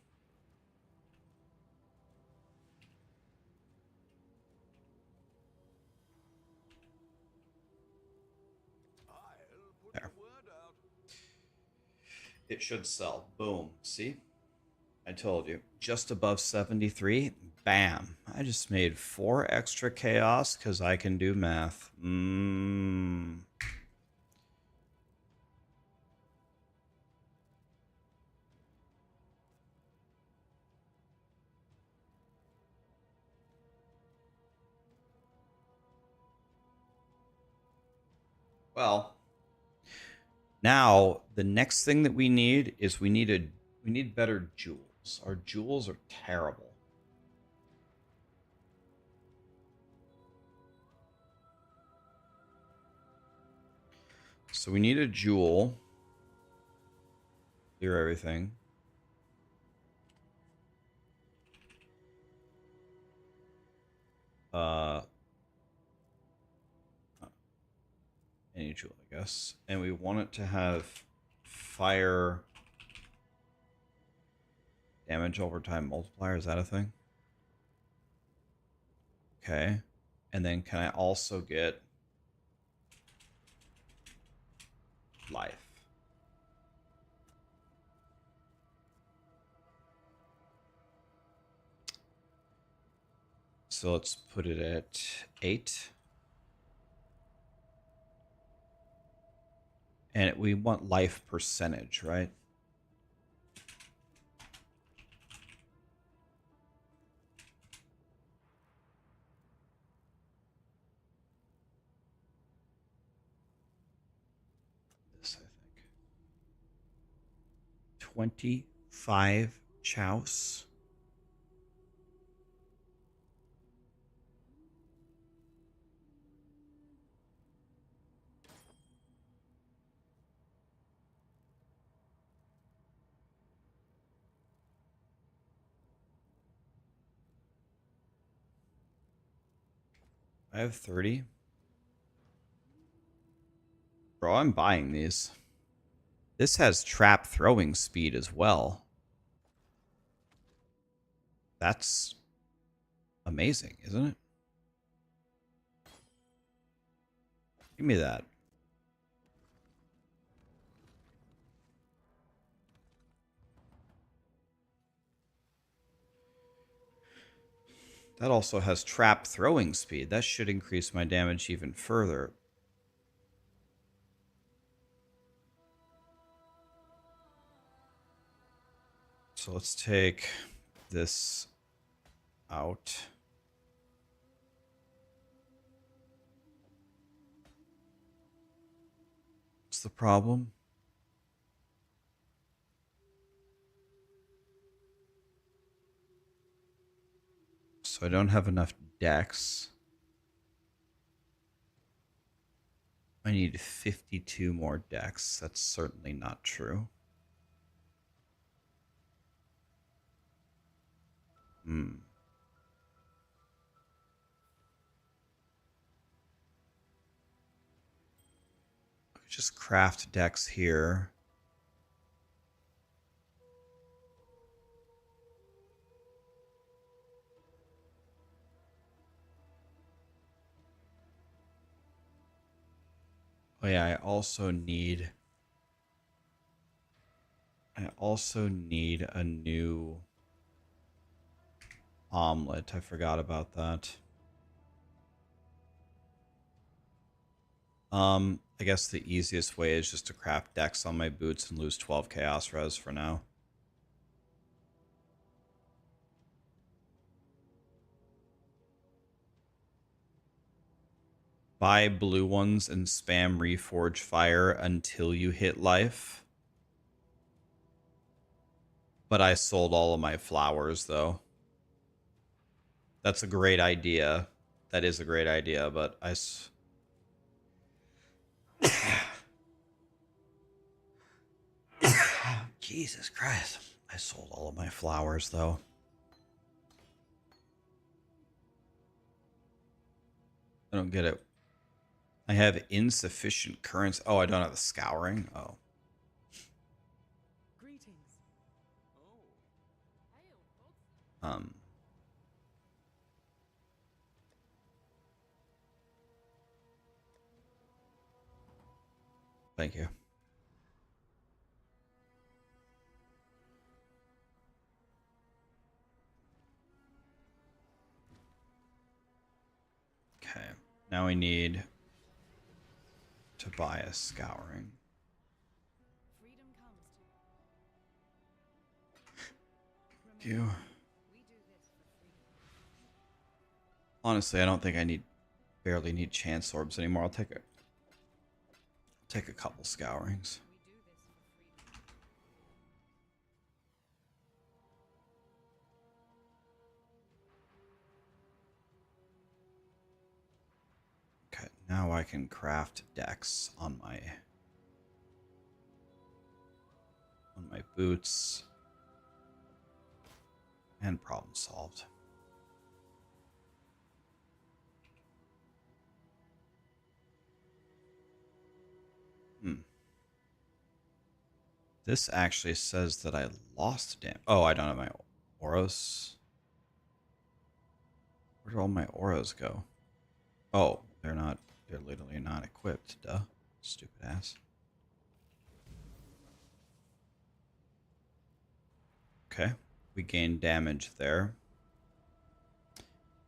I'll put There. the word out. It should sell. Boom. See? I told you. Just above 73. Bam. I just made 4 extra chaos because I can do math. Well, now the next thing that we need is we need better jewels. Our jewels are terrible. So we need a jewel. Clear everything. Any jewel, I guess. And we want it to have fire damage over time multiplier. Is that a thing? Okay. And then can I also get life? So let's put it at 8. And we want life percentage, right? This, I think. 25 chouse. I have 30. Bro, I'm buying these. This has trap throwing speed as well. That's amazing, isn't it? Give me that. That also has trap throwing speed. That should increase my damage even further. So let's take this out. What's the problem? So I don't have enough dex. I need 52 more dex. That's certainly not true. Just craft dex here. Oh yeah, I also need a new omelet. I forgot about that. I guess the easiest way is just to craft dex on my boots and lose 12 chaos res for now. Buy blue ones and spam reforge fire until you hit life. But I sold all of my flowers though. That's a great idea. That is a great idea, but Jesus Christ. I sold all of my flowers, though. I don't get it. I have insufficient currency. Oh, I don't have the scouring? Oh. Greetings. Um. Thank you. Okay. Now we need to buy a scouring. Freedom comes Thank you. we do this for freedom. Honestly, I don't think I barely need chance orbs anymore. I'll take a couple scourings. We do this for freedom. Okay, now I can craft decks on my boots. And problem solved. This actually says that I lost damage. Oh, I don't have my auras. Where do all my auras go? Oh, they're literally not equipped, duh. Stupid ass. Okay, we gained damage there.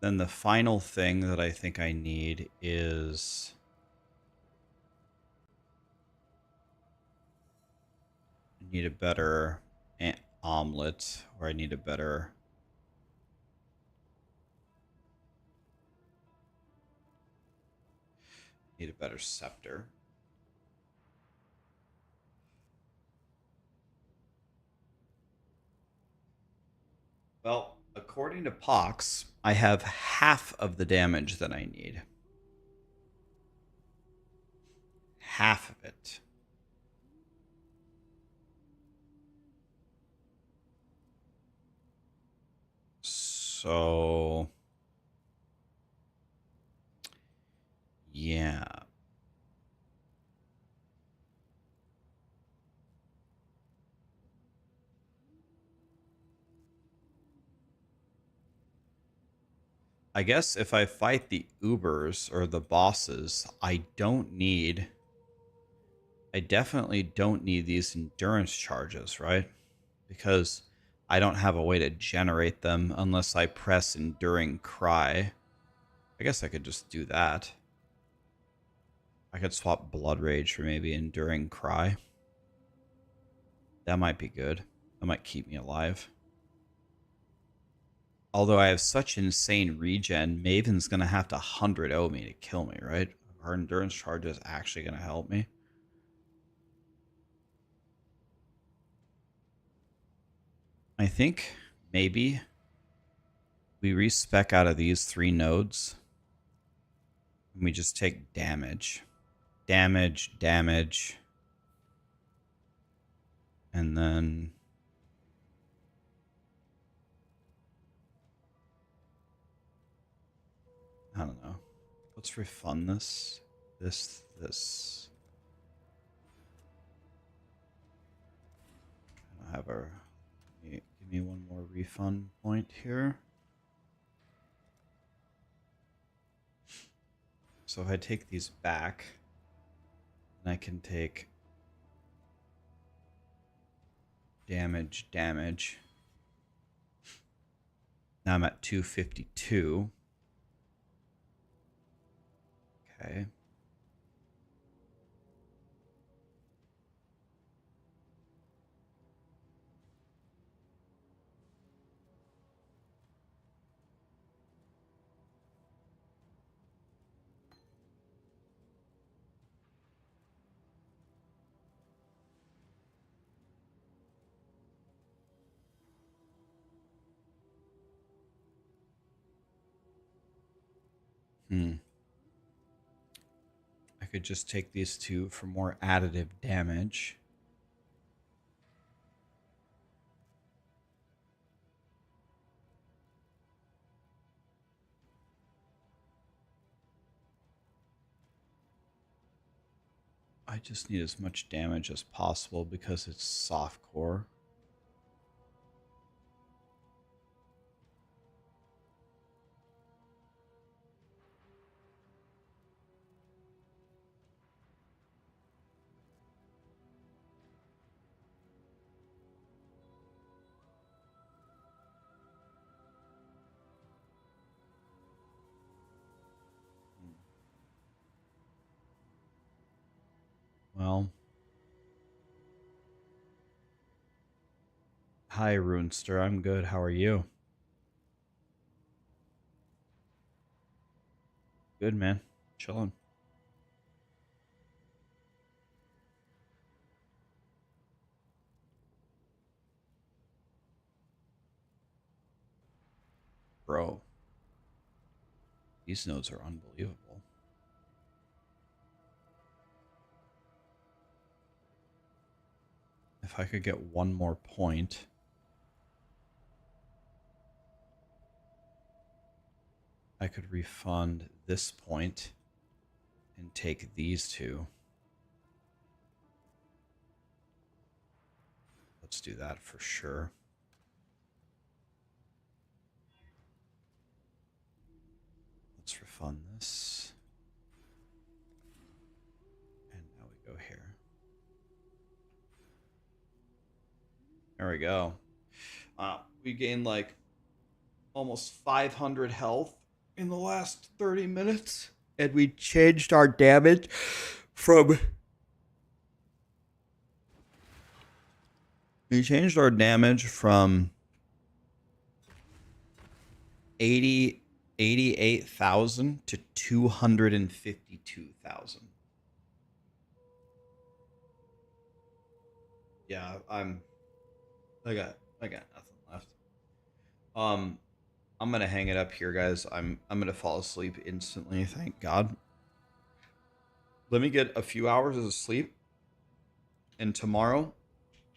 Then the final thing that I think I need is I need a better omelet, or I need a better scepter. Well, according to Pox, I have half of the damage that I need. Half of it. So I guess if I fight the Ubers or the bosses, I definitely don't need these endurance charges, right? Because I don't have a way to generate them unless I press Enduring Cry. I guess I could just do that. I could swap Blood Rage for maybe Enduring Cry. That might be good. That might keep me alive. Although I have such insane regen, Maven's going to have to 100-0 me to kill me, right? Are endurance charges actually going to help me? I think maybe we respec out of these 3 nodes and we just take damage. Damage. And then I don't know. Let's refund this. This. I have our. Give me one more refund point here. So if I take these back, then I can take damage. Now I'm at 252. Okay. I could just take these 2 for more additive damage. I just need as much damage as possible because it's soft core. Well, hi Runester, I'm good. How are you? Good, man. Chilling. Bro, these nodes are unbelievable. If I could get one more point. I could refund this point and take these 2. Let's do that for sure. Let's refund this. And now we go here. There we go. We gained like almost 500 health in the last 30 minutes. And we changed our damage from... We changed our damage from 88,000 to 252,000. Yeah, I got nothing left. I'm gonna hang it up here, guys. I'm gonna fall asleep instantly, thank God. Let me get a few hours of sleep, and tomorrow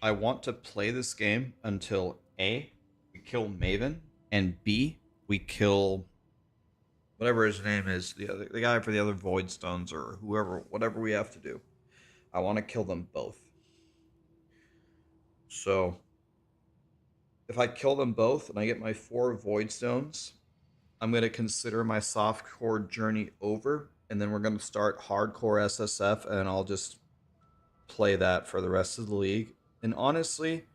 I want to play this game until A, we kill Maven, and B, we kill whatever his name is, the guy for the other Void Stones or whoever, whatever we have to do. I want to kill them both. So if I kill them both and I get my 4 Void Stones, I'm going to consider my softcore journey over, and then we're going to start hardcore SSF, and I'll just play that for the rest of the league. And honestly,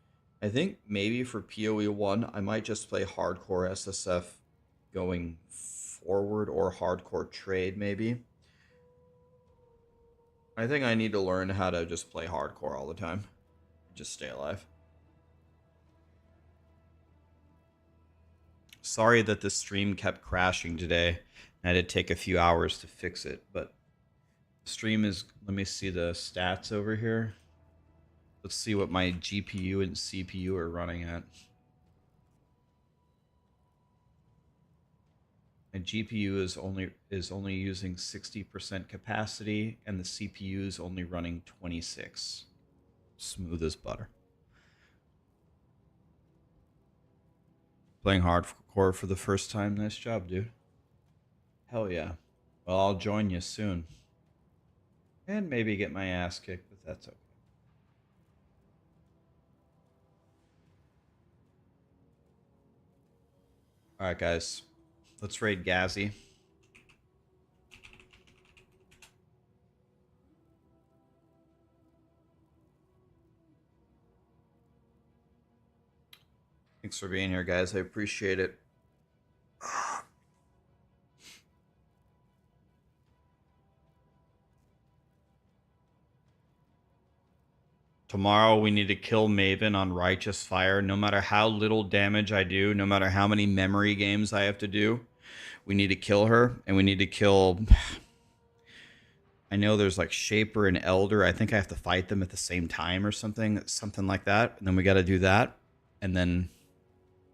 I think maybe for POE1, I might just play hardcore SSF going forward, or hardcore trade maybe. I think I need to learn how to just play hardcore all the time. Just stay alive. Sorry that the stream kept crashing today. I had to take a few hours to fix it, but the stream is, let me see the stats over here. Let's see what my GPU and CPU are running at. My GPU is only using 60% capacity, and the CPU is only running 26. Smooth as butter. Playing hardcore for the first time. Nice job, dude. Hell yeah. Well, I'll join you soon. And maybe get my ass kicked, but that's okay. Alright, guys. Let's raid Gazzy. Thanks for being here, guys. I appreciate it. Tomorrow we need to kill Maven on Righteous Fire. No matter how little damage I do, no matter how many memory games I have to do, we need to kill her, and we need to kill... I know there's like Shaper and Elder. I think I have to fight them at the same time or something like that. And then we got to do that, and then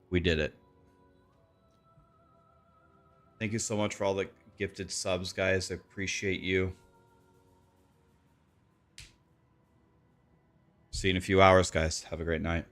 we did it. Thank you so much for all the gifted subs, guys. I appreciate you. See you in a few hours, guys. Have a great night.